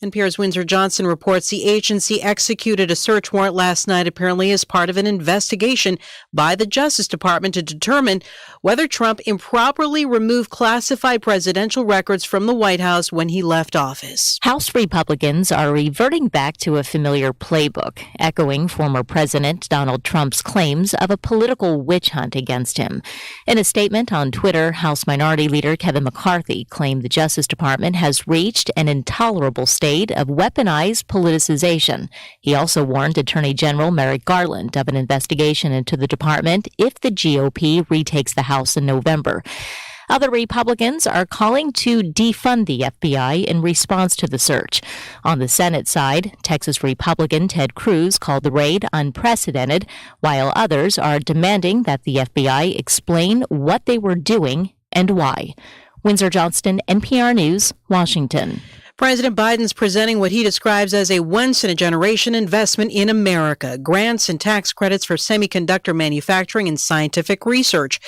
NPR's Windsor Johnson reports the agency executed a search warrant last night, apparently as part of an investigation by the Justice Department to determine whether Trump improperly removed classified presidential records from the White House when he left office. House Republicans are reverting back to a familiar playbook, echoing former President Donald Trump's claims of a political witch hunt against him. In a statement on Twitter, House Minority Leader Kevin McCarthy claimed the Justice Department has reached an intolerable state of weaponized politicization. He also warned Attorney General Merrick Garland of an investigation into the department if the GOP retakes the House in November. Other Republicans are calling to defund the FBI in response to the search. On the Senate side, Texas Republican Ted Cruz called the raid unprecedented, while others are demanding that the FBI explain what they were doing and why. Windsor Johnston, NPR News, Washington. President Biden's presenting what he describes as a once-in-a-generation investment in America, grants and tax credits for semiconductor manufacturing and scientific research.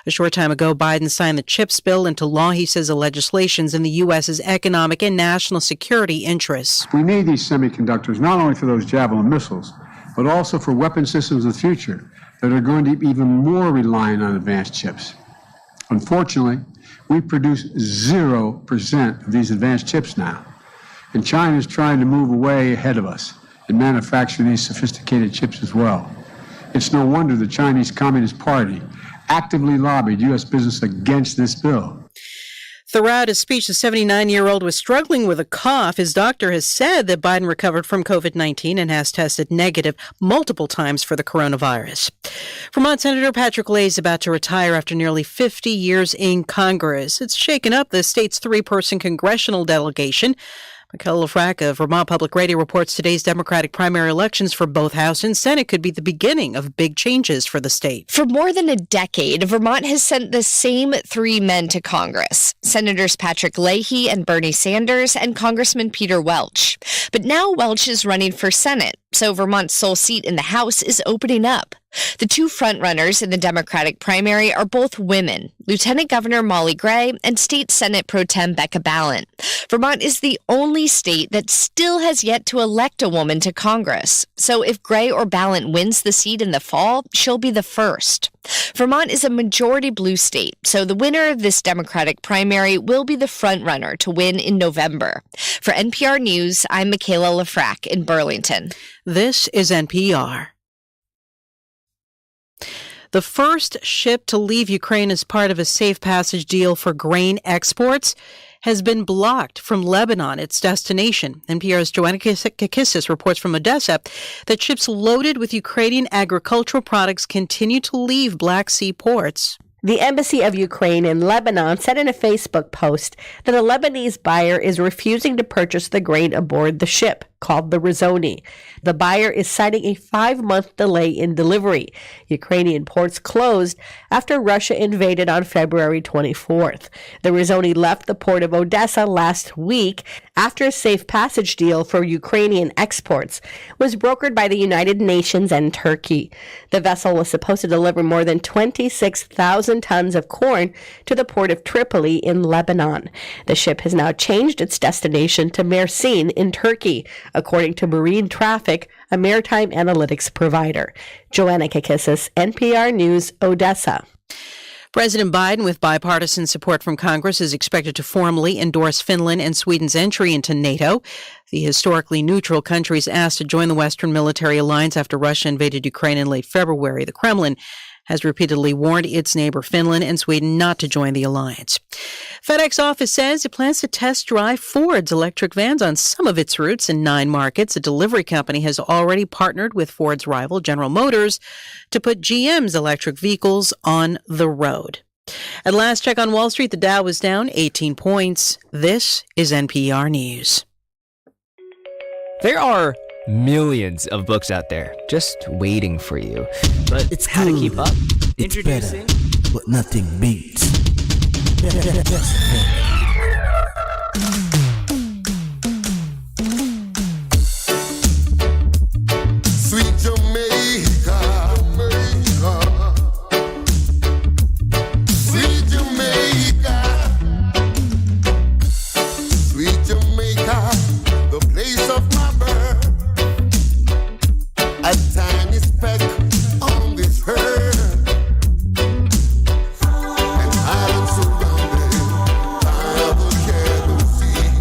A short time ago, Biden signed the CHIPS bill into law. He says the legislation's in the U.S.'s economic and national security interests. We need these semiconductors not only for those Javelin missiles, but also for weapon systems of the future that are going to be even more reliant on advanced chips. Unfortunately, we produce 0% of these advanced chips now. And China is trying to move away ahead of us and manufacture these sophisticated chips as well. It's no wonder the Chinese Communist Party actively lobbied U.S. business against this bill. Throughout his speech, the 79-year-old was struggling with a cough. His doctor has said that Biden recovered from COVID-19 and has tested negative multiple times for the coronavirus. Vermont Senator Patrick Leahy is about to retire after nearly 50 years in Congress. It's shaken up the state's three-person congressional delegation. Michaela Lafrac of Vermont Public Radio reports today's Democratic primary elections for both House and Senate could be the beginning of big changes for the state. For more than a decade, Vermont has sent the same three men to Congress, Senators Patrick Leahy and Bernie Sanders and Congressman Peter Welch. But now Welch is running for Senate, so Vermont's sole seat in the House is opening up. The two frontrunners in the Democratic primary are both women, Lieutenant Governor Molly Gray and State Senate Pro Tem Becca Balint. Vermont is the only state that still has yet to elect a woman to Congress. So if Gray or Balint wins the seat in the fall, she'll be the first. Vermont is a majority blue state, so the winner of this Democratic primary will be the frontrunner to win in November. For NPR News, I'm Michaela Lafrac in Burlington. This is NPR. The first ship to leave Ukraine as part of a safe passage deal for grain exports has been blocked from Lebanon, its destination. NPR's Joanna Kakissis reports from Odessa that ships loaded with Ukrainian agricultural products continue to leave Black Sea ports. The Embassy of Ukraine in Lebanon said in a Facebook post that a Lebanese buyer is refusing to purchase the grain aboard the ship, called the Rizzoni. The buyer is citing a 5-month delay in delivery. Ukrainian ports closed after Russia invaded on February 24th. The Rizzoni left the port of Odessa last week after a safe passage deal for Ukrainian exports was brokered by the United Nations and Turkey. The vessel was supposed to deliver more than 26,000 tons of corn to the port of Tripoli in Lebanon. The ship has now changed its destination to Mersin in Turkey, according to Marine Traffic, a maritime analytics provider. Joanna Kakissis, NPR News, Odessa. President Biden, with bipartisan support from Congress, is expected to formally endorse Finland and Sweden's entry into NATO. The historically neutral countries asked to join the Western military alliance after Russia invaded Ukraine in late February. The Kremlin has repeatedly warned its neighbor Finland and Sweden not to join the alliance. FedEx office says it plans to test drive Ford's electric vans on some of its routes in 9 markets. The delivery company has already partnered with Ford's rival General Motors to put GM's electric vehicles on the road. At last check on Wall Street, the Dow was down 18 points. This is NPR News. There are millions of books out there just waiting for you. But it's how to keep up? It's introducing better, but nothing beats. Sweet Jamaica, sweet Jamaica, sweet Jamaica, the place of my birth. A tiny speck on this earth, and islands surrounded by the shallow sea.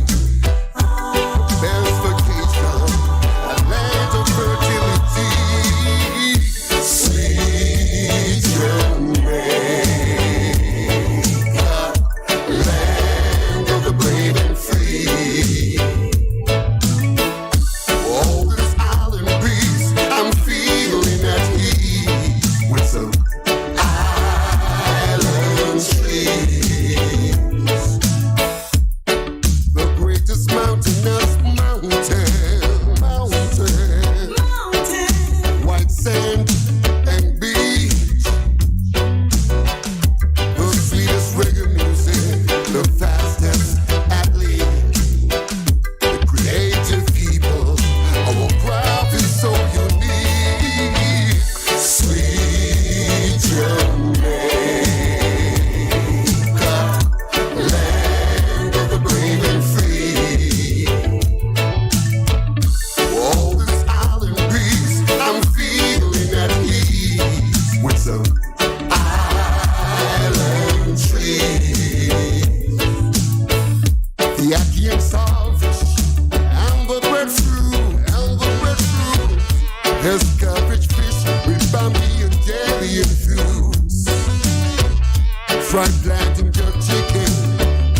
Try planting your chicken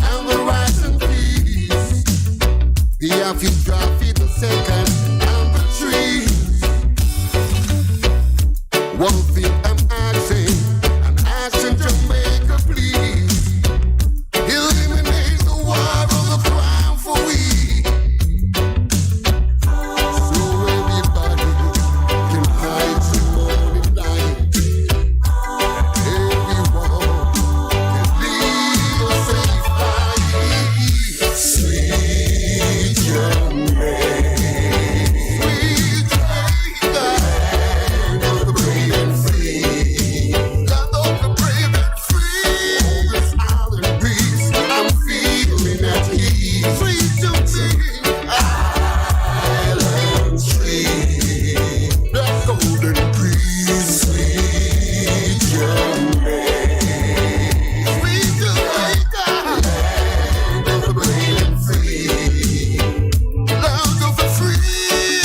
and the rice and peas. We have to drop it the second and the trees. One thing I'm asking Jamaica, please. Eliminate the war of the crime for we. So everybody can hide some morning light. Everyone can live a safe life. Sweet Jamaica. Sweet Jamaica. Land of the brave and free. Land of the brave and free. On this island breeze, I'm feeling at ease. Sweet Jamaica. Island tree. The golden breeze. Sweet Jamaica. Sweet Jamaica. Land of the brave and free. Land of the free.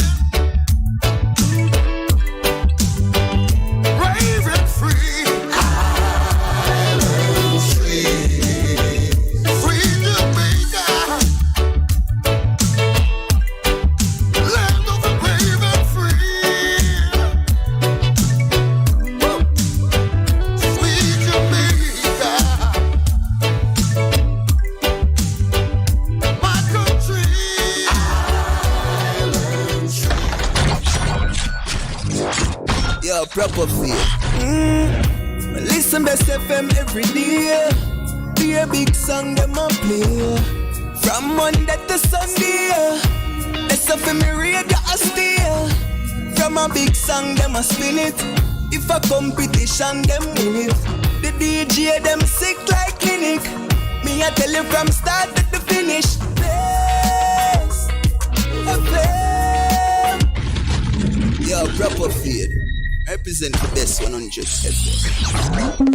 Brave and free. Island tree. Sweet Jamaica. Land of the brave and free. Woo. Sweet Jamaica. My country. Island Yo, proper feel. Listen Best FM every day. Be a big song them a play. From Monday to Sunday. Best of me radio a stay. From a big song them a spin it. If a competition them win it. The DJ them sick like clinic. Me I tell you from start to the finish. Best FM. Yo, proper feel. Represent the best 100 FM.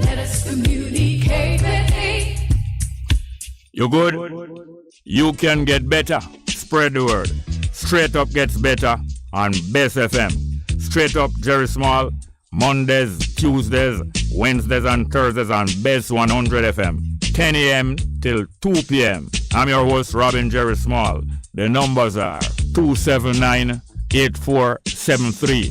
Let us communicate with thee. You good? You can get better. Spread the word. Straight Up gets better on Bess FM. Straight Up Jerry Small, Mondays, Tuesdays, Wednesdays and Thursdays on Bess 100 FM. 10 a.m. till 2 p.m. I'm your host, Robin Jerry Small. The numbers are 279-8473,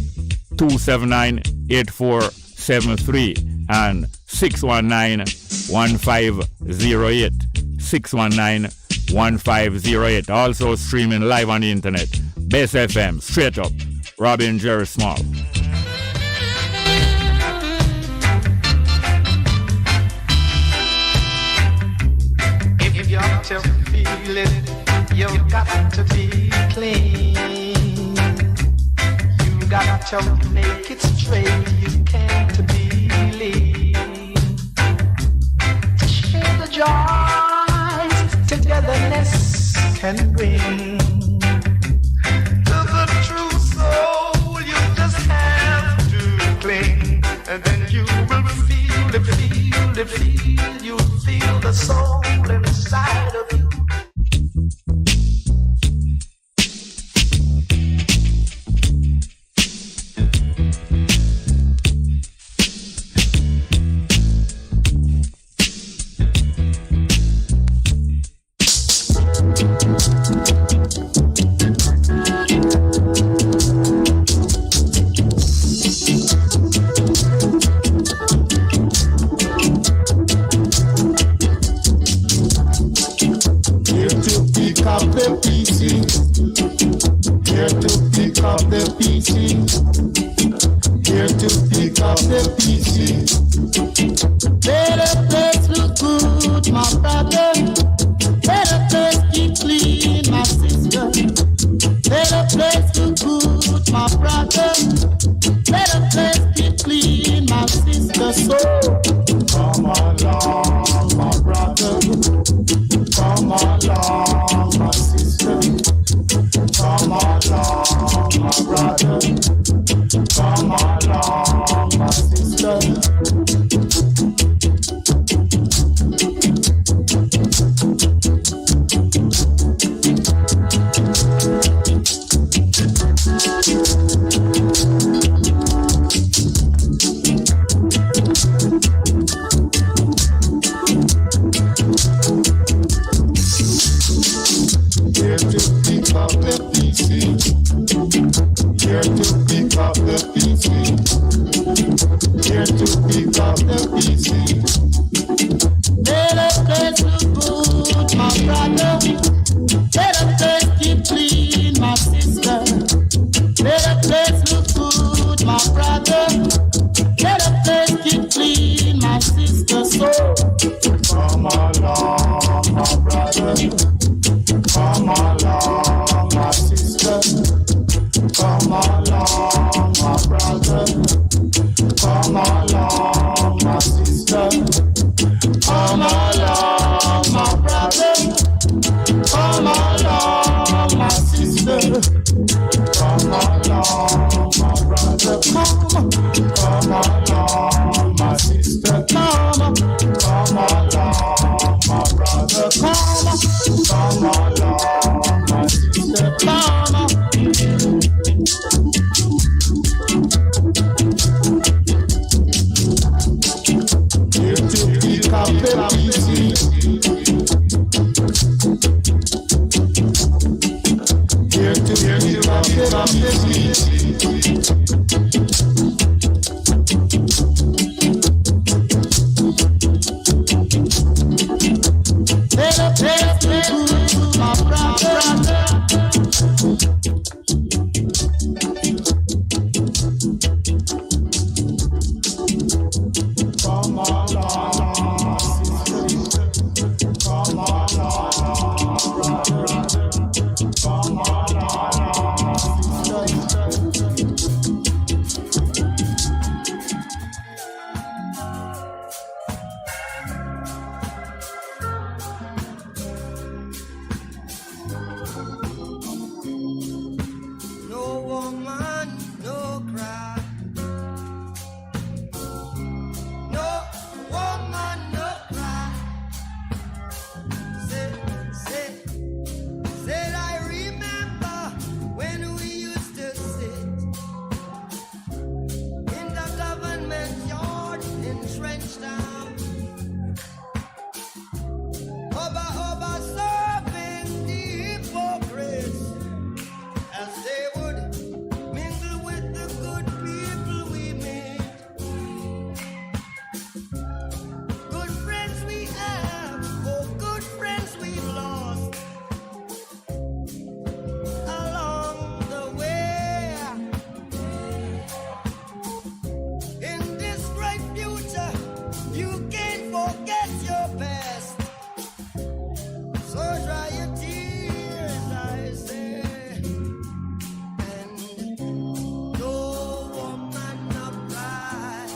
279-8473, and 619-1508. 619-1508. Also streaming live on the internet. Bess FM, Straight Up, Robin Jerry Small. If you got to feel it, you got to be clean. You got to make it straight. You can't be lean. Share the joys togetherness can bring. To the true soul, you just have to cling, and then you will feel it, feel it, feel. You'll feel the soul inside of you. Come along, my sister. Come along. Come along, my sister. Come along, my brother. Come along, my sister. Come along, my brother. Come along, my sister. Come along, my brother. Come along, my sister. Come along, my brother. Come along, my sister. Here to pick up the pieces. Here to pick up the pieces. My brother. Come along, sister. Come along, brother. Come along, sister. No woman, no cry. No woman, no cry. Said I remember when we used to sit in the government yard in Trenchtown. Oba serving the hypocrites as they would mingle with the good people we made. Good friends we have, oh good friends we've lost along the way. In this great future, you can't forget your past. So dry your tears, I say, and no woman no cry.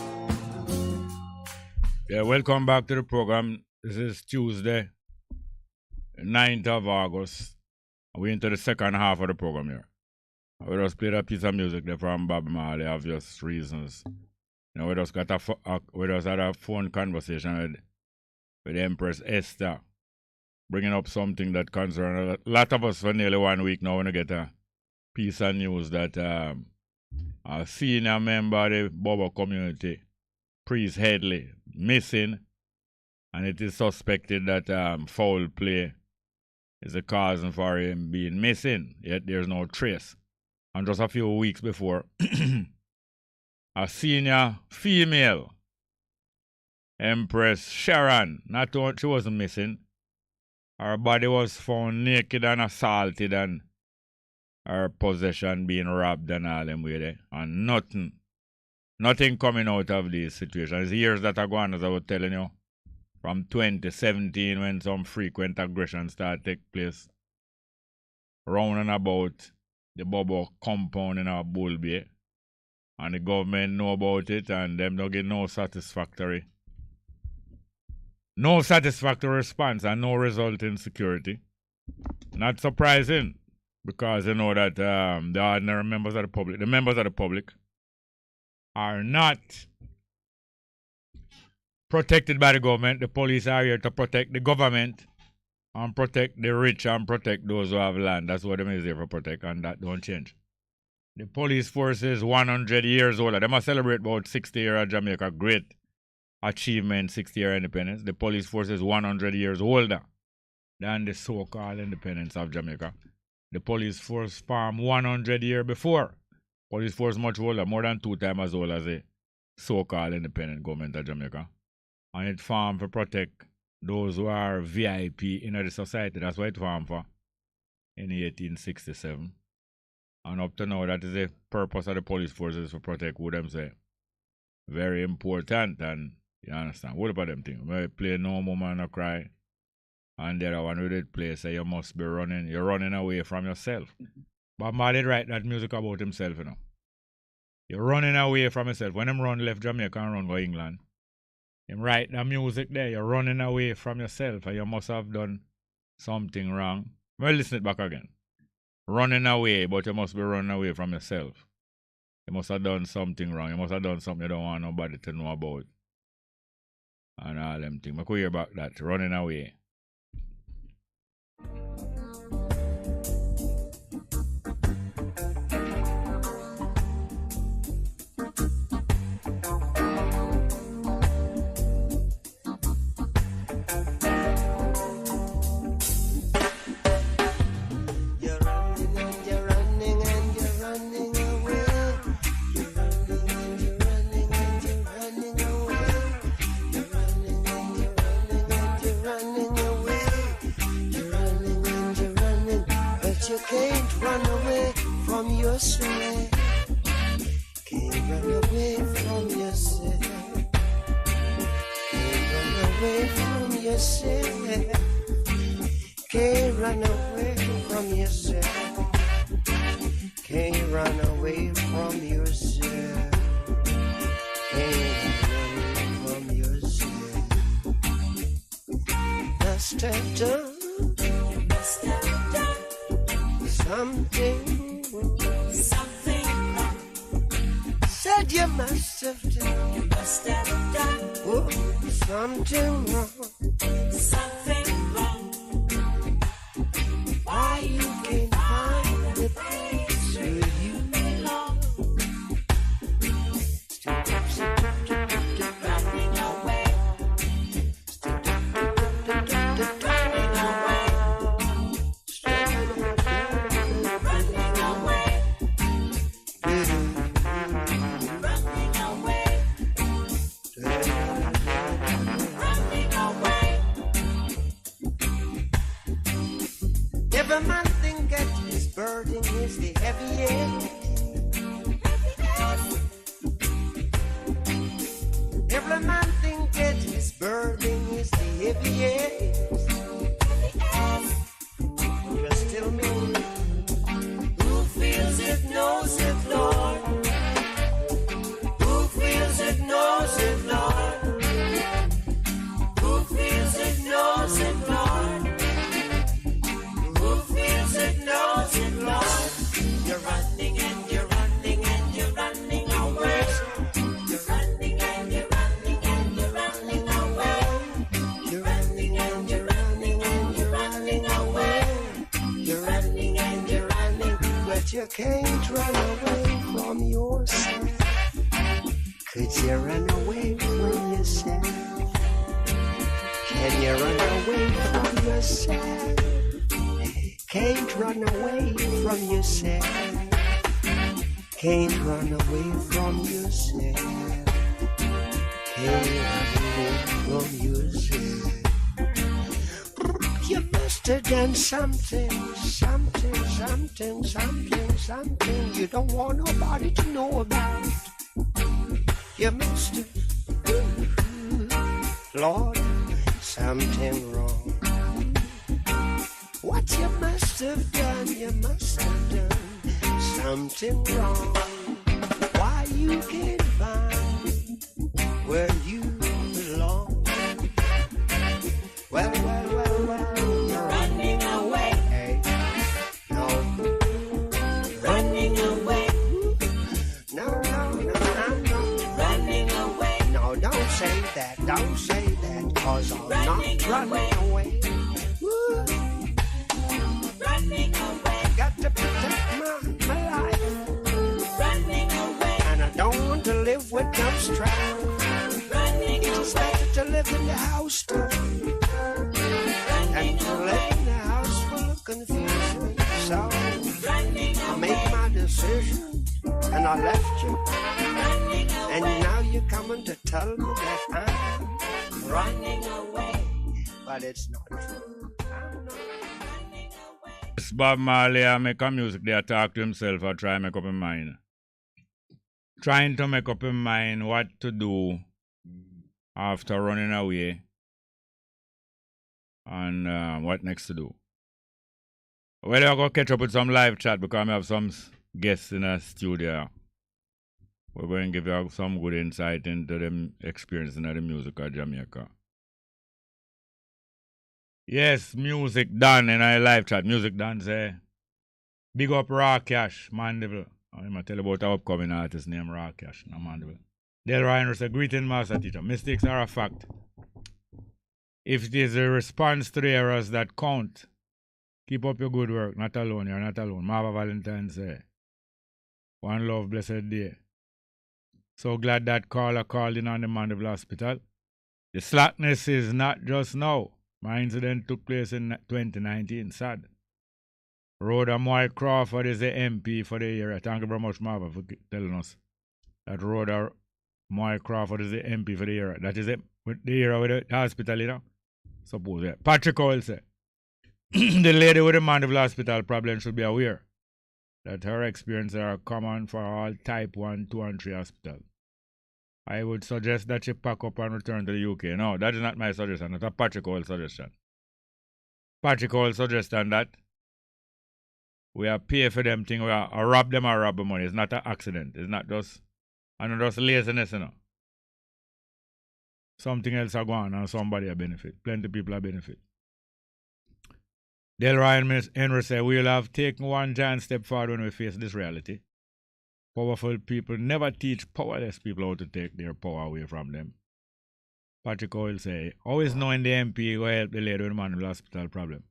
Yeah, welcome back to the program. This is Tuesday, 9th of August. We're into the second half of the program here. We just played a piece of music there from Bob Marley, obvious reasons. You know, we just had a phone conversation with Empress Esther, bringing up something that concerns a lot of us for nearly 1 week now when we get a piece of news that a senior member of the Bobo community, Priest Headley, missing, and it is suspected that foul play is the cause for him being missing, yet there's no trace. And just a few weeks before, a senior female, Empress Sharon, she wasn't missing. Her body was found naked and assaulted and her possession being robbed and all them way there. And nothing coming out of these situations. Years that are gone, as I was telling you, from 2017 when some frequent aggression started to take place round and about the Bobo compound in our Bull Bay. And the government know about it and them don't get no satisfactory response and no result in security. Not surprising, because you know that the ordinary members of the public, are not protected by the government. The police are here to protect the government and protect the rich and protect those who have land. That's what them is here for protect, and that don't change. The police force is 100 years older. They must celebrate about 60 years of Jamaica. Great achievement, 60-year independence. The police force is 100 years older than the so-called independence of Jamaica. The police force formed 100 years before. Police force much older, more than 2 times as old as the so-called independent government of Jamaica. And it formed to protect those who are VIP in the society. That's what it formed for in 1867. And up to now, that is the purpose of the police forces, to protect who them say. Very important, and you understand. What about them things? We play No Woman No Cry. And the other one with it play say you must be running. You're running away from yourself. But Marley write that music about himself, you know. You're running away from yourself. When him run left Jamaica and run go England, him write the music there. You're running away from yourself and you must have done something wrong. Well, listen it back again. Running away, but you must be running away from yourself. You must have done something wrong. You must have done something you don't want nobody to know about. And all them things. I could hear about that. Running away. You can't run away from yourself. Can't run away from yourself. Can't run away from yourself. Can't run away from yourself. Can't run away from yourself. Can't run away from yourself. Must have done. Must have done. Something wrong. Said you must have done. You must have done. Oh, something wrong. Something wrong. Why you can't find the place where you belong? Running away. Every man think that his burden is the heaviest. Every man think that his burden is the heaviest. Just tell me, who feels it, knows it, Lord? Who feels it, knows it, Lord? Who feels it, knows it, Lord? Knows it, Lord. You're running and you're running and you're running away. You're running and you're running and you're running away. You're running and you're running and you're running away. You're running and you're running, but you can't run away from yourself. Could you run away from yourself? Can you run away from yourself? Can't run away from yourself. Can't run away from yourself. Can't run away from yourself. You must have done something you don't want nobody to know about. You must have, Lord, something wrong. What you must have done something wrong. Why you can't find where you belong? Well, you're running away. Hey, no, running away. No, running away. No, don't say that, 'cause I'm not running away. Running away. Got to protect my life. Running away. And I don't want to live with no strife. Running it's better to live in the house too. And to live in the house full of confusion. So I made my decision and I left you. And now you're coming to tell me that I'm running away. But it's not true. I'm not. Bob Marley make a music there, talk to himself or try to make up his mind. Trying to make up his mind what to do after running away. And what next to do? Well, I'll go catch up with some live chat because I have some guests in a studio. We're going to give you some good insight into them experience in the music of Jamaica. Yes, music done in a live chat. Music done say, big up Raw Cash, Mandeville. I'm going to tell you about our upcoming artist named Raw Cash, no Mandeville. Del Ryan say, greeting master teacher. Mistakes are a fact. If it is a response to the errors that count, keep up your good work. Not alone, you're not alone. Marva Valentine say, one love, blessed day. So glad that caller called in on the Mandeville Hospital. The slackness is not just now. My incident took place in 2019. Sad. Rhoda Moy Crawford is the MP for the area. Thank you very much, Marva, for telling us that Rhoda Moy Crawford is the MP for the area. That is it. With the area with the hospital, you know. Suppose it. Patrick Oil said, the lady with the Mandeville Hospital problem should be aware that her experiences are common for all type 1, 2, and 3 hospitals. I would suggest that she pack up and return to the UK. No, that is not my suggestion. That's a Patrick Oil suggestion. Patrick Oil suggestion that we are pay for them thing, we are rob them or rob the money. It's not an accident. It's not just, and just laziness, you know. Something else are going on and somebody a benefit. Plenty of people are benefit. Del Ryan Henry said, we'll have taken one giant step forward when we face this reality. Powerful people never teach powerless people how to take their power away from them. Patrick Oil say, always knowing the MP will help the lady with the Mandeville Hospital problem.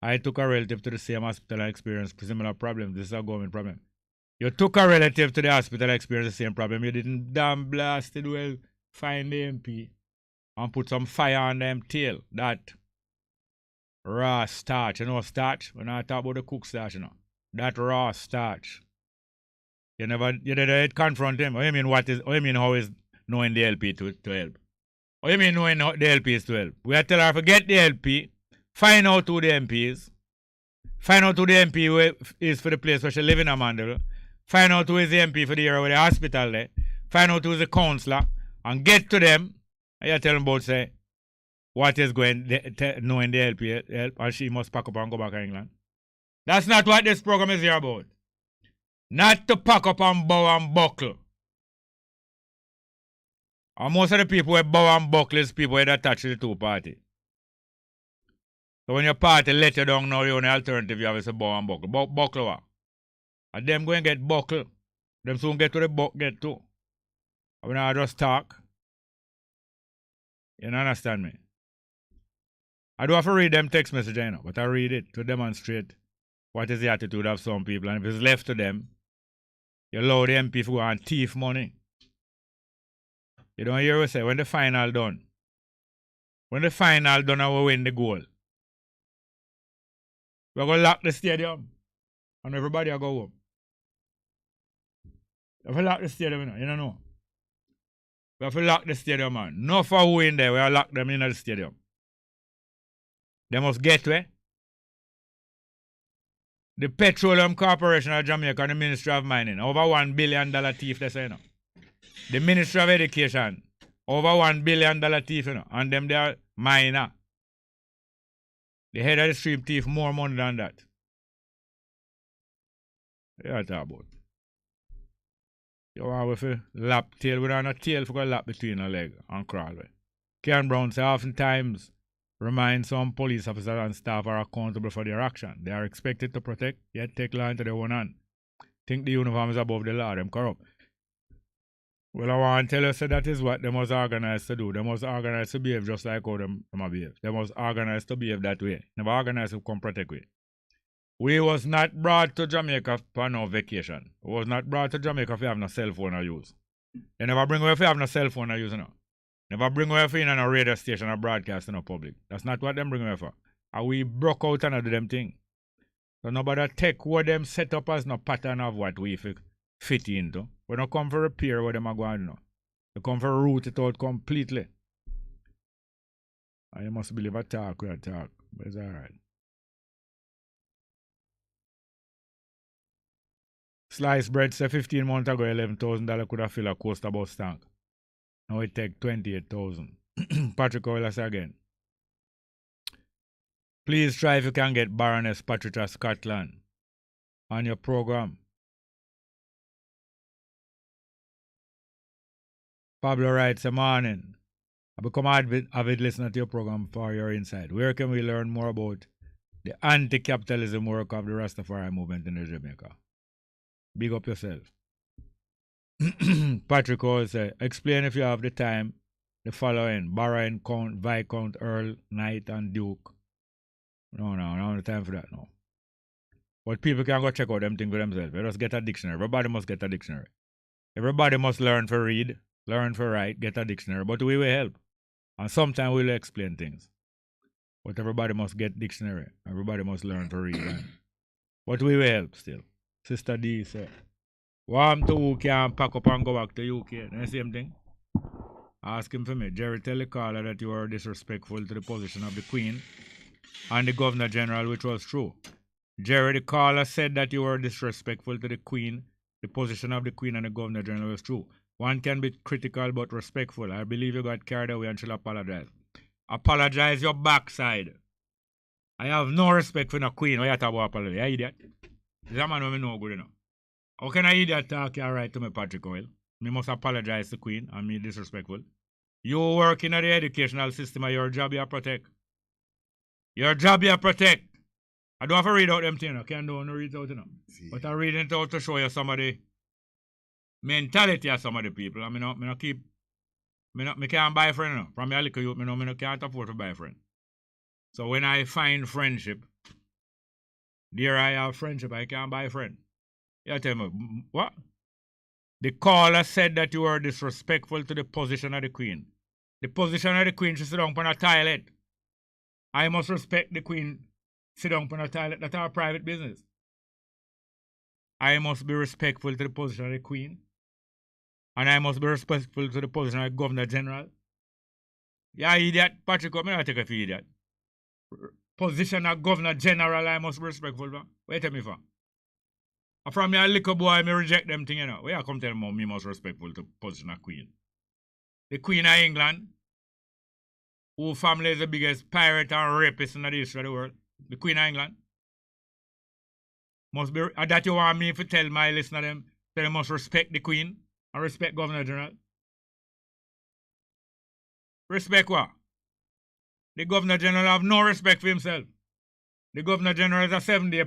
I took a relative to the same hospital and experienced similar problems. This is a government problem. You took a relative to the hospital and experienced the same problem. You didn't damn blasted well find the MP and put some fire on them tail. That raw starch. You know starch? When I talk about the cook starch, you know. That raw starch. You didn't confront him. What do you mean how is knowing the LP to help? What do you mean knowing the LP is to help? We are telling her forget the LP, find out who the MP is. Find out who the MP is for the place where she live in Mandeville. Find out who is the MP for the area where the hospital there. Find out who is the councillor and get to them. And you tell them both say what is going knowing the LP help and she must pack up and go back to England. That's not what this program is here about. Not to pack up and bow and buckle. And most of the people who bow and buckle is people that attach to the two party. So when your party let you down now, the only alternative you have is a bow and buckle. Buckle what? And them going to get buckle. Them soon get to the buck get too. And when I just talk, you don't understand me? I do have to read them text message, you know, but I read it to demonstrate what is the attitude of some people. And if it's left to them, you allow the MP to go and thief money. You don't hear what say when the final done. When the final done and we win the goal. We're going to lock the stadium. And everybody will go home. We have to lock the stadium, you don't know. We have to lock the stadium, man. No for who in there, we have to lock them in the stadium. They must get where? The Petroleum Corporation of Jamaica and the Ministry of Mining, over $1 billion thief, they say, you know. The Ministry of Education, over $1 billion thief, you know. And them, they are miner. The head of the stream thief more money than that. What you talk about? You want with a lap tail without a tail for a lap between a leg and crawl away. Karen Brown says oftentimes remind some police officers and staff are accountable for their action. They are expected to protect, yet take law into their own hand. Think the uniform is above the law, them corrupt. Well, I want to tell you, so that is what they must organize to do. They must organize to behave just like how them behave. They must organize to behave that way. Never organize to come protect we. We was not brought to Jamaica for no vacation. We was not brought to Jamaica if you have no cell phone to use. They never bring away if you have no cell phone to use, you know. Never bring away for in a radio station or broadcast in the public. That's not what them bring away for. And we broke out and do them thing. So nobody take what them set up as no pattern of what we fit into. We don't come for repair what them are going to do. They come for root it out completely. And you must believe a talk with a talk. But it's alright. Sliced bread say 15 months ago $11,000 could have filled a coaster bus tank. Now it take 28,000. Patrick Oilas again. Please try if you can get Baroness Patricia Scotland on your program. Pablo writes, "Good morning. I become avid listener to your program for your insight. Where can we learn more about the anti-capitalism work of the Rastafari movement in Jamaica? Big up yourself." Patrick always say, "Explain if you have the time the following: Baron, Count, Viscount, Earl, Knight, and Duke." No, I don't have the time for that now. But people can go check out them things for themselves. They just get a dictionary. Everybody must get a dictionary. Everybody must learn to read, learn to write, get a dictionary. But we will help. And sometimes we'll explain things. But everybody must get dictionary. Everybody must learn to read. But we will help still. Sister D said, "Warm to who can pack up and go back to UK." The same thing. Ask him for me. Jerry, tell the caller that you were disrespectful to the position of the Queen and the Governor General, which was true. Jerry, the caller said that you were disrespectful to the Queen. The position of the Queen and the Governor General was true. One can be critical but respectful. I believe you got carried away and should apologize. Apologize your backside. I have no respect for the Queen. Why you talk about apology? You idiot. This man who me know good enough. How can I idiot talk you right to me, Patrick Oil? Me must apologize to the Queen and me disrespectful. You work in the educational system and your job you protect. Your job you protect. I don't have to read out them things. I can't do no read out, But I read it out to show you some of the mentality of some of the people. I me can't buy a friend. From my little youth, me can't afford to buy a friend. So when I find friendship, there I have friendship, I can't buy a friend. You tell me, what? The caller said that you were disrespectful to the position of the Queen. The position of the Queen should sit down on a toilet. I must respect the Queen sit down on a toilet. That's our private business. I must be respectful to the position of the Queen. And I must be respectful to the position of the Governor General. Yeah, idiot. Patrick, I'm not take it for idiot. Position of Governor General, I must be respectful for. Wait a me for. From me a little boy, I reject them thing, Where I come tell me must respectful to the position of Queen. The Queen of England, who family is the biggest pirate and rapist in the history of the world. The Queen of England. Must be, that you want me to tell my listener them that they must respect the Queen and respect Governor General. Respect what? The Governor General have no respect for himself. The Governor General is a 7-day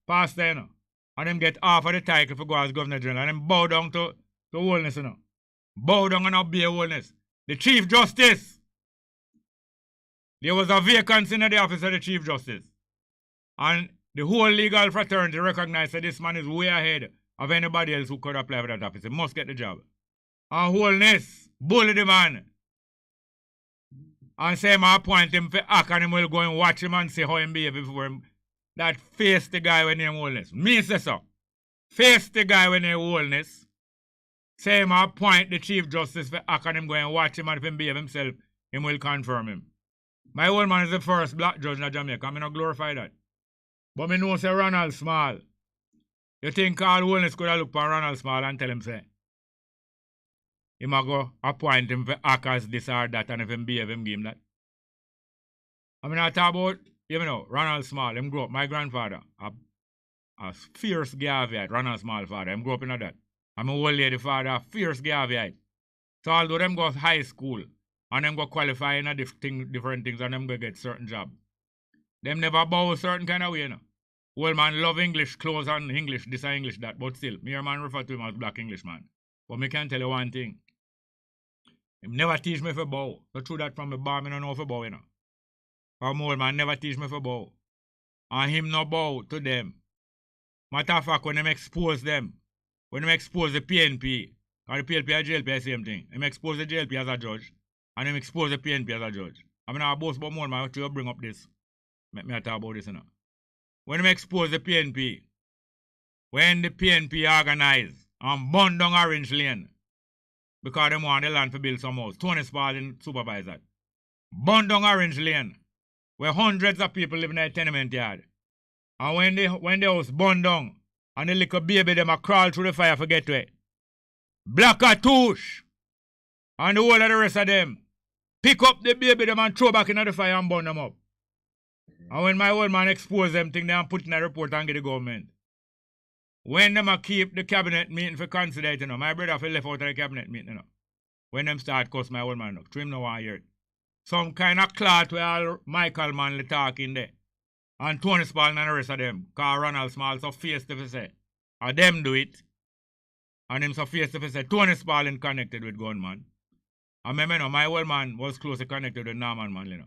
pastor, and them get half of the title for go as Governor General, and them bow down to wholeness, Bow down and obey wholeness. The Chief Justice. There was a vacancy in the office of the Chief Justice. And the whole legal fraternity recognized that this man is way ahead of anybody else who could apply for that office. He must get the job. And wholeness, bully the man. And say him appoint him for act and him will go and watch him and see how him behave before him. That face the guy when name wholeness. Me say so. Face the guy when name wholeness. Say him appoint the Chief Justice for act and him go and watch him and if him behave himself, him will confirm him. My old man is the first black judge in Jamaica. I'm not glorify that. But me know say Ronald Small. You think all wholeness could have looked for Ronald Small and tell him say him a go appoint him for act as this or that and if him behave him give him that. I mean I talk about, Ronald Small, him grew up. My grandfather, a fierce Gaviite, Ronald Small father, him grew up in that. I'm a old lady father, a fierce Gaviite. So although them go to high school and them go qualify in different things and them go get certain job, them never bow a certain kind of way, Old man love English, clothes and English, this and English that, but still, me or man refer to him as black English man. But me can tell you one thing. Him never teach me for bow. So through that from the bar, me don't know for bow, Our old man never teach me for bow. And him no bow to them. Matter of fact, when him expose them, when him expose the PNP, or the PLP and JLP the same thing. Him expose the JLP as a judge, and him expose the PNP as a judge. I mean, I boast about more, man, to bring up this. Make me talk about this, When him expose the PNP, when the PNP organize and burn down Orange Lane, because they want the land to build some house, Tony Spalding supervised that. Burn down Orange Lane, where hundreds of people live in a tenement yard. And when the house burned down, and the little baby them a crawl through the fire for get to it. Black Cartouche, and the whole of the rest of them, pick up the baby them and throw back into the fire and burn them up. And when my old man expose them thing, they and put in a report and get the government. When them a keep the cabinet meeting for consider it, my brother feel left out of the cabinet meeting, When them start cuss my old man up, to him no want hear it. Some kind of clot where all Michael Manley talking there. And Tony Spalding and the rest of them. Cause Ronald Small so face to say. And them do it. And him so face to say. Tony Spalding connected with gunman. And remember, my old man was closely connected with Norman Manley,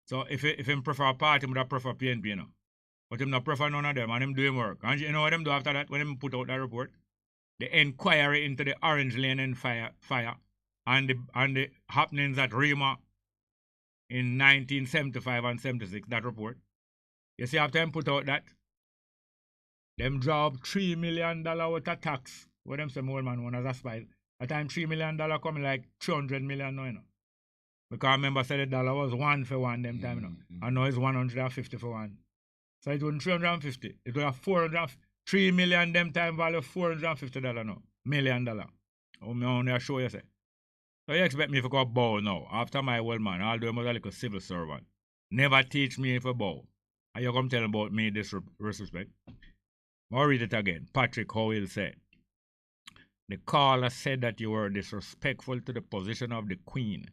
So if him prefer a party, he would prefer PNP, But him not prefer none of them, and him doing work. And you know what them do after that, when him put out that report? The inquiry into the Orange Lane and fire and the happenings at Rima in 1975 and 76, that report. You see, after him put out that, them draw up $3 million worth of tax. What them say, old man, one as a spy. At time $3 million coming like $300 million now, Because I remember said the dollar was 1 for 1 them time, And now it's 150 for 1. So it wasn't 350. It was 3 million them time value $450 now. $1 million. Oh, me only show you say. So you expect me to go bow now, after my old man, although I was like a civil servant. Never teach me if I bow. And you come tell about me disrespect. I'll read it again. Patrick Howell said, the caller said that you were disrespectful to the position of the Queen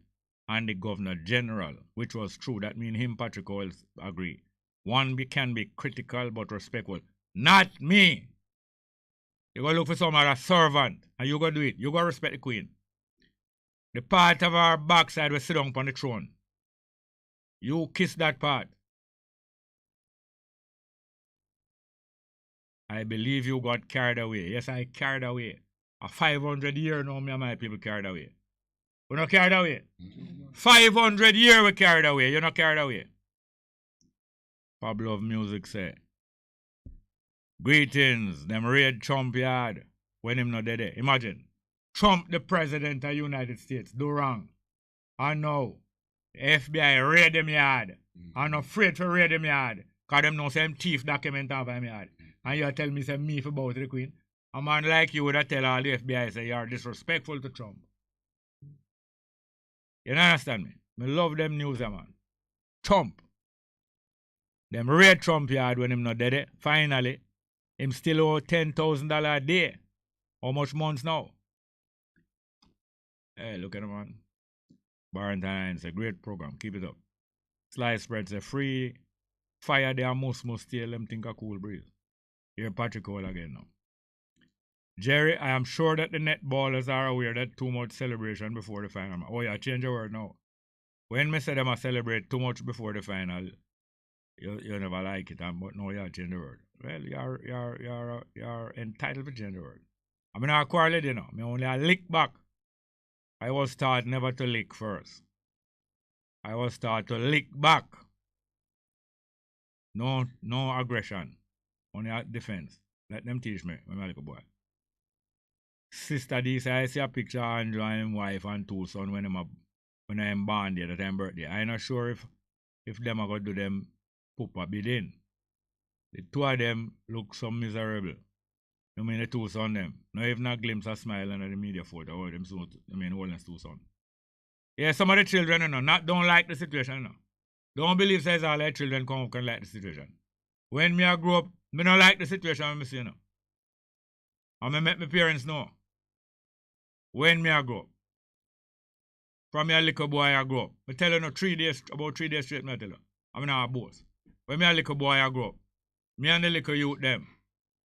and the Governor General, which was true. That means him, Patrick Howell, agree. One can be critical but respectful. Not me. You go look for some other servant and you go do it. You go respect the Queen. The part of our backside will sit down on the throne. You kiss that part. I believe you got carried away. Yes, I carried away. A 500 years now, me and my people carried away. We're not carried away. 500 years we carried away. You're not carried away. Pablo of Music say, greetings, them raid Trump yard when him not dead. Imagine, Trump the president of the United States, do wrong. And now, the FBI raid them yard. I'm afraid to raid them yard. Because them know some thief document of them yard. And you tell me some me for about the Queen. A man like you would have tell all the FBI say you are disrespectful to Trump. You understand me? I love them news, man. Trump. Them raid Trump yard when him not dead. Finally, him still owe $10,000 a day. How much months now? Hey, look at him, man. Barrington, it's a great program. Keep it up. Slice spreads a free fire there. Most steal them think a cool breeze. Here, Patrick Hall again now. Jerry, I am sure that the netballers are aware that too much celebration before the final. Oh yeah, change your word now. When me say them a celebrate too much before the final, you never like it, but no, you change the word. Well, you're entitled to change the word. I mean, I quarrel, you know. I only a lick back. I was taught never to lick first. I was taught to lick back. No aggression. Only defense. Let them teach me when I little boy. Sister D say I see a picture of Andrew and his wife and 2 sons when I'm born there, that I'm birthday. I'm not sure if them are going to do them pupa bidding. The 2 of them look so miserable. I mean the 2 sons them. Not even a glimpse of smile under the media photo. All them so, holding 2 sons. Yeah, some of the children, don't like the situation, Don't believe says all their children come up and like the situation. When me I grow up, me don't like the situation when me see, And me make my parents know. When me I grow up. From me a little boy I grow up. I tell you about 3 days straight, me I tell you. I'm not a boss. When me a little boy I grow up. Me and the little youth them.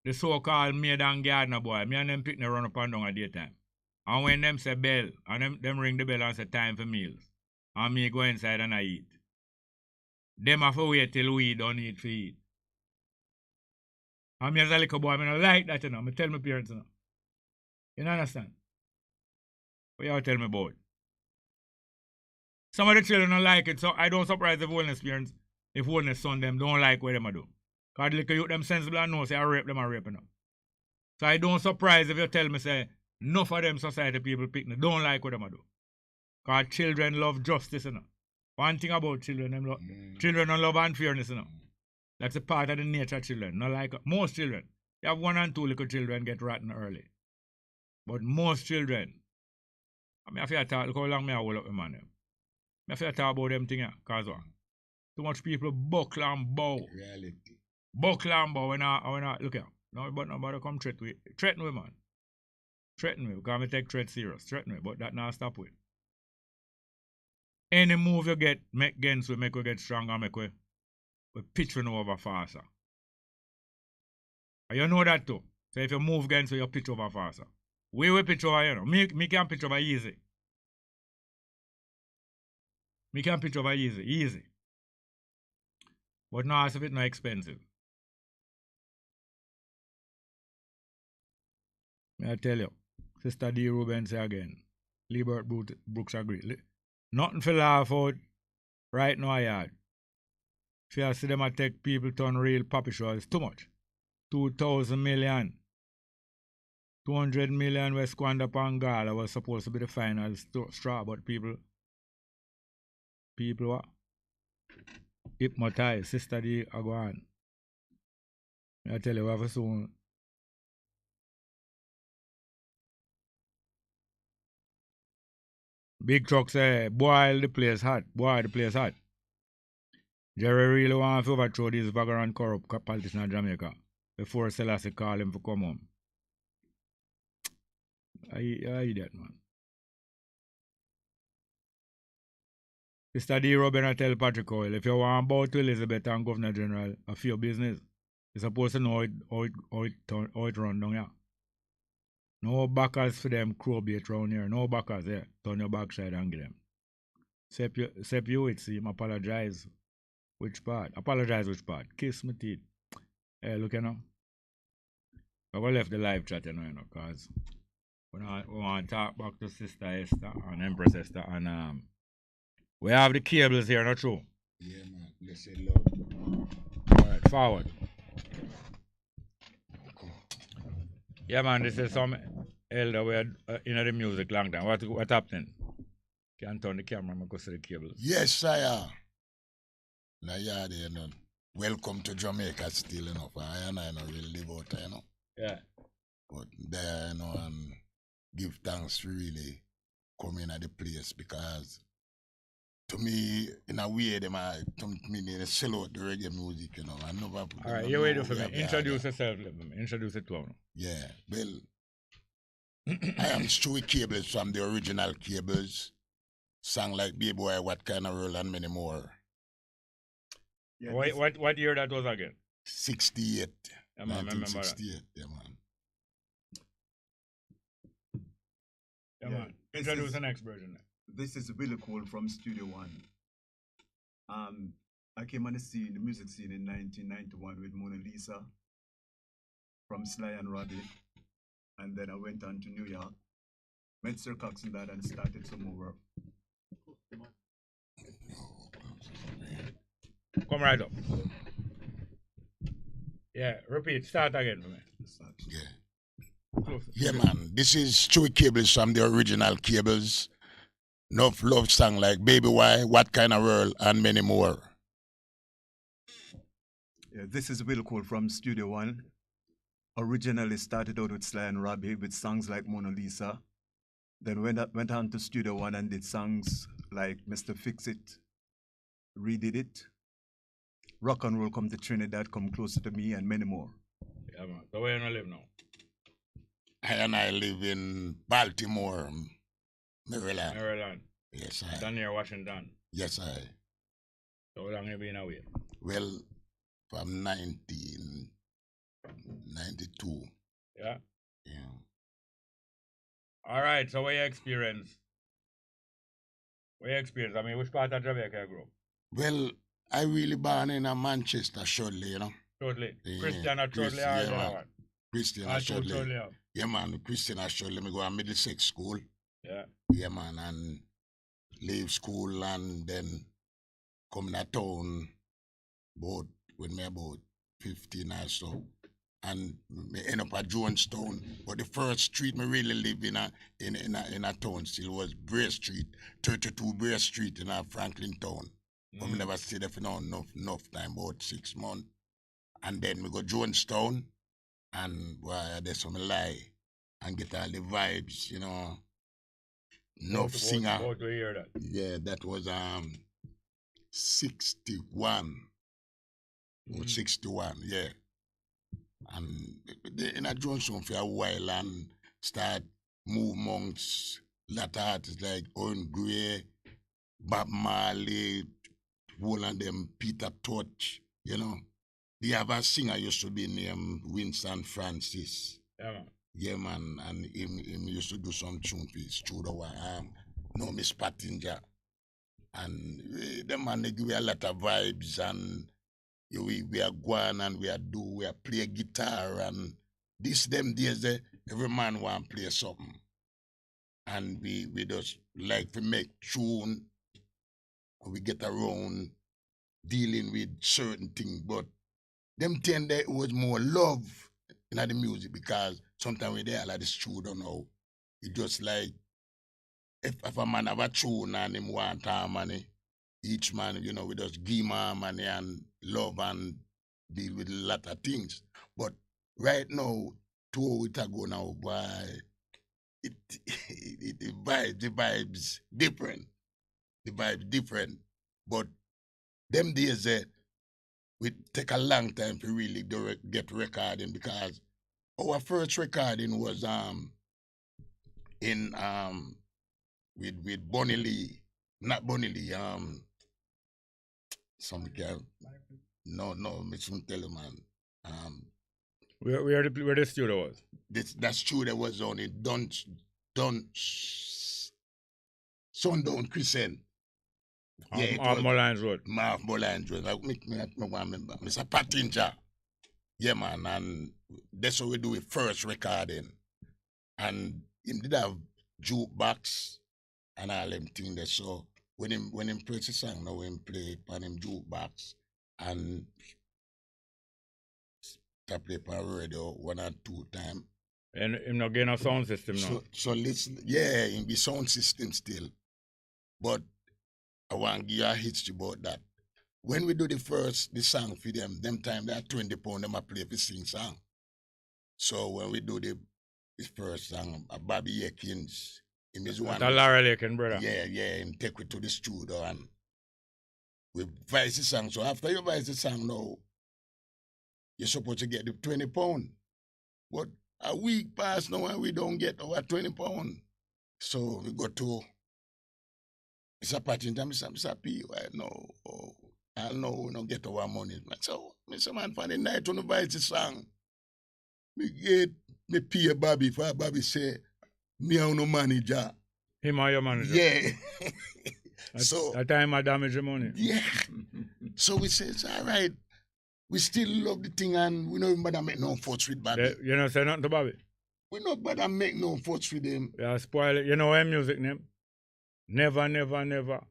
The so-called maid and gardener boy. Me and them pick run up and down at daytime. And when them say bell, and them ring the bell and say time for meals. And me go inside and I eat. Them have to wait till we don't eat for eat. And me as a little boy, I don't like that, I tell my parents, You understand? What you tell me about? Some of the children don't like it, so I don't surprise the wellness parents if wellness son them don't like what them do. Because the little youth them sensible and know say I rape them and rape them. So I don't surprise if you tell me say enough of them society people don't like what them do. Because children love justice, One thing about children, children don't love unfairness, That's a part of the nature of children. Not like most children. You have 1 and 2 little children get rotten early. But most children, I feel talk, look how long I hold up the man. I feel talk about them things, cause what? Too much people buckle and bow. Reality. Buckle and bow when I look here. No, but nobody come threaten me. Threaten me, man. Threaten me, because I take threat serious. Threaten me, but that now stop with. Any move you get, make against we make we get stronger, make we pitch we over faster. And you know that too. So if you move against you pitch over faster. We will pitch over, you know. Me can pitch over easy. Me can pitch over easy. But now it's a bit more expensive. I tell you, Sister D. Ruben say again, Liebert Brooks agree. Nothing for laugh out right now, yard. If you see them take people to real puppy show, it's too much. 2,000 million. 200 million we squander upon Gala was supposed to be the final straw, but people what? Hypnotize. Sister D are go on. I tell you, we have a soon. Big Truck say, boil the place hot. Jerry really want to overthrow these vagrant corrupt politicians in Jamaica before Selassie call him to come home. I that, man. Mr. D. Robin, I tell Patrick Oil, if you want about to Elizabeth and Governor General a few business, you're supposed to know how it run down here. No backers for them crow bait round here. No backers here. Turn your backside and get them. Except you, it seem. Apologize. Which part? Apologize which part? Kiss my teeth. Hey, look, you know. I will left the live chat, you know, because we want to talk back to Sister Esther and Empress Esther. And we have the cables here, not true? Yeah, man. Bless you, love. Alright, forward. Yeah, man, this is some elder we had in the music long time. What happening? Can turn the camera and go see the cables. Yes, sire. Now, yeah, there, you know. Welcome to Jamaica still, you know. I don't really live out there, you know. Yeah. But there, you know, and give thanks for really coming at the place because to me, in a way, they sell out the reggae music, you know. I never. All right, you wait for me. Introduce yourself. Introduce it to me. Yeah, well, I am Stewie Cables from the original Cables. Song like Baby Boy, What Kind of World, and many more. Yeah, what year that was again? 68. Yeah, man, 1968, yeah, man. Yeah, man. Introduce the next version. This is Billy Cole from Studio One. I came on the music scene in 1991 with Mona Lisa from Sly and Robbie. And then I went on to New York, met Sir Cox and that, and started some more work. Come right up. Yeah, repeat. Start again for me. Yeah. Yeah, man. This is Stewie Cables from the original Cables. Enough love song like Baby Why, What Kind of World, and many more. Yeah, this is Will Cole from Studio One. Originally started out with Sly and Robbie with songs like Mona Lisa. Then went on to Studio One and did songs like Mr. Fix It, Redid It, Rock and Roll Come to Trinidad, Come Closer to Me, and many more. Yeah, man. So where do you live now? I live in Baltimore, Maryland. Maryland. Yes, I. Down near Washington. Yes, I. So how long have you been away? Well, from 1992. Yeah? Yeah. All right, so what you experience? I mean, which part of Jamaica you grew up? Well, I really born in Manchester, Shudley, you know. Shudley. Yeah. Christian or Shudley or yeah, the other one? Christian or Shudley. Yeah, man, Christian or Shudley. Me go to Middlesex School. Yeah. Yeah, man, and leave school and then come in a town when me about 15 or so. And me end up at Jonestown. But the first street me really live in a town still was Bray Street, 32 Bray Street in a Franklin town. But me never stayed there for enough time, about 6 months. And then we go Jonestown and there's some lie and get all the vibes, you know. Enough singer. About to hear that. Yeah, that was 61 or 61, yeah. And they in a Johnson for a while and start move amongst lot of artists like Owen Gray, Bob Marley, all of them, Peter Tosh, you know. They have a singer used to be named Winston Francis. Yeah, man. Yeah, man, and him used to do some tune piece through the no Miss Pattinger. And them man they give you a lot of vibes and we are going and we are play guitar and this them days every man want to play something. And we just like to make tune. We get around dealing with certain things, but them ten there was more love in the music because sometimes we there like the studio now. It just like if a man have a tune and him want harmony, each man, you know, we just give him harmony and love and deal with a lot of things. But right now, 2 weeks ago now, boy, the vibes different. The vibes different. But them days we take a long time to really get recording because our first recording was in with Bonnie Lee. Not Bonnie Lee, some girl. No, me shouldn't tell you, man. Where the studio was? That studio was on in Sundown Crescent. Yeah, Mullines Road. Mullines Road. Like, me remember. Mr. Pattinger. Yeah, man, and that's how we do it first recording. And him did have jukebox and all them things there. So when him plays the song, now him play on him jukebox and start play on radio 1 or 2 times. And him not getting a sound system now. So listen, yeah, in the sound system still. But I want to give you a history about that. When we do the song for them time they are £20, them a play for sing song. So when we do the first song, Bobby Akins, him is one. That's Larry Lakin, brother. Yeah, him take it to the studio and we voice the song. So after you voice the song now, you're supposed to get the £20. But a week passed now and we don't get our £20. So we go to Mr. Pattinger, Mr. P, I know we don't get our money. So, Mr. Man, for the night when we buy the song, me pay Bobby for Bobby say, me have no manager. Him or your manager? Yeah. So that time I damage the money. Yeah. So we say, it's all right. We still love the thing and we don't bother make no fuss with Bobby. You know say nothing to Bobby? We not bother make no fuss with him. Yeah, spoil it. You know what music name? Never, never, never.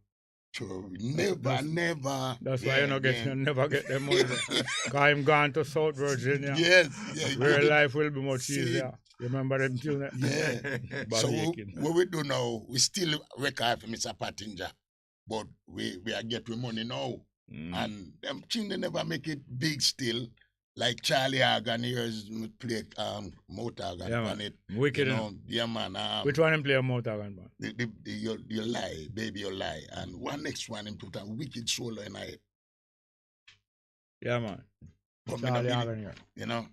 True. Never. That's why you never get them money. Because I'm gone to South Virginia. Yes. Where life will be much easier. You remember them tune? Yeah. So what we do now, we still record for Mr. Pattinger. But we are getting money now. And them children never make it big still. Like Charlie Hagan here play motor organ on it. Wicked. You know, yeah, man. Which one him play a motor organ on? You lie, baby, you lie. And one next one him put a wicked solo in it. Yeah, man. But Charlie Hagan here. You know.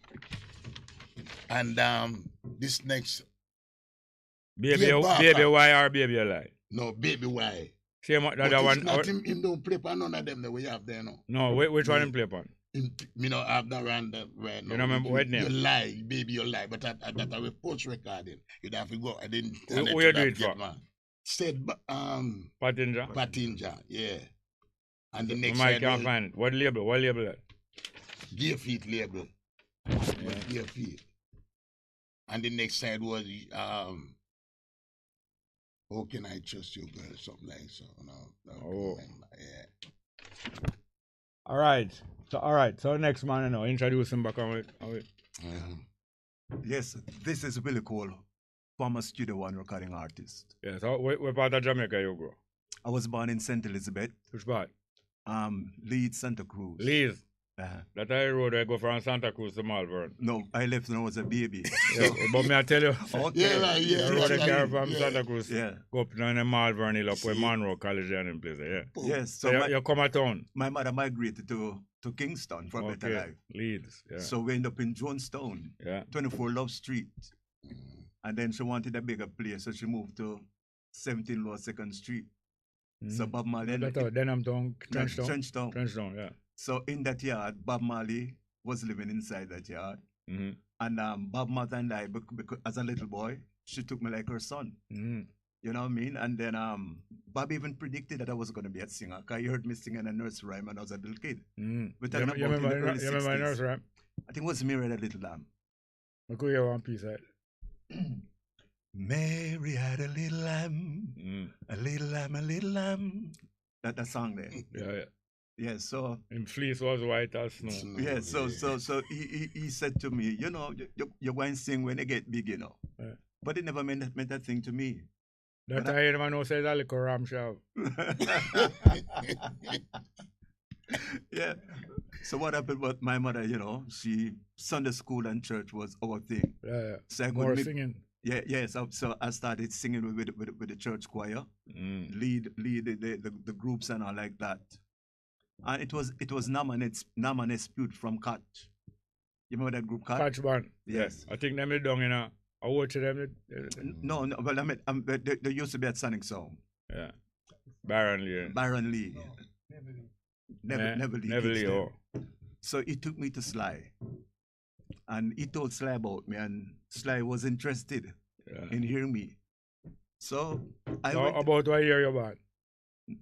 And this next Baby Y or Baby Lie? No, Baby Y. Same that one. Him don't play for none of them that we have there now. No, which one him play upon? Me not have that right now. You don't remember what name? You lie, baby, you lie. But that I will post recording. You'd have to go. I didn't. Who you do it for? Said Pattinger, yeah. And the next I can't find it. What label that? Gear Feet label. Gear Feet. And the next side was how can I trust you, girl? Something like so. No, yeah. All right. So next man, you know, introduce him back on it. Yes, this is Billy Cole, former Studio One recording artist. Yes. So what part of Jamaica you grow? I was born in St. Elizabeth. Which part? Leeds, Santa Cruz. Leeds. That I road I go from Santa Cruz to Malvern. No, I left when I was a baby. Yeah, but me I tell you, Yeah, right, yeah, the road I yeah, carry from yeah. Santa Cruz go up down in Malvern Hill up where Monroe College and in place. Yeah. Yes, So you come at town. My mother migrated to Kingston for a better life. Leeds. Yeah. So we end up in Jonestown, 24 Love Street. And then she wanted a bigger place, so she moved to 17 Lower 2nd Street. So Bob Marley. Then I'm down Trenchtown. Trenchtown, yeah. So in that yard, Bob Marley was living inside that yard. And Bob mother and I, because as a little boy, she took me like her son. You know what I mean? And then Bob even predicted that I was going to be a singer. Because he heard me singing a nursery rhyme when I was a little kid. You remember my nursery rhyme? I think it was Mary had a little lamb. I could hear one piece of it. Mary had a little lamb, a little lamb, a little lamb. That song there. Yeah. Yeah, so him fleece was white as snow. Yeah, so he said to me, you know, you're going to sing when you get big, you know. Yeah. But it never meant that thing to me. That I never know says a little ram shop. Yeah. So what happened was my mother, you know, Sunday school and church was our thing. Yeah. So More singing. Yeah. So I started singing with the church choir, lead the groups and all like that. And it was Namanes Pute from Catch. You remember that group Catch? Catch band. Yes. I think them down in I watch them. No, well, I mean, they used to be at Sonic Sound. Yeah. Baron Lee. Never Lee. So he took me to Sly. And he told Sly about me, and Sly was interested in hearing me. So I went. About what year you born?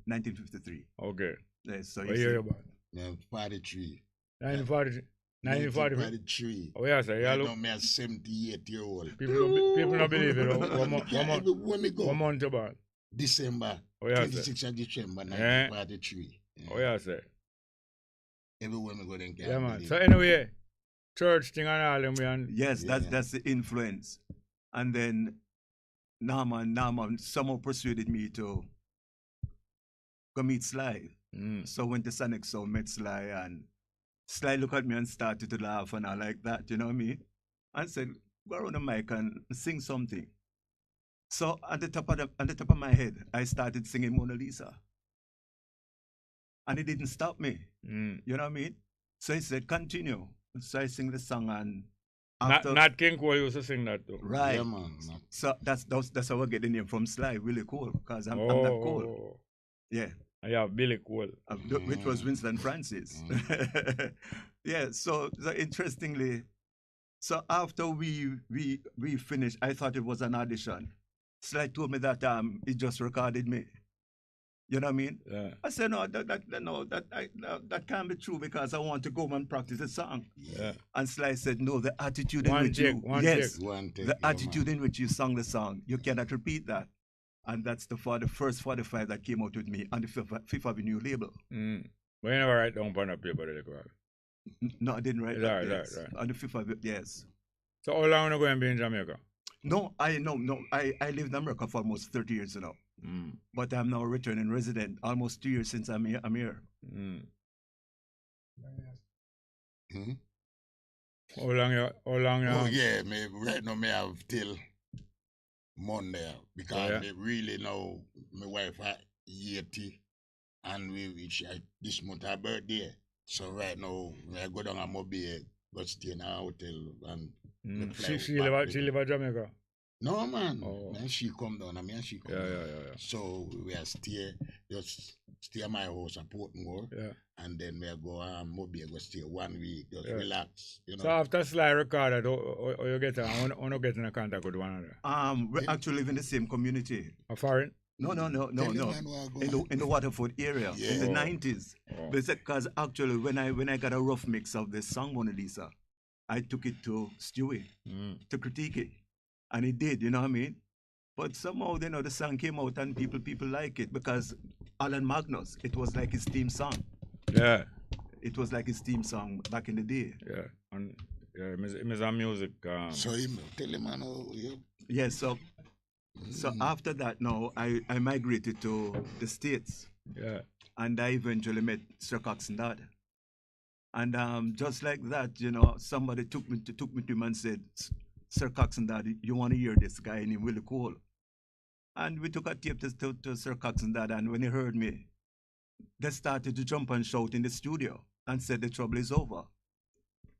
1953. Okay. Yes, so what year you born? 1943. 1943. Oh, yeah, sir. I don't mean 78-year-old. People don't believe it. One month you born? December. Oh, yeah, 26th of December, 1943. Oh, yeah, sir. Everywhere we go, then yeah, man. So anyway, church thing and all them, man. Yes, that's the influence. And then Naaman somehow persuaded me to go meet Sly. So I went to Sonic Sound, met Sly, and Sly looked at me and started to laugh and all like that, you know what I mean? And said, go around the mic and sing something. So at the top of my head, I started singing Mona Lisa. And it didn't stop me. You know what I mean? So he said, continue. So I sing the song, and after Nat King Cole used to sing that too. Right. Yeah, man. So that's how I get the name from Sly, really cool, because I'm not cool. Yeah. Yeah, Billy Cole. Which was Winston Francis. Yeah, so interestingly, so after we finished, I thought it was an audition. Sly told me that he just recorded me. You know what I mean? Yeah. I said, no, that can't be true, because I want to go and practice the song. Yeah. And Sly said, no, the attitude in which you sang the song, you cannot repeat that. And that's the first 45 that came out with me on the Fifth Avenue label. But you never write down on a paper, did you? No, I didn't write that. Right. On the Fifth Avenue, yes. So how long are you going to be in Jamaica? No. I lived in America for almost 30 years now. But I'm now a returning resident. Almost 2 years since I'm here. How long? Oh yeah, right now me have till Monday, because they really know my wife at 80 and this month her birthday. So right now I go down to Mobile, go stay in a hotel and she live in Jamaica. No man, man she come down and she come down. Yeah. So we are stay at my house at Portmore. Yeah. And then we go Mobile, go stay 1 week, just relax, you know. So after Sly recorded, or you get in a contact with one another? We actually live in the same community. A foreign? No. In the Waterford area in the 90s. Because actually when I got a rough mix of the song Mona Lisa, I took it to Stewie to critique it. And he did, you know what I mean? But somehow, you know, the song came out and people like it, because Alan Magnus, it was like his theme song. Yeah. It was like his theme song back in the day. Yeah. And it's a music. So him tell him, man, yeah, so after that now I migrated to the States. Yeah. And I eventually met Sir Cox's dad. And just like that, somebody took me to him and said, Sir Coxon, Dad, you want to hear this guy named Willie Cole? And we took a tape to Sir Coxon, Dad, and when he heard me, they started to jump and shout in the studio and said the trouble is over.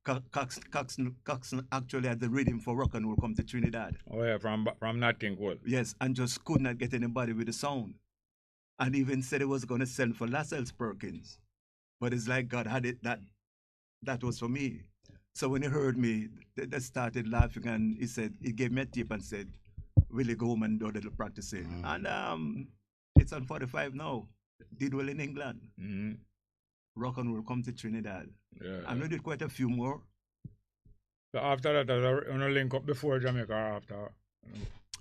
Coxon actually had the rhythm for Rock and Roll Come to Trinidad. Oh yeah, from Nat King Cole. Yes, and just could not get anybody with the sound. And even said he was going to send for Lascelles Perkins. But it's like God had it that was for me. So when he heard me, they started laughing, and he gave me a tip and said, Willie, go home and do a little practicing. And it's on 45 now. Did well in England. Rock and Roll Come to Trinidad. Yeah. And we did quite a few more. So after that, I want to link up before Jamaica or after?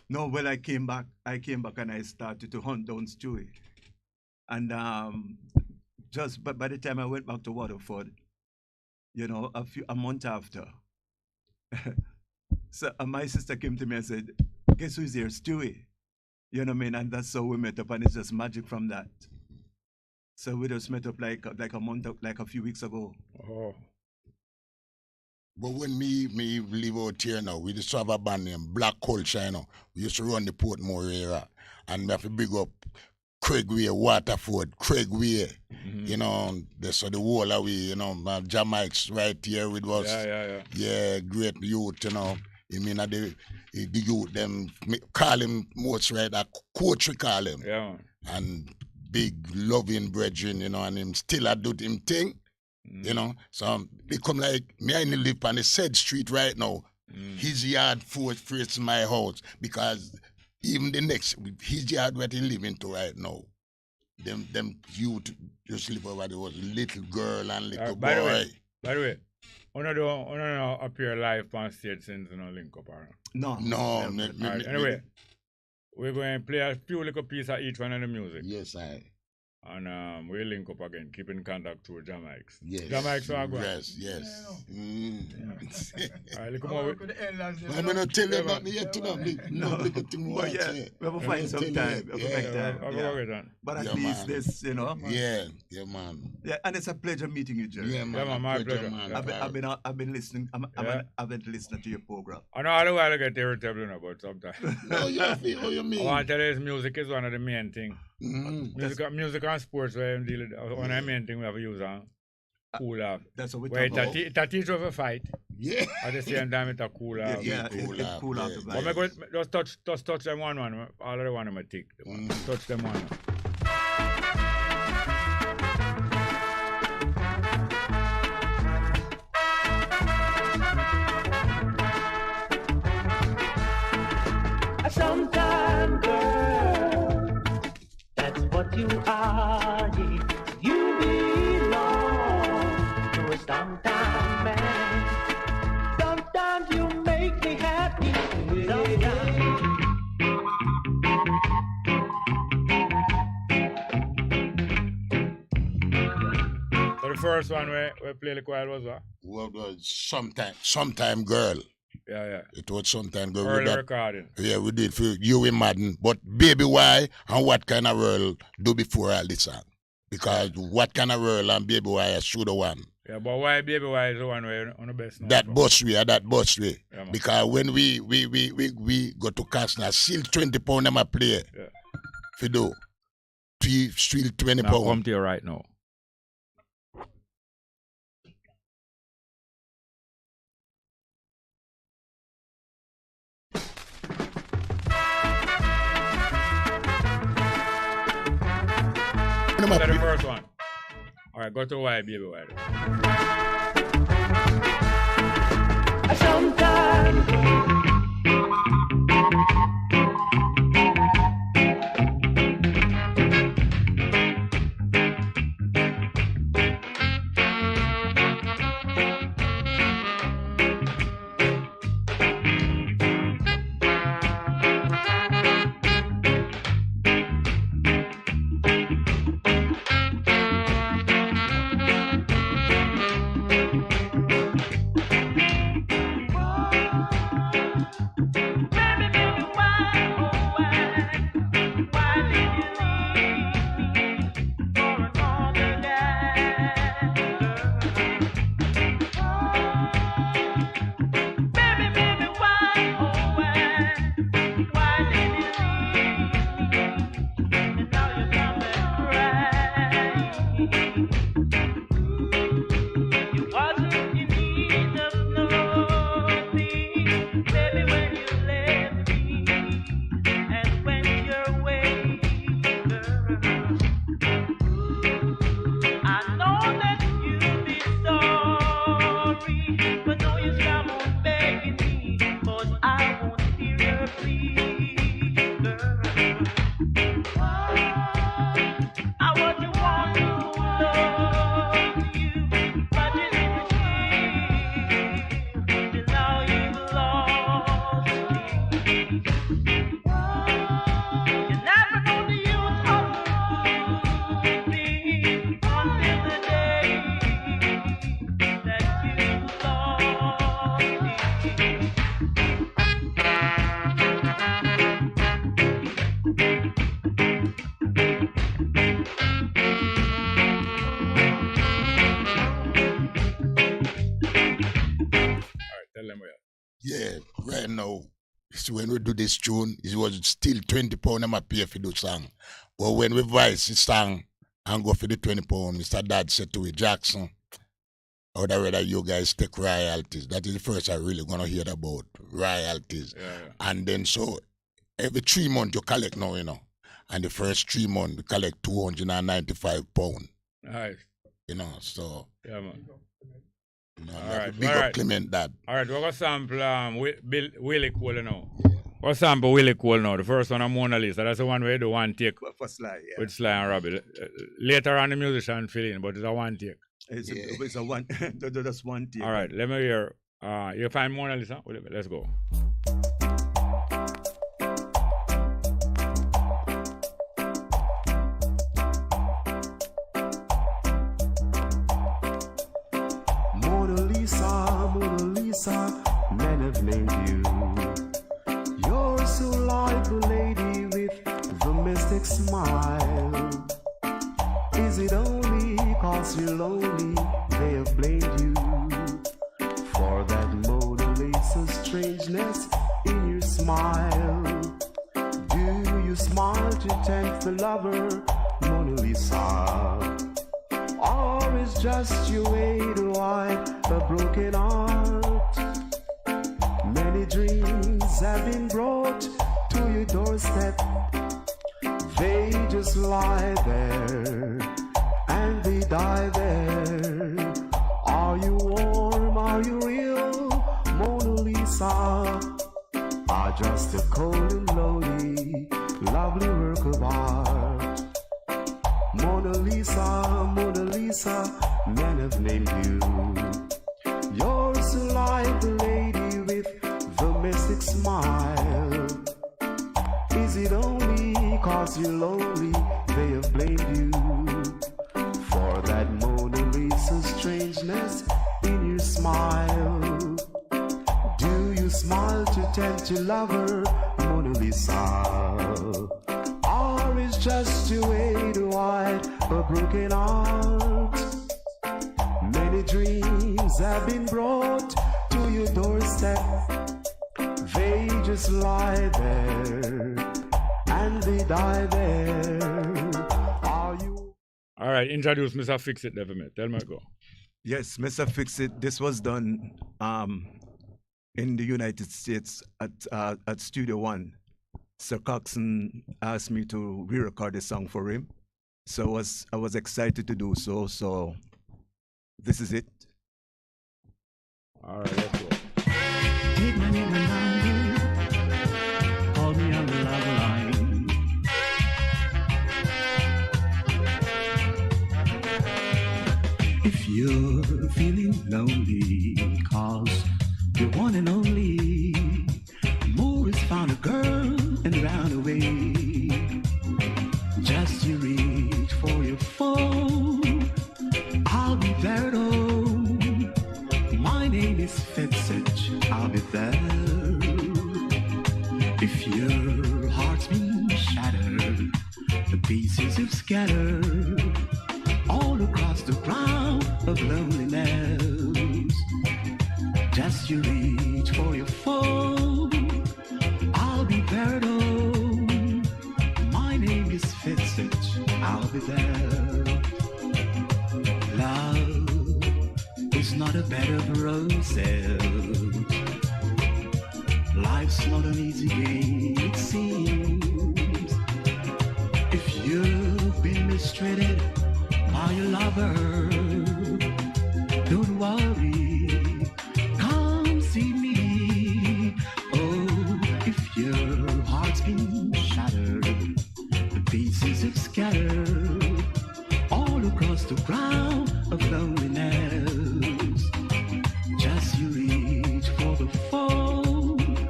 No, well, I came back and I started to hunt down Stewie. And but by the time I went back to Waterford, a month after, so my sister came to me and said, guess who's here? Stewie. You know what I mean? And that's how we met up, and it's just magic from that. So we just met up like a month, like a few weeks ago. Oh. But when me live out here now, we used to have a band named Black Culture, We used to run the Portmore area. And we have to big up Craigway, Waterford, Craigway. So the whole away, Jamaica's right here with us. Yeah, great youth, I mean, the youth, them call him most right, a coach we call him. Yeah. And big loving brethren, and him still a do him thing. So they come like me. I live on the said street right now. His yard faces my house because even the next his yard where he live into right now. Them youth just live over there was little girl and little boy. By the way, I don't appear live on stage since link up. No. Anyway, we're going to play a few little pieces of each one of the music. Yes, I. And we'll link up again, keep in contact with Jamaica. Yes. Jamaica are going. Yes. All right, look more. I'm going to tell you nothing yet tonight. No, we have to find some time. We have to make time. But at least this, Yeah, man. Yeah, and it's a pleasure meeting you, Jerry. Yeah, man. My pleasure. I've been listening. I've been listening to your program. I know all the while I get irritable about sometimes. No, you mean? I want to tell you, music is one of the main things. Music and sports where I'm dealing with. One of the main things we have to use cool off. That's what we talk about. It teaches you to fight. Yeah. At the same time, it's a cool off. Yeah, it's cool off. Just touch them one. All of the one of my tick. Touch them one. Sometime, girl, that's what you are. Yeah. You belong to a sometime man. Sometimes you make me happy. So the first one we played the choir was what? Well, sometime girl. Yeah. It was sometime girl. Early recording. Yeah, we did for You and Madden. But Baby Why and What Kind of World do before all this song. Because What Kind of World and Baby Why are should the one. Yeah, but why Baby Why is the one way on the best now? That bus way. Yeah, because when we go to Casna, still £20 them a play. Yeah. For do. Still £20. Now come to you right now. That's the first one. All right, go to Why Baby Why. Sometimes. Yeah, right now, so when we do this tune, it was still £20 I'm pay for the song. But when we voice the song and go for the £20, Mr. Dad said to me, Jackson, I would rather you guys take royalties. That is the first I really gonna hear about royalties. And then so every 3 months you collect now, you know. And the first 3 months we collect £295. Nice. You know, so Yeah, man. you know, All right. big all up right. Clement Dad. All right, we're going to sample Willie Cole now. We'll sample Willie Cole now. The first one on Mona Lisa. That's the one where you do one take For Sly, yeah. with Sly and Robbie. Later on, the musician fill in, but it's a one take. It's a one, that's one take. All right, let me hear. You find Mona Lisa? Let's go. Mona Lisa, men have named you. You're so like a lady with the mystic smile. Is it only cause you're lonely they have blamed you for that Mona Lisa strangeness in your smile? Do you smile to tempt the lover, Mona Lisa? Or is just your way to hide a broken heart? Many dreams have been brought to your doorstep. They just lie there and they die there. Are you warm? Are you real, Mona Lisa? Are just a cold and lonely, lovely work of art. Mona Lisa, men have named you. You're so like the lady with the mystic smile. Is it only cause you're lonely they have blamed you for that Mona Lisa strangeness in your smile? Do you smile to tempt your lover, Mona Lisa? Or is just a way to hide a broken heart? Many dreams have been brought to your doorstep. They just lie there and they die there. Are you? All right, introduce Mr. Fix It, Devil. Tell me go. Yes, Mr. Fix It. This was done in the United States at Studio One. Sir Coxon asked me to re-record a song for him, so I was excited to do so. So this is it. All right, let's go. Take my name and number, call me on the love line. If you're feeling lonely, cause you're one and only, Morris found a girl and ran away. Just you reach for your phone, I'll be there at home. My name is Fetsuch, I'll be there. If your heart's been shattered, the pieces have scattered all across the ground of loneliness. Just you reach for your phone, I'll be there at home. My name is Fetsuch, I'll be there. Love is not a bed of roses. Life's not an easy game, it seems. If you've been mistreated by your lover, don't worry, come see me. Oh, if your heart's been shattered, the pieces have scattered all across the ground of loneliness. Just you reach for the phone,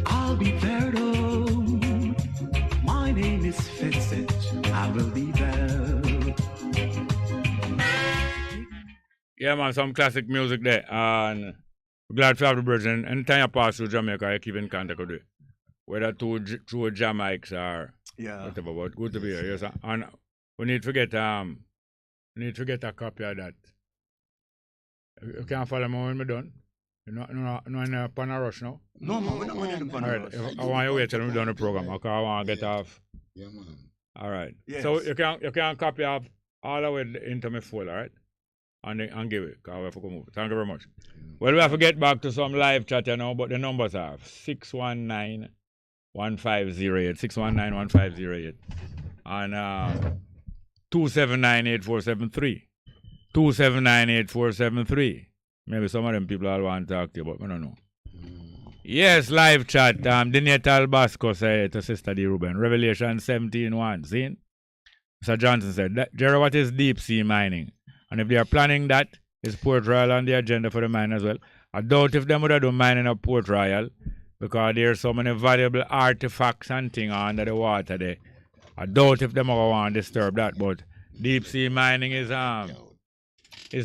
I'll be there at home. My name is Fetsuch, I will be there. Yeah, man, some classic music there. And we're glad to have the bridge. And anytime you pass through Jamaica, you keep in contact with it. Whether through Jamaics or whatever. But good to be here. Yes, and we need to get a copy of that. You can follow me when we're done. No, upon a rush now? No, man, we're not running upon a rush. I want you to wait till we're done the program, because I want to get off. Yeah, man. All right. Yes. So you can copy up all the way into my folder, all right? And give it, because we have to move. Thank you very much. Well, we have to get back to some live chat now, but the numbers are 619-1508, 619-1508, and 279-8473, 279-8473. Maybe some of them people all want to talk to you, but I don't know. Yes, live chat. The natal Basco said to Sister D. Ruben, Revelation 17:1. See? Mr. Johnson said, Jerry, what is deep sea mining? And if they are planning that, is Port Royal on the agenda for the mine as well? I doubt if they would have done mining at Port Royal, because there are so many valuable artifacts and things under the water there. I doubt if they would want to disturb that, but deep sea mining is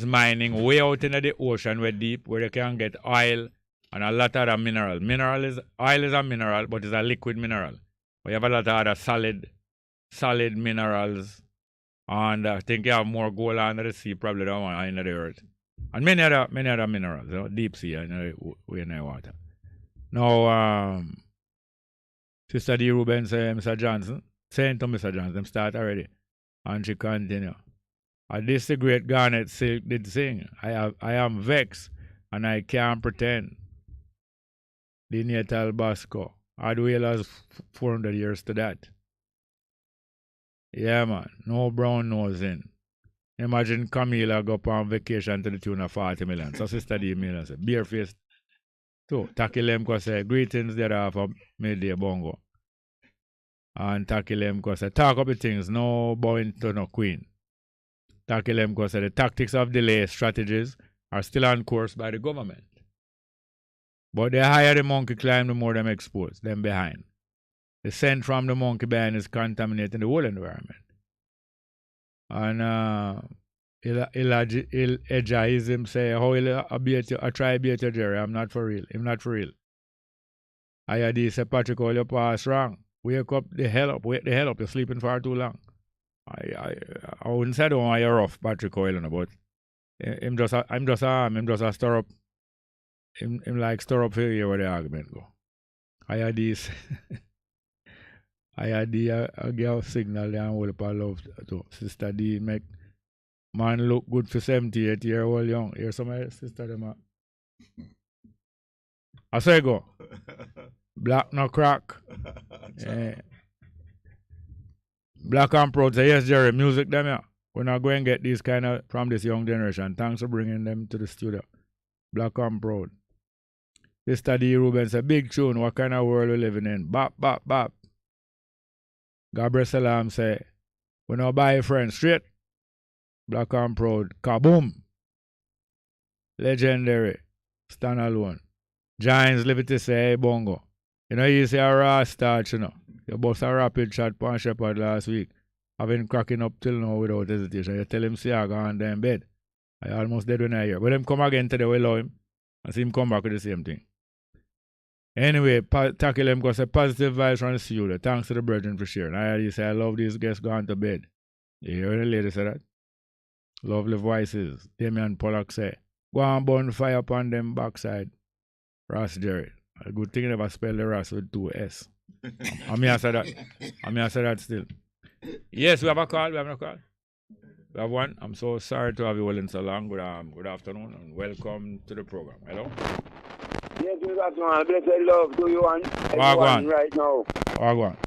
mining way out into the ocean, where deep, where they can get oil and a lot of other mineral. Oil is a mineral, but it's a liquid mineral. We have a lot of other solid minerals, and I think you have more gold under the sea probably than one under the earth, and many other minerals, you know, deep sea and in the water. Now, Sister D. Ruben said, Mr. Johnson, saying to Mr. Johnson, them start already, and she continue. This the great Garnet Silk did sing. I am vexed, and I can't pretend. The natal Basco. Adwell has 400 years to that. Yeah, man. No brown nose in. Imagine Camila go up on vacation to the tune of 40 million. So Sister D. Miller said, barefaced. So, Taki Lemko said, greetings there off of midday Bongo. And Taki Lemko said, talk up the things, no bowing to no queen. Taki Lemko said, the tactics of delay strategies are still on course by the government. But the higher the monkey climb, the more them exposed, them behind. The scent from the monkey behind is contaminating the whole environment. And Elijahism say, how I try beat you, Jerry, I'm not for real. I'm not for real. I say, Patrick, all your pass wrong. Wake the hell up, you're sleeping far too long. I wouldn't say I don't want you rough, Patrick Oil, but I'm just a stir up. Him like stir up here where the argument go. I had this a girl signal and hold up a love to Sister D make man look good for 78-year-old young. Hear somebody sister them up. I say go. Black no crack. Yeah. Black and Proud say, yes, Jerry, music them, yeah. We're not going to get these kind of from this young generation. Thanks for bringing them to the studio. Black and Proud. Sister D. Ruben said, big tune, what kind of world we living in? Bop, bop, bop. Gabriel Salam say, we not buy a friend straight. Black and Proud. Kaboom. Legendary. Stand alone. Giants Liberty say, hey, Bongo. You know, you say a raw start, you know. You bust a rapid shot pan Shepherd last week. I've been cracking up till now without hesitation. You tell him, see, I go on there in bed. I almost dead when I hear. But him come again today, we love him. I see him come back with the same thing. Anyway, tackle him because a positive vibes from the studio. Thanks to the brethren for sharing. I say, I love these guests going to bed. You hear the lady say that? Lovely voices. Damian Pollock say, go and burn fire upon them backside. Ras Jerry. A good thing never spell the Ras with 2 S. I mean, I said that still. Yes, we have a call. We have a call. We have one. I'm so sorry to have you all in so long. Good afternoon and welcome to the program. Hello? Yes, good afternoon. Blessed love to you and everyone right now. Wagwan.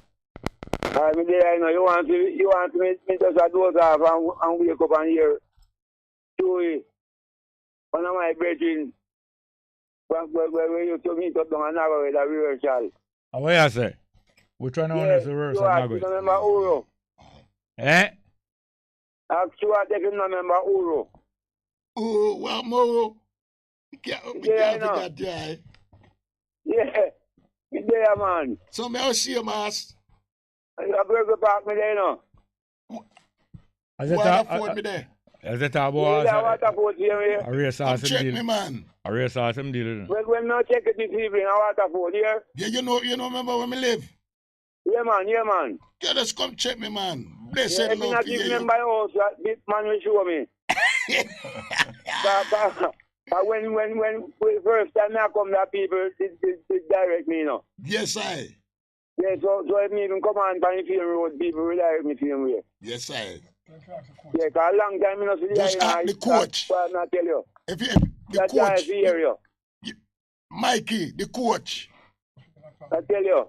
I know you want me just to doze off and wake up and hear Chewy, one of my brethren, where you to meet up down and have with a rehearsal. What you say? Which one is the rehearsal? You remember Uro? Eh? Ask you what if you remember Uro. Uro, well, Moro. Yeah, yeah, man. So, may I see you, Mass? You have to park me there, no? Waterford me there. Is it about Waterford here? A race awesome check deal. Me, man. A race awesome deal. When not check it this evening, a Waterford here? Yeah, you know remember where me live? Yeah, man. Yeah, just come check me, man. Blessed love. If you not give me my house, this man will show me. When the first time I come, that people did direct me, you know. Yes, I. Yeah, so if me even come on the film road, people will direct me film way. Yes, I. Yeah, cause a long time, you know, see Just ask the coach. But I tell you. If the That's coach. why I hear you. Mikey, the coach. I tell you.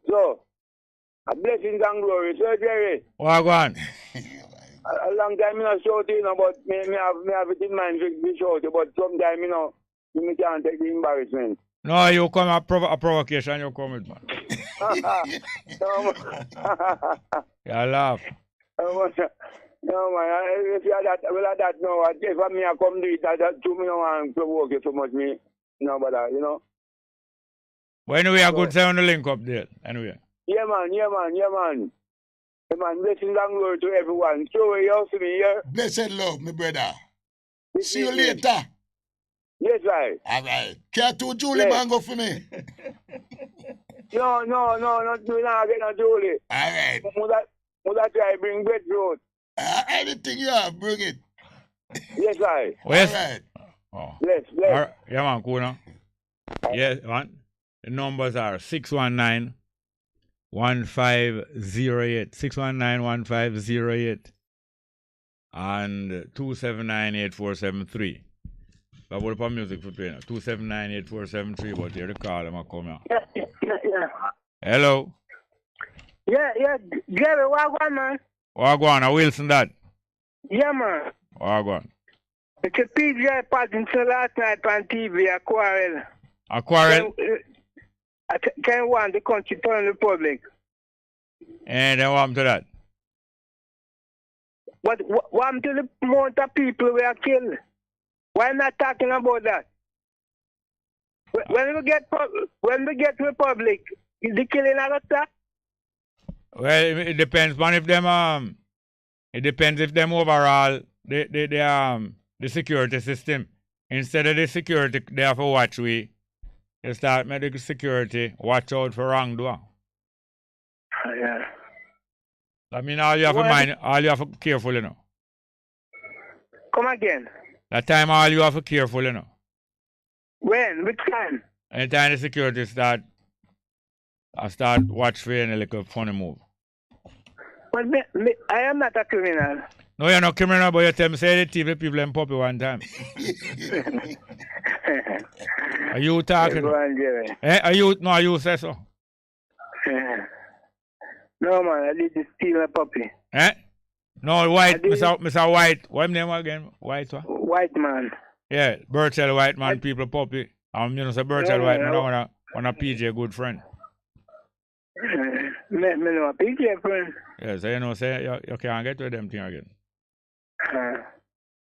So, a blessings and glory. So, Jerry. What on? A long time, you know, shout you know, but me have it in mind to shout you, but sometimes, you know, me can't take the embarrassment. No, you come a provocation, you come with, man. You laugh. No, man, if you had that, no, if I come do it, that to me, no one provoke you so much, me, no, but, you know. Well, anyway, I could say on the link up there, anyway. Yeah, man. Yeah, man, blessings and glory to everyone. So, you see me here? Blessed love, my brother. See you later. Yes, right. All right. Care to Julie Bongo for me? No, not do not get no Julie. All right. Mother try bring breadfruit. Anything you have, bring it. Yes, right. Yes. All right. Oh. Bless. Right. Yeah, man, cool now. Yes, man. The numbers are 619-1508. 619-1508. And 279-8473. I will put music for playing. 279-8473, but here the call, I'm come here. Yeah. Hello. Yeah, Jerry, Wagwan, man. Wagwan, Wilson that? Yeah, man. Wagwan. It's a PJ Pattinson last night on TV, a quarrel. A quarrel? Can want the country turn republic. And then what happened to that? What happened to the amount of people we are killed? Why am I talking about that? When we get republic, is the killing a lot stop? Well, it depends on if them it depends if them overall the security system. Instead of the security they have to watch we. You start medical security, watch out for wrongdoer. Yeah. I mean all you have to mind, all you have to be careful, you know. Come again. That time all you have to be careful, you know. When? Which time? Anytime the security start watch for any little funny move. Well, I am not a criminal. No, you're not criminal, but you tell me say the TV people and puppy one time. Are you talking? Are you say so? No, man, I did steal a puppy. No, White, Mr. White. What's name again? White what? White man. Yeah, Birchell White man, people puppy. You know, say Birchell White man, I want a PJ good friend. Me know a PJ friend. Yeah, so you know, say you can't get to them thing again.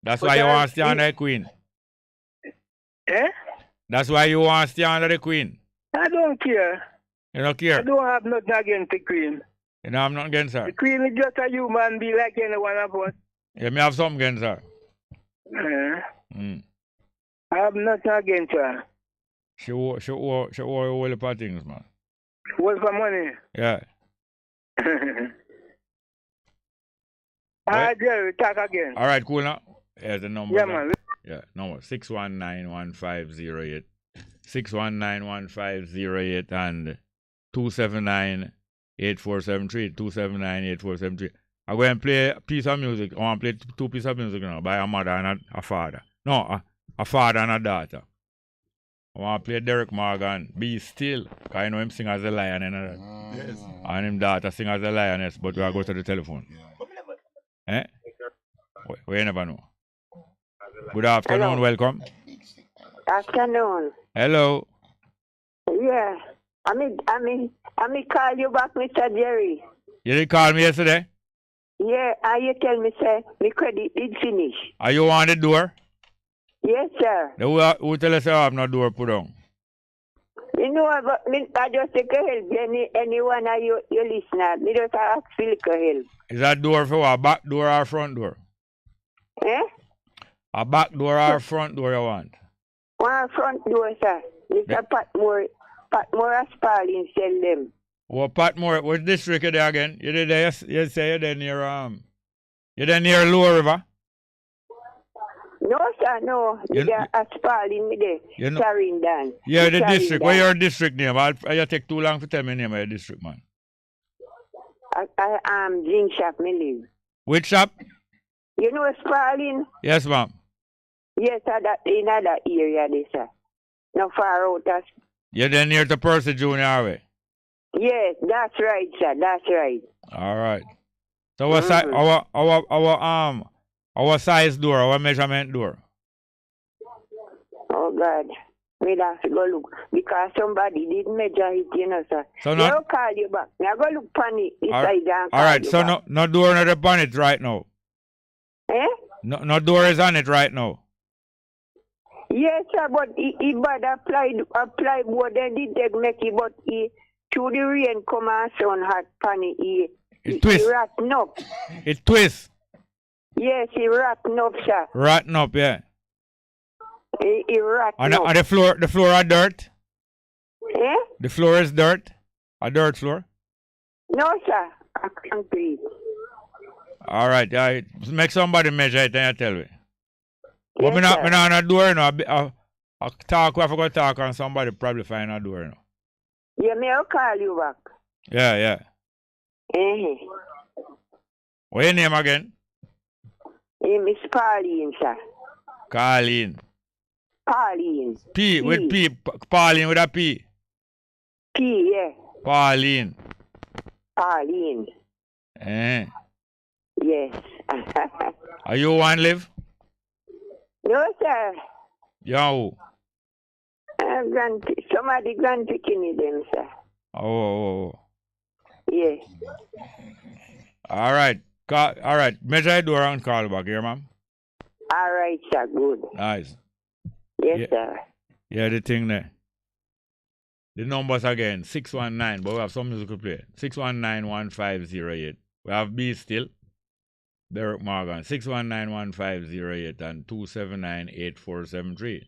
That's why you want to stay under the queen. That's why you want to stay under the queen. I don't care. You don't care? I don't have nothing against the queen. You know, I'm not against her. The queen is just a human being like any one of us. Yeah, me have something against her. I have nothing against her. She owe a whole heap of things, man. What for money? Yeah. All right, Jerry, talk again. All right, cool now. Yeah, the number. Yeah, man. Yeah, number 619-1508. 619-1508 and 279-8473. 279-8473. I'm going to play a piece of music. I want to play two pieces of music now by a mother and a father. No, a father and a daughter. I want to play Derek Morgan, Be Still. Because I know him sing as a lion and Yes. And him daughter sing as a lioness, but we are go to the telephone. Eh? We never know. Good afternoon, Hello. welcome. Afternoon. Hello. Yeah. I call you back, Mr. Jerry. You didn't call me yesterday? Yeah, and you tell me, say, my credit is finished. Are you on the door? Yes, sir. Who tell us I have no door put on? You know, but I just take a help. Anyone of you listener, me just ask for help. Is that door for what? Back door or front door? Eh? A back door or front door you want? One front door, sir. Mr. Patmore Aspalding sell them. What Patmore? What district are they again? You did there? You say you're there near you're there near Lower River? No, sir, no. You- They are aspiring me there. You know- Carrying down. Yeah, the Carrying district. down. Where your district name? You take too long to tell me the name of your district, man. I drink shop me live. Which shop? You know Spalding? Yes, ma'am. Yes, sir, that in that area there, sir. No far out as You're then near to Percy Junior Highway. yes, that's right, sir. That's right. All right. So what size? Our size door, our measurement door. Oh God. We'll have to go look. Because somebody did measure it, you know, sir. So They'll not- call you back. Now go look pan it All inside and call right. you So back. no door on the bonnet right now. Eh? No door is on it right now. Yes, sir, but he bad apply board then did they make it, but he through the rain come and sun hot pan it, he twist. rotten up. It twists. Yes, he rotten up, sir. Rotten up, yeah. He rotten up. On the floor are dirt. Eh? The floor is dirt. A dirt floor. No, sir. A concrete. All right. Make somebody measure it and you tell me. But Yes, me not sir. on a door, you know. I talk, I forgot to talk and somebody probably find a door, you know. Yeah, me I'll call you back. Yeah. Eh? What's your name again? Miss Pauline, sir. Colleen. Pauline. P with P. Pauline with a P. P, yeah. Pauline. Pauline. Eh. Yes. Are you one live? No, sir. Yo. Somebody grand picking them, sir. Oh. Yeah. All right. All right. Measure the door and call back here, ma'am. All right, sir. Good. Nice. Yes, Yeah. sir. Yeah, the thing there. The numbers again, 619, but we have some music to play. 619-1508. We have B still. Derek Morgan, 619-1508 and 279-8473.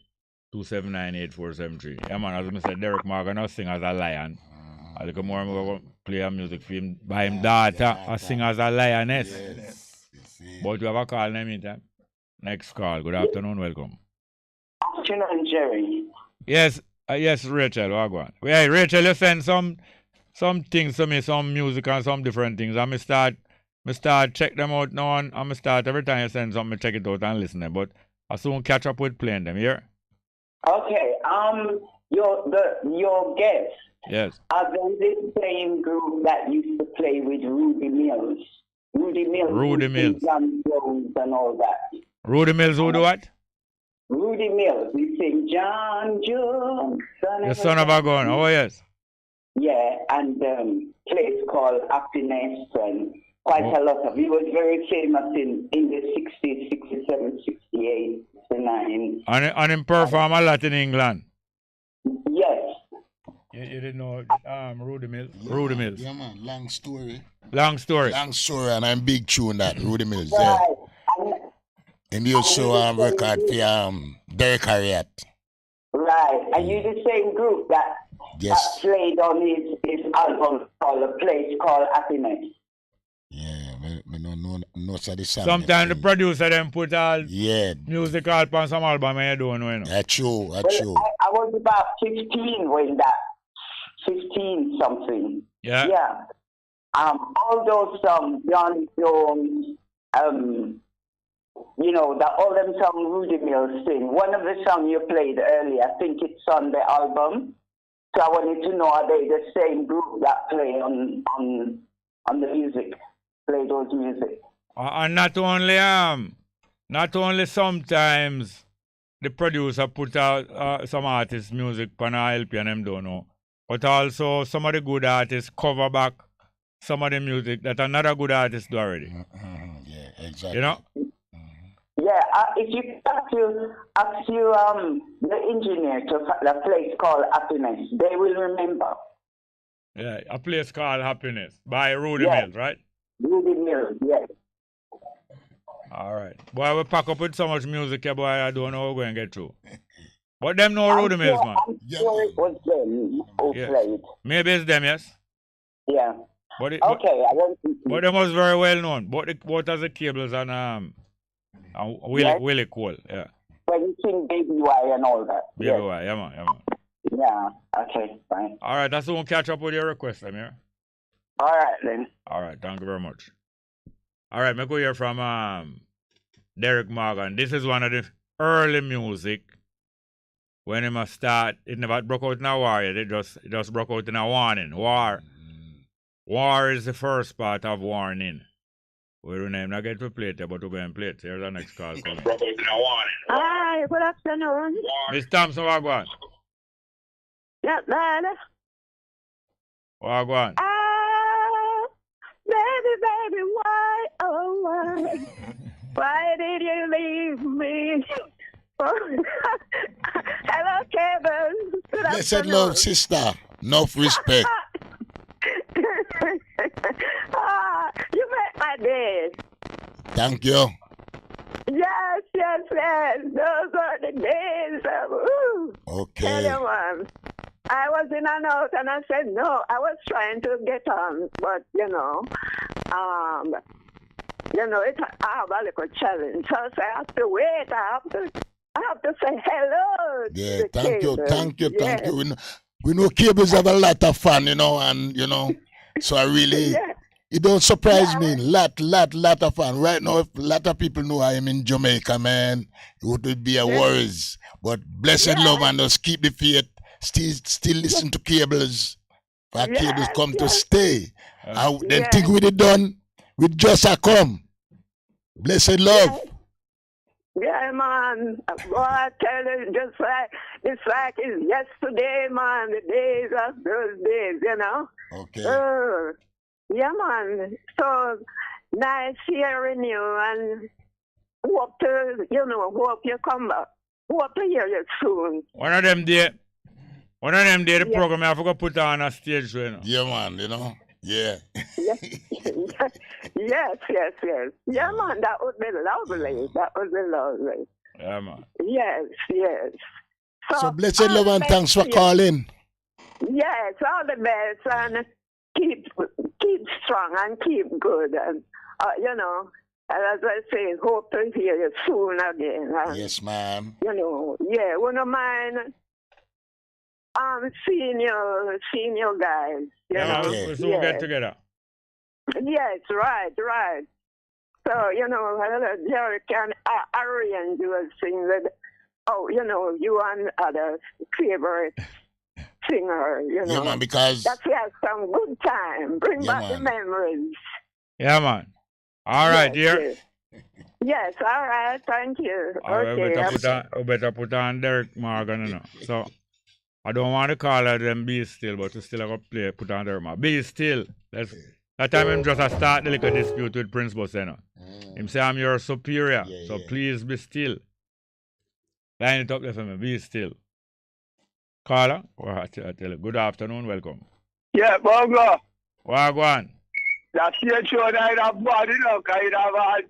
279-8473. Yeah, man, as I said, Derek Morgan, I sing as a lion. I look more and more play a music for him by him daughter. I sing as a lioness. Yes. But you have a call in the meantime. Next call. Good afternoon, welcome. Afternoon, Jerry. Yes, yes, Rachel, what go on? Yeah, Rachel, you send some things to me, some music and some different things. And me start check them out now and I start every time you send something, me check it out and listen them. But I soon catch up with playing them, yeah? Okay, your guest, Yes. are they the same group that used to play with Rudy Mills? Rudy Mills. Rudy Mills. John Jones and all that. Rudy Mills, who do what? Rudy Mills. We sing John Jones. The son of a gun. Oh, yes. Yeah, and place called Happiness and quite a lot of. He was very famous in the 60s, 67, 68, 69. And him perform a lot in England. Yes. You didn't know Rudy Mills? Rudy Mills. Yeah, man. Long story. Long story. Long story, and I'm big tune that Rudy Mills. Right. Yeah. And you also record for Derek Harriet. Right. Are you the same group that played on his album called A Place Called Happiness? Yeah, me no know so the song. Sometimes the producer them put all music all on some album and you don't know. That's true, Well, I was about 15 when that, 15 something. Yeah. Yeah. All those songs, John Jones, all them songs Rudy Mills sing. One of the songs you played earlier, I think it's on the album. So I wanted to know, are they the same group that play on the music, play those music? And not only sometimes the producer put out some artists' music on a LP and them don't know, but also some of the good artists cover back some of the music that another good artist do already. Yeah, exactly. You know? Yeah, if you ask you the engineer to the place called Happiness, they will remember. Yeah, A Place Called Happiness by Rudy Yes. Mills, right? Rudy Mills, yes. All right. Boy, we pack up with so much music here, boy, I don't know how we're going to get through. But them know Rudy Mills, man. I'm sure it was them who played. Maybe it's them, yes? Yeah. But Okay, I want to... But them was very well known. Both as the Cables and And Willie Cole, yeah. When you sing Baby Y and all that. Baby Y, yeah man. Yeah, okay, fine. All right, that's the one catch up with your request, Amir. All right, then. All right, thank you very much. All right, me go hear from Derek Morgan. This is one of the early music. When it must start, it never broke out in a war yet. It just broke out in a warning. War. War is the first part of warning. We don't even get to play it, but we're going to play it. Here's the next call coming. Hi, good afternoon. Miss Thompson, Wagwan. Yeah, man. Wagwan. Baby, why, oh, why? Why did you leave me? Hello, Kevin. Good Blessed afternoon. love, sister. Enough respect. You made my day. Thank you. Yes. Those are the days of, Okay. Anyone. I was in and out, and I said no. I was trying to get on, but I have a little challenge. So I have to wait. I have to say hello. Yeah, to the thank you. Yes. We know cables have a lot of fun, and so I really, it don't surprise me. Lot of fun. Right now, if a lot of people know I am in Jamaica, man, it would be a worries. But blessed love and just keep the faith. Still listen to cables. For cables come to stay. Then think with it done. With just a come. Blessed love. Yeah, man. Boy, I tell you, it's like it's yesterday, man. The days of those days, Okay. Yeah, man. So nice hearing you, and hope you come back. Hope to hear you soon. One of them day, the program I forgot to put on a stage show, Yeah, man, Yeah. Yes. Yeah, man, that would be lovely. Yeah, man. Yes. So blessed love and thanks for calling. Yes, all the best, and keep strong and keep good, and as I say, hope to hear you soon again. And, yes, ma'am. Wouldn't mind seeing you guys. We soon get together. Yes, right. So, Jerry can arrange you sing that. Oh, you and other favorite singer, Yeah, man, because that's some good time. Bring back the memories. Yeah, man. All right, dear. Yes, all right, thank you. All right, Okay. we better put on Derek Morgan, So I don't want to call her them Be Still, but we still have to put on Derek Morgan. Be Still. That time him just start the little dispute with Prince Boss, Him say I'm your superior, please be still. Line it up there for me, be still. Caller, I tell you, good afternoon, welcome. Yeah, Bongo. Wagwan. That's your show that I have body, kind of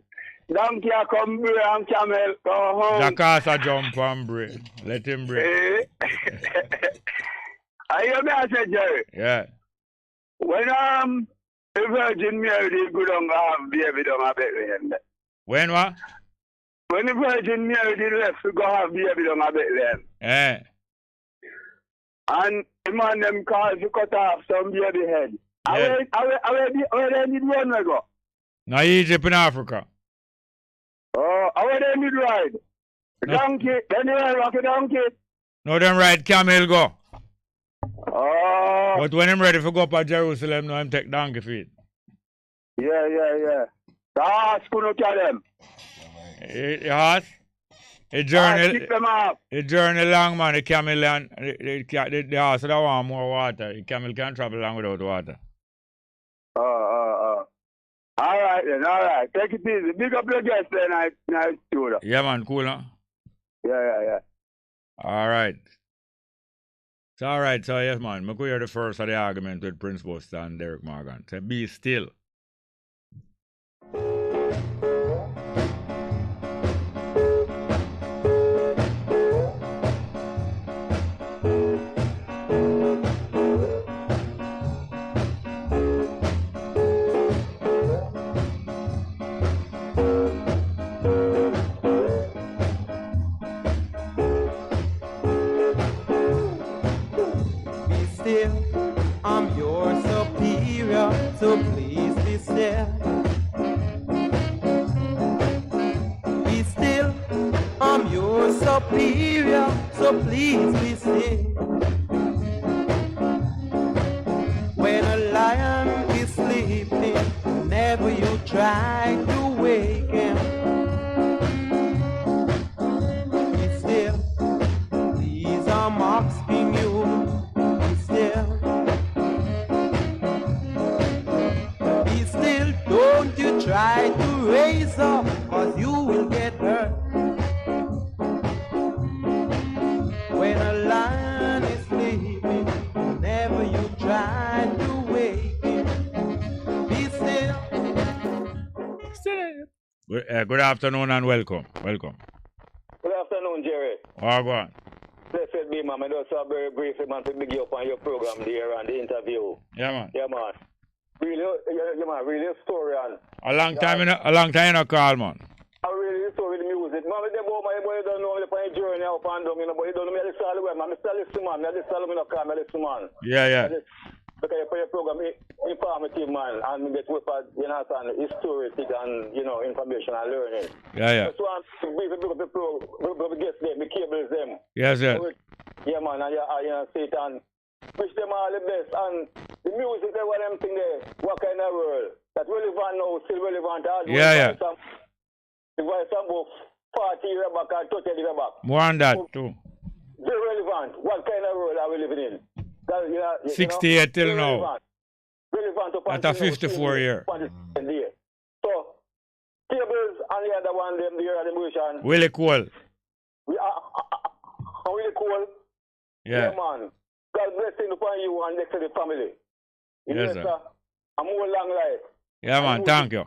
donkey come bring and camel go home. Jacassa jump and break. Let him break. I hear me, I said, Jerry. Yeah. When the Virgin Mary go down have baby down a Bethlehem. When what? When the Virgin Mary left to go have baby down a Bethlehem. Eh. And the man them called to cut off some baby head. Yeah. Where they need one to go? Now Egypt in Africa. Oh, where they need ride? No. Donkey, then they rock a donkey. No, them ride camel go. Oh. But when I'm ready for go up to Jerusalem, now I'm take donkey feet. Yeah. The horse couldn't tell them. The horse? Keep them up. The journey long, man. The camel and the horse don't want more water. The camel can't travel long without water. All right then, all right. Take it easy. Big up your guest then, I studio. Yeah, man. Cool, huh? Yeah. All right. It's all right. So, yes, man. I go hear the first of the argument with Prince Buster and Derek Morgan. Say, be still. so please be still. When a lion is sleeping, whenever you try to wake him, be still. These are marks being used. Be still. Be still. Don't you try to raise up, cause you will get hurt. When a lion is sleeping, whenever you try to wake him, be still. Good afternoon and welcome. Welcome. Good afternoon, Jerry. Oh, go on. Blessed be, man. I just saw very briefly, man, to big you up on your program there and the interview. Yeah, man. Yeah, man. Really, yeah, man, really a story. And A long time in a call, man. I really story with the music. Man, with them boy, boy, don't know me on journey up and down, you know, but you don't know me at the solid way, man. I still listen, man. I still listen, man. I listen, man. Yeah, yeah. Because you put your program informative, man, and get with you know, historic and, you know, information and learning. Yeah, yeah. So I'm briefly look at the guests there, the cables them. Yes, yes. Yeah, man, and you know, sit and wish them all the best. And the music, they want them thing there, what kind of world? That's relevant now, still relevant. Yeah, yeah. The voice of both 40 years back and 30 years back. More on that, too. Very relevant. What kind of world are we living in? That, you know, 68 till now. Relevant to At a 54 year. So, tables and the other one, them there are the musician. Willie Cole. We are Willie Cole. Yeah. Man. God blessing upon you and next to the family. Yes, sir. A more long life. Yeah, man. Thank you.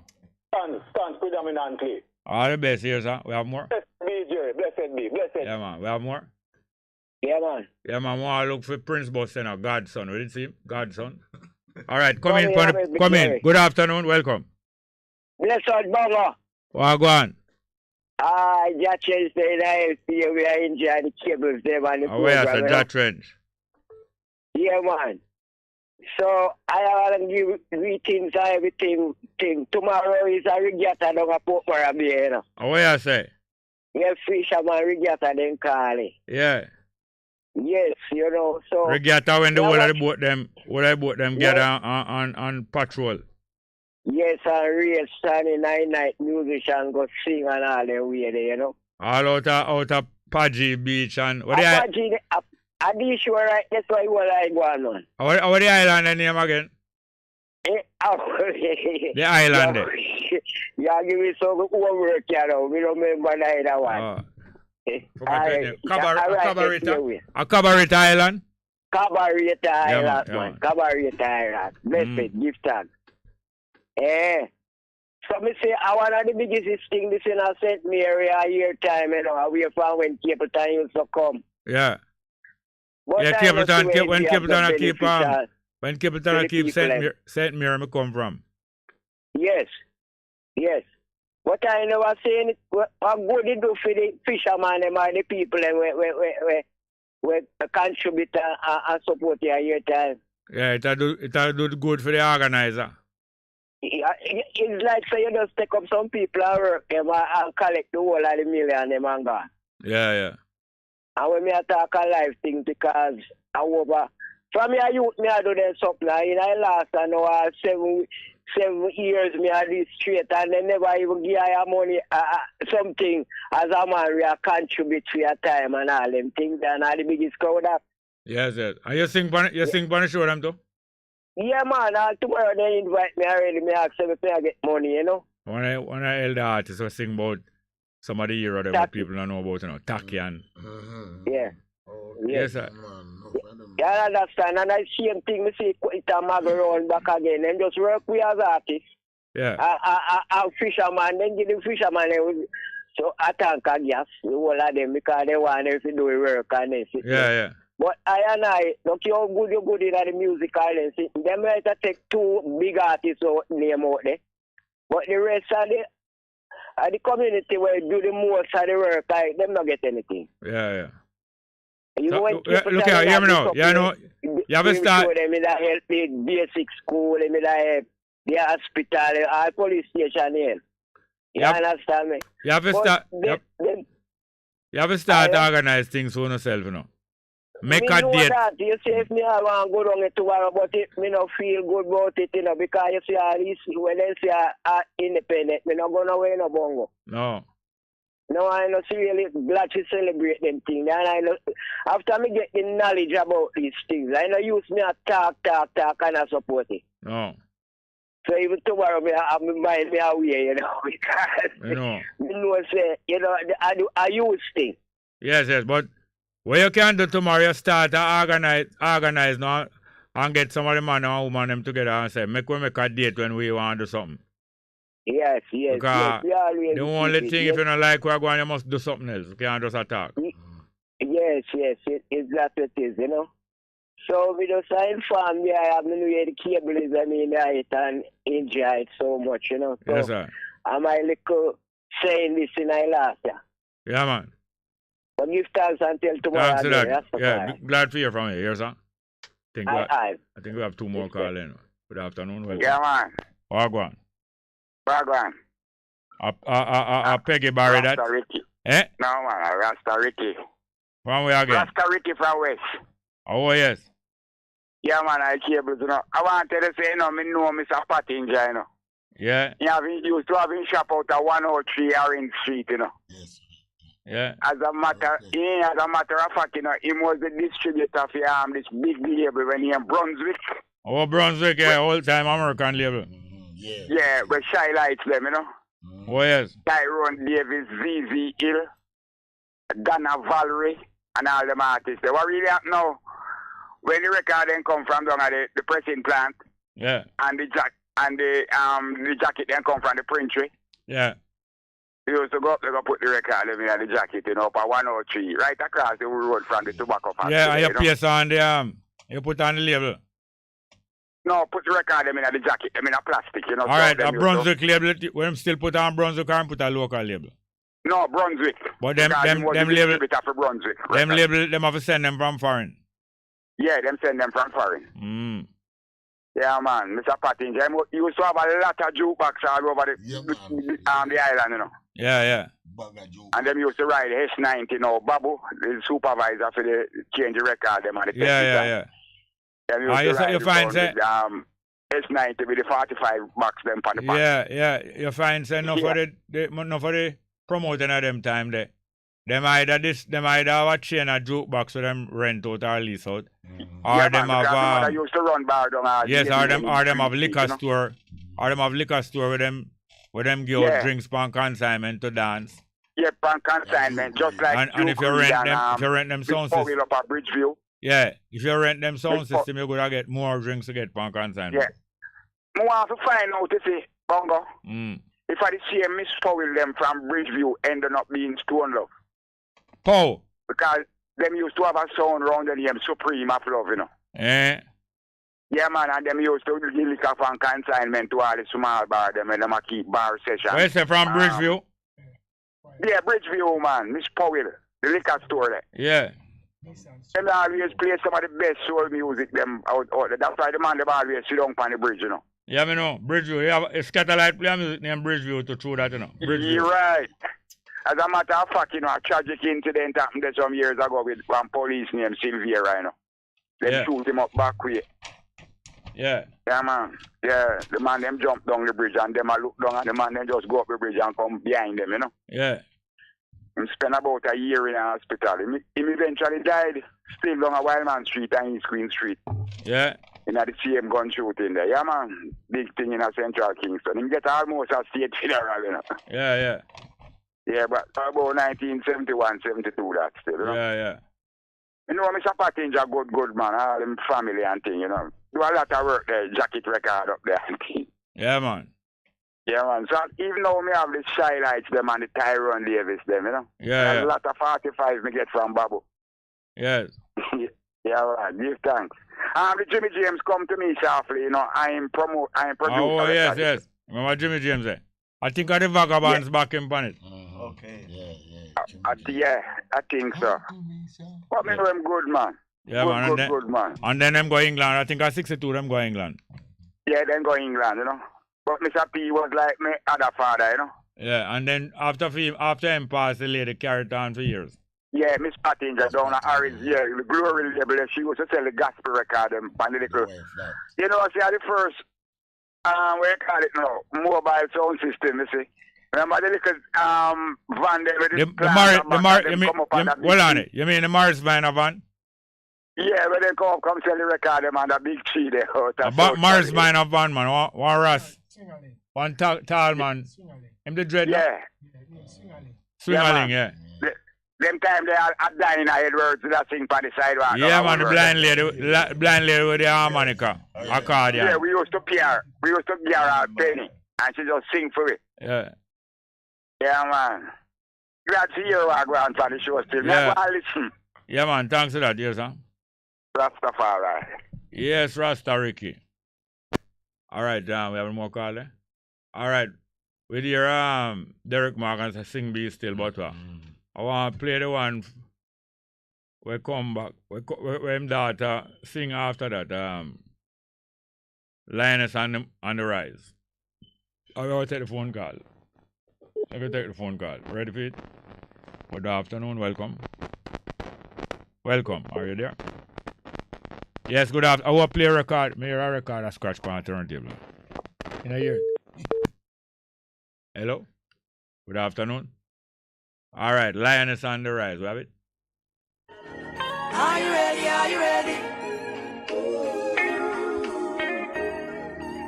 Stands predominantly. All the best here, sir. We have more? Blessed be, Jerry. Blessed be. Blessed. Yeah, man. We have more? Yeah, man. Yeah, man. I want to look for Prince Bus now. Godson. We did see him? Godson. All right. Come in. Come in. Good afternoon. Welcome. Blessed Bongo. Go on. Jack Trench saying I see we are enjoying the cables there, man. Oh, where is Jack Trench? Yeah, man. So I want to give greetings and everything. Tomorrow is a regatta down at Port Marabia, you know. Oh, where you say? Yeah, fisherman regatta then call it. Yeah. Yes, you know, so Regatta when the whole of the boat them gather on patrol. Yes, and real sunny night musician go sing and all the way there, you know. All out of Pudgy Beach and what Pudgy, at the shore, right? That's why what I go on. What the island name again? The island there. Yeah, give me some homework, you know. We don't remember neither one. A Cabaret Island? Cabaret Island, yeah, man. Cabaret Island. Blessed, gift tag. So me say, one of the biggest thing this in a St. Mary a year time, you know, away from when Capleton used to come. Yeah. But yeah, Capleton, when Capleton keep St. Mary me come from. Yes. Yes. What I know was saying, what good they do for the fishermen and the people we contribute and support a year time. Yeah, it do good for the organizer. It's like so you just take up some people and work them and collect the whole of the million them and gone. Yeah, yeah. And when me talk a life thing because I over from your youth me I do them something in I last I know 7 years me I do straight and they never even give you money something as a man we contribute to your time and all them things and all the biggest crowd up. Yes, yes. And you sing on the show them too? Yeah, man. Tomorrow they invite me already. Me ask them if I get money, you know. One of elder artists was sing about some of the hero that people don't know about, you know, Taki and... Yeah. Yes, sir. Yeah, I understand. And I see same thing, me see it a mag around back again and just work with as artists. Yeah. A fisherman, then give the fisherman so I tank a gas, the whole of them, because they want them to do work and they sit. Yeah, yeah. But I, look how good you good in the music island. Them might take 2 big artists out name out there. But the rest of the community where do the most of the work, them not get anything. Yeah, yeah. Look here, hear me now. You know, you have to start. Them in the help basic school, them in the hospital, our police station here. You understand me? You have to start. You have to start organize things for yourself, you know. Make a know date. that. You see, if me I want to go down it tomorrow, but it, me not feel good about it, you know, because you see, at least when they say independent, me not going away no bongo. No. No, I not really glad to celebrate them things. And I know, after me get the knowledge about these things, I know use me a talk, and I support it. No. So even tomorrow, me have me mind me away, you know, because You know. me know say, you know, I use things. Yes, but what you can do tomorrow, you start to organize now and get some of the man and woman them together and say, make a date when we want to do something. Yes. Because We always the only keep it, thing, yes. if you don't like where going, you must do something else. You can't just attack. Yes, it's that it is, you know. So we just inform me, I have no way the cable is, I mean, it and enjoy it so much, you know. So Yes, sir. I'm a little saying this in my last year. Yeah, man. But give thanks until tomorrow. Thanks for again, that. Rastafari. Yeah, glad to hear from you. Yes, sir. Aye. I think we have two more calls in. Good afternoon. Welcome. Yeah, man. Wagwan. Wagwan. Peggy Barry that. Rasta Ricky. Eh? No, man. Rasta Ricky. From where again? Rasta Ricky from West. Oh, yes. Yeah, man. I cable, you know. I want to say, you know, me know Mr. Pattinger, you know. Yeah. He used to have his shop out at 103 Orange Street, you know. Yeah. As a matter of fact, you know, he was the distributor for this big label when he in Brunswick. Oh, Brunswick, yeah, old time American label. Yeah, where Shy Lights them, you know. Oh, yes. Tyrone Davis, ZZ Hill, Donna Valerie, and all them artists. They were really up now. When the record then come from down at the pressing plant, yeah, and the jacket then come from the printery. Yeah. They used to go up, they go put the record in the jacket, you know, up at 103, right across the road from the tobacco factory. Yeah, and you know? place on the you put on the label. No, put the record in the jacket, in a plastic, you know. All right, a Brunswick label, when still put on Brunswick and put a local label. No, Brunswick. But them label, for Brunswick. Them label, them have to send them from foreign. Yeah, them send them from foreign. Yeah, man. Mr. Pattinger, he used to have a lot of jukebox all over the island, you know. Yeah. And them used to ride S90, you know, Babu, the supervisor for the change the record, them and the Yeah. Them used to ride S90 with the 45 bucks them on the back. Yeah. You find say no for the promoting at them time there. Them either have a chain a jukebox so them rent out or lease out. Or them have used to run bar down, yes, or them have liquor store. Or them have liquor store where them give out drinks on consignment to dance. Yeah, on consignment, just like and if you rent them sound system. Up at Bridgeview. Yeah, if you rent them sound system, you're gonna get more drinks to get on consignment. Yeah. I want to find out to see, Bongo, if I see a Miss Powell them from Bridgeview ending up being Stone Love. Pow. Because them used to have a sound round the name Supreme of Love, you know. Eh? Yeah, man, and them used to give liquor from consignment to all the small bar, them and them a keep bar session. Where's it from Bridgeview? Yeah, Bridgeview, man. Miss Powell, the liquor store there. Yeah. Them always play some of the best soul music them out there. That's why the man them always sit down on the bridge, you know. Yeah, me know. Bridgeview. You have a Scatterlight play music named Bridgeview to through that, you know. Bridgeview. You're right. As a matter of fact, you know, a tragic incident happened there some years ago with one police named Sylvia, you know. They shoot him up back way. Yeah. Yeah, man. Yeah, the man them jump down the bridge and them a look down and the man them just go up the bridge and come behind them, you know. Yeah. He spent about a year in a hospital. He eventually died still down a Wildman Street and East Queen Street. Yeah. In the same gun shooting there. Yeah, man. Big thing in a Central Kingston. He get almost a state funeral, you know. Yeah. Yeah, but about 1971, 72 that still, you know. Yeah. You know, Mr. Pattinger, good man, all them family and thing, you know. Do a lot of work there, jacket record up there and thing. Yeah, man. Yeah, man. So even though me have the Shy Lights them and the Tyrone Davis them, you know. Yeah. There's a lot of 45 me get from Babu. Yes. Yeah, right. Give thanks. The Jimmy James come to me softly, you know. I am producer. Oh, yes. Remember Jimmy James there? I think of the Vagabonds back in Bonnet. Okay. Yeah, I think so. But me know them good, man. Yeah, man. Good, man. And then them go England. I think at 62 them go England. Yeah, them go England, you know. But Mr. P was like my other father, you know. Yeah, and then after him pass, the lady carried on for years. Yeah, Miss Pattinger down at Harris, yeah, the Glory label, she used to sell the gospel record and the little. You know, see, the first, what you call it now, mobile sound system, you see. Remember the little van there with hold on it. You mean the Morris van van? Yeah, when they come sell the record, them on the big tree there. Morris van van, man. One Ross. One tall man. Him the dread. Yeah. Swingaling, yeah. Them time they are dying Edwards that sing for the sidewalk. Yeah, man, the blind lady with the harmonica. Accordion. Yeah, we used to peer our penny and she just sing for it. Yeah. Yeah, man. Glad to hear our grandfather the show still. Yeah. Never listen. Yeah, man, thanks for that, yes, sir. Rastafari. Yes, Rasta Ricky. All right, we have more call there. All right. With your Derek Morgan sing be still, but I want to play the one where come back, where him daughter sing after that, Lioness on the Rise. I will take the phone call. Ready for it? Good afternoon, welcome. Welcome, are you there? Yes, good afternoon. I will play a record. May I record a scratch on turntable. Can I hear it? Hello? Good afternoon. All right, Lioness on the Rise. We have it? Are you ready? Are you ready?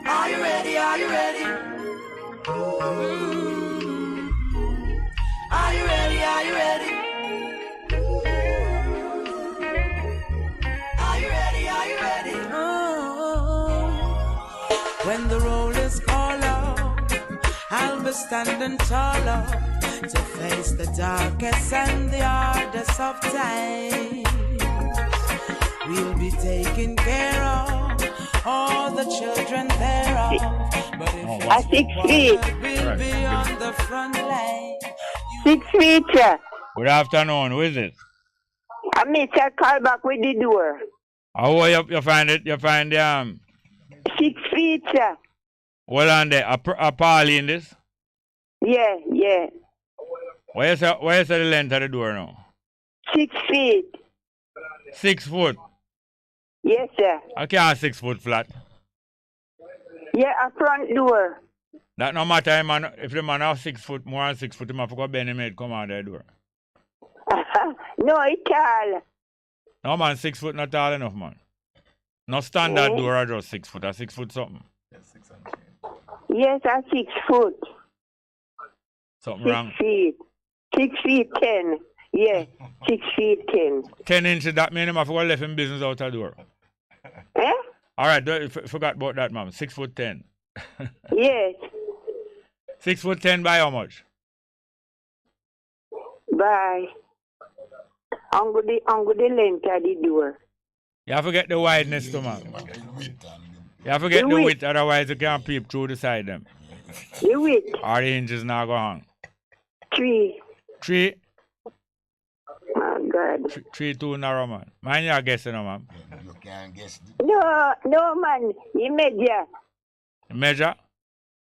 Are you ready? Are you ready? Are you ready? Are you ready? Are you ready? Are you ready? When the roll is called out, I'll be standing taller to face the darkest and the hardest of times. We'll be taking care of all the children thereof. But if 6 feet. We'll be on the front line. 6 feet, sir. Good afternoon. Who is it? I Mr. Call back with the door. How you find it? You find 6 feet, sir. Hold on there. A Paulie in this? Yeah. Where is the length of the door now? 6 feet. 6 foot? Yes, sir. I can't 6 foot flat. Yeah, a front door. That no matter, man. If the man have 6 foot, more than 6 foot, he must go bend him head come out the door. No, it's tall. No, man, 6 foot not tall enough, man. No standard door are just 6 foot. 6 foot something. Yes, a 6 foot. Something 6 wrong. feet. 6 feet 10. Yeah, 6 feet 10. 10 inches, that means I forgot left him business out the door. Eh? All right, forgot about that, ma'am. 6 foot 10. Yes. 6 foot 10 by how much? By on the length of the door. You have to get the wideness too, man. You have to get the width, otherwise you can't peep through the side them. The width. Or the hinges not go hang. 3. 3? Oh, God. 3 too narrow, man. Mind you are guessing, man. You can't guess. No, man. You measure. Measure?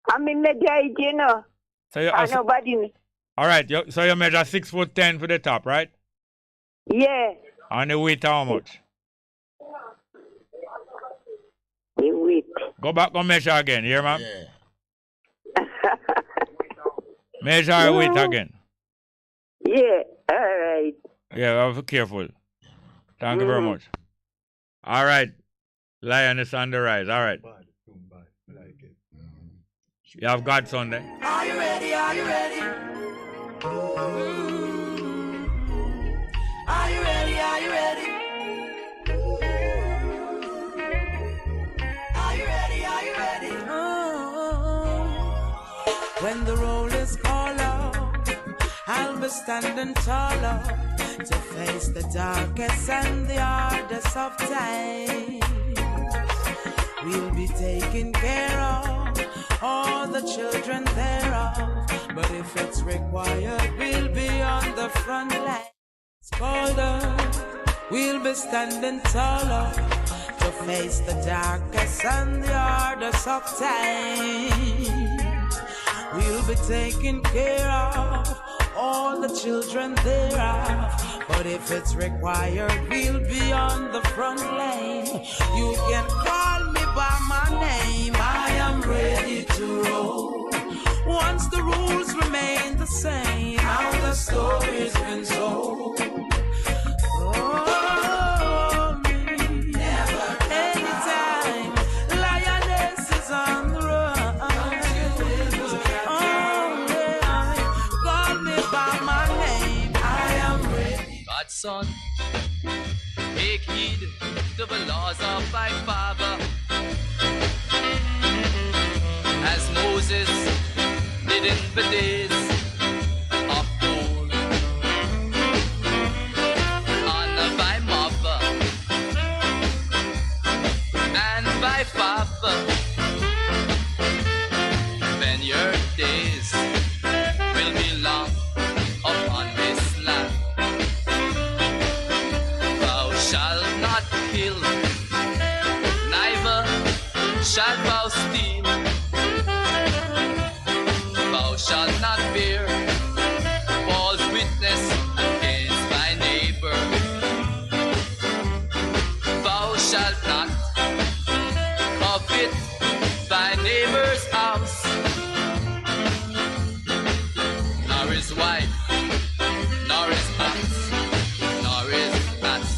I mean, measure it, you know. So you, nobody. All right, so you measure 6 foot 10 for the top, right? Yeah. And the width how much? The width. Go back and measure again, hear, ma'am? Yeah. Measure your width again. Yeah, all right. Yeah, be careful. Thank you very much. All right. Lioness on the Rise. All right. You have God Sunday. Are you ready? Are you ready? Are you ready? Are you ready? Are you ready? Are you ready? When the roll is called out, I'll be standing taller to face the darkest and the hardest of times. We'll be taking care of all the children thereof. But if it's required, we'll be on the front line. It's colder, we'll be standing taller to face the darkest and the hardest of times. We'll be taking care of all the children thereof. But if it's required, we'll be on the front line. You can call me by my name. I am ready to roll. Once the rules remain the same, how the story's been told. Oh, me. Never anytime. Lioness is on the run. Oh, yeah. Call me by my name. I am ready. God's son, take heed to the laws of thy father. As Moses did in the days of old. Honor thy mother and thy father. Then your days will be long upon this land. Thou shalt not kill, neither shalt thou steal. Thou shalt not bear false witness against thy neighbor. Thou shalt not covet thy neighbor's house, nor his wife, nor his ox, nor his ass.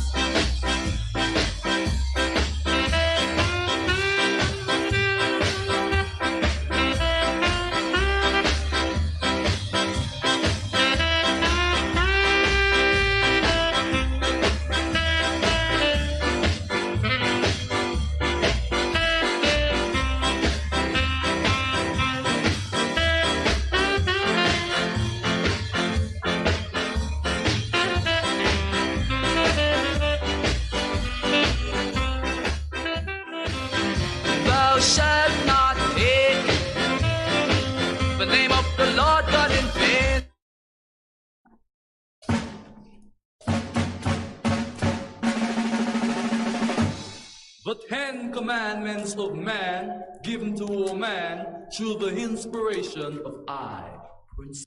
Thou shalt not take the name of the Lord God in vain. The 10 Commandments of man given to all man through the inspiration of I, Prince.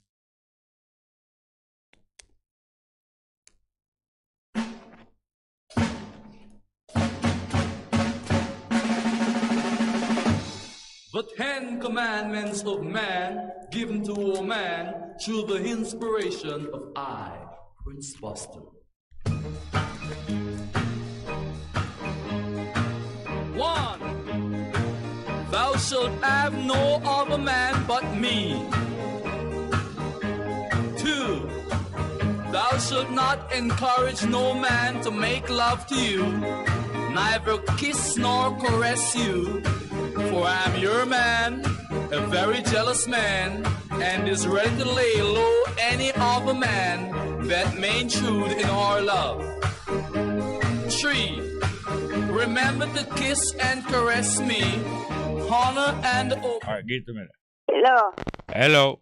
The 10 Commandments of man given to all man through the inspiration of I, Prince Buster. 1. Thou shalt have no other man but me. 2. Thou shalt not encourage no man to make love to you, neither kiss nor caress you, for I am your man, a very jealous man, and is ready to lay low any other man that may intrude in our love. 3. Remember to kiss and caress me, honor and open. All right, give it to me. Hello. Hello.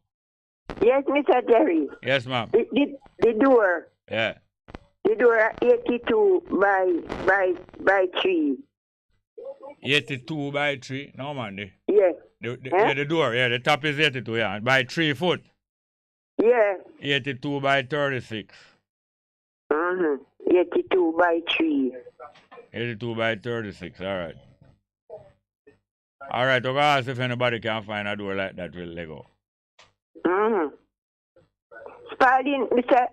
Yes, Mr. Jerry. Yes, ma'am. The door. Yeah. The door 82 by 3. 82 by 3. No, man. Yeah. Yeah, the door. Yeah, the top is 82, yeah. By 3 foot. Yeah. 82 by 36. 82 by 3. 82 by 36, all right. All right, I'll ask if anybody can find a door like that with Lego. Spalding, Mr.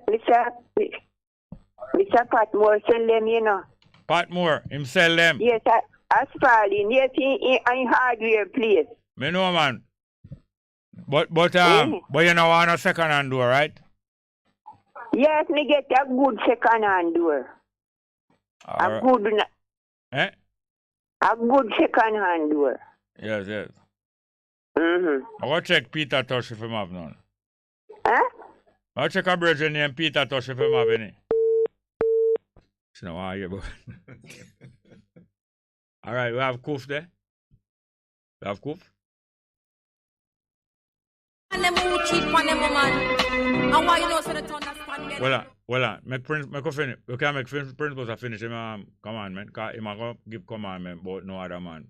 Patmore sell them, you know. Patmore, him sell them? Yes, Spalding. Yes, in hardware place. Me know, man. But you know want a second-hand door, right? Yes, me get a good second-hand door. A good second-hand door. Yes, yes. I go check Peter Tosh if him have none. Huh? I check a brother named Peter Tosh if him have any. She know what I hear about. All right, we have Koof there. We have Koof. And them who cheat on them woman. And why you know so they don't understand them? Well, make finish. You can make principles finish him commandment. Cause him go give commandment, but no other man.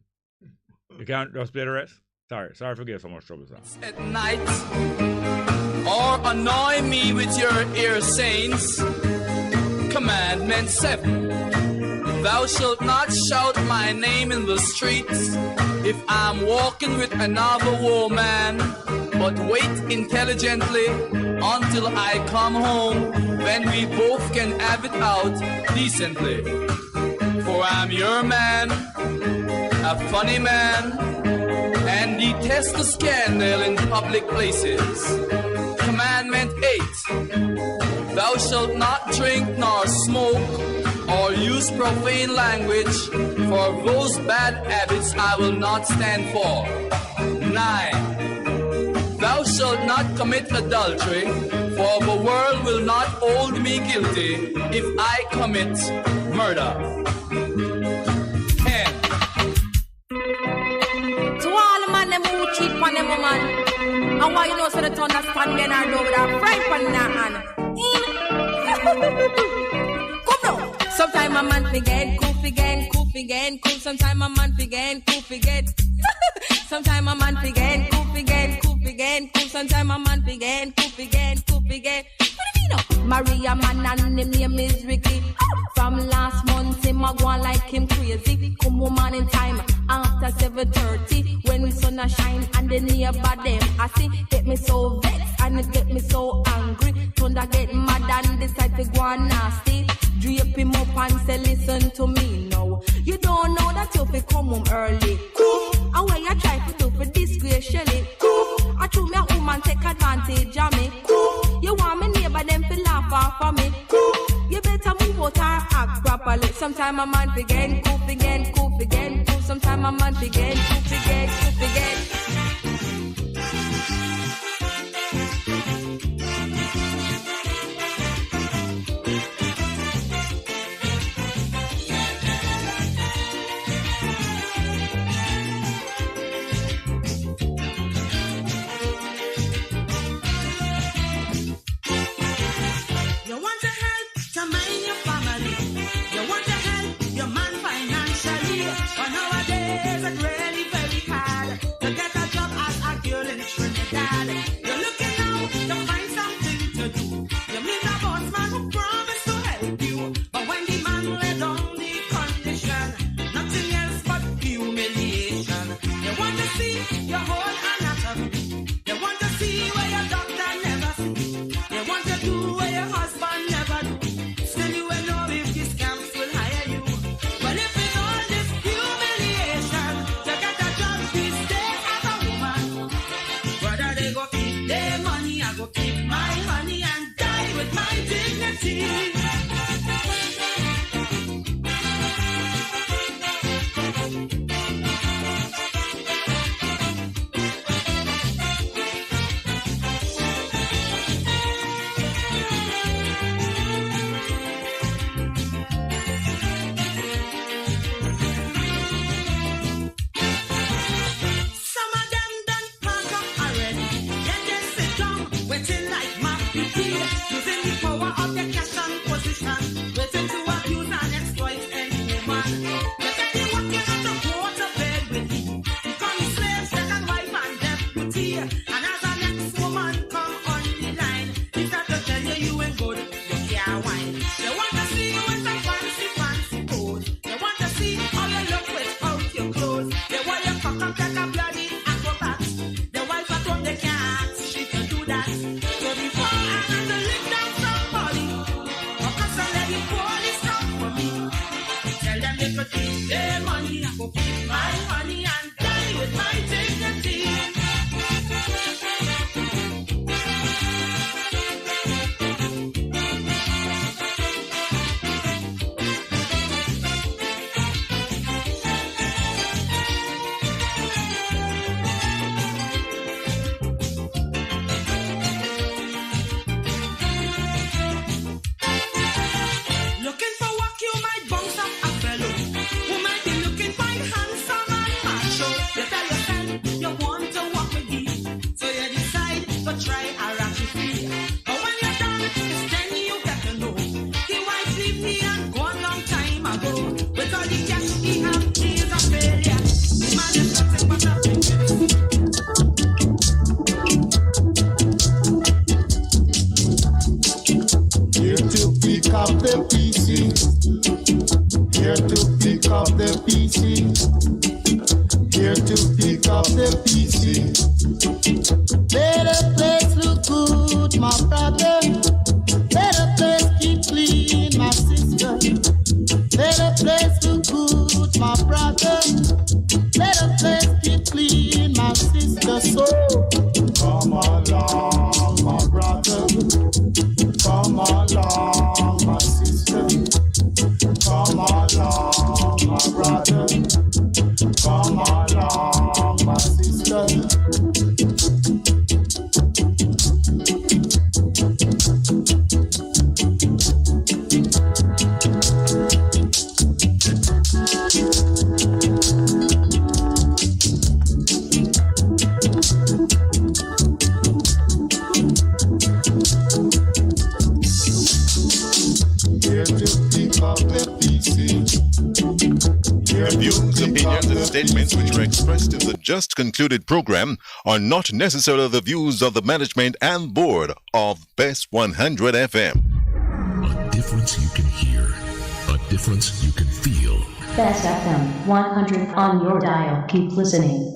You can't just play the rest. Sorry for getting so much trouble, sir. At night, or annoy me with your ear sayings. Commandment 7. Thou shalt not shout my name in the streets if I'm walking with another woman, but wait intelligently until I come home, then we both can have it out decently. For I'm your man, a funny man, and detest the scandal in public places. Commandment 8. Thou shalt not drink nor smoke or use profane language, for those bad habits I will not stand for. 9. Thou shalt not commit adultery, for the world will not hold me guilty if I commit murder. 10. To all the man them who cheat on them woman, and why you know so they understand then I know with a fry pan in her hand. Come now. Sometime a man forget, cool. Sometime a man forget. Sometime a man forget, cool. Sometime a man forget. What do you know? Maria man and him name is Ricky. From last month him a go on like him crazy. Come woman in time after 7:30 when the sun a shine and the nearby them I see get me so vexed and it get me so angry. Thunder get mad and decide to go on nasty. Drape him up and say listen to me now. You don't know that you fi come home early. Cool. And when you try to do for disgrace Shelly. Cool. I true me a woman take advantage of me. Cool. You want me neighbor them fi laugh off of me. Cool. You better move out and act properly. Sometime a man begin, cool. Sometime a man begin, cool. You want to help to mind your family. You want to help your man financially. But nowadays it's really very hard to get a job as a girl in Trinidad. You're looking out to find something to do. You meet a boss man who promised to help you. But when the man laid down the condition, nothing else but humiliation. You want to see your whole anatomy. You want to see where your doctor never see. You want to do where your husband never do. Still you will know if these camps will hire you. Well, if it's all this humiliation, to get a job these days as a woman, whether they go keep their money, I go keep my honey and die with my dignity. Some of them done pack up already. Then they sit down, waiting like my people, using the power of their cash and position, waiting to abuse and exploit any woman. They say they working at the water bed with me. Become slaves, second wife and deputy. And as the next woman come on the line, they start to tell you you ain't good, you can't whine. They want to see you with some fancy clothes. They want to see how you look without your clothes. They want you fuck up like a bloody acrobat. The wife at home they can't ask, she can do that. So before I have to lick down somebody, or cause I let the police come for me. Tell them they could keep their money, I go keep my honey and die with my dignity. Looking for work, you might bounce up a fellow who might be looking quite handsome and macho. You tell yourself you want to work with me, so you decide to try a ratchet free. But when you're done, it's then you get to know he wife leave me and gone long time ago. With all the cash he have, he is a failure. The man is nothing but a Here to pick up the PC. Here to pick up the PC. Let the place look good, my brother. Let the place keep clean, my sister. Let the place look good, my brother. Let the place keep clean, my sister. So come along, my brother. Come along, my sister. Come along, my brother. Come along, my sister. The views, opinions, and statements which are expressed in the just concluded program are not necessarily the views of the management and board of Best 100 FM. A difference you can hear, a difference you can feel. Best FM 100 on your dial. Keep listening.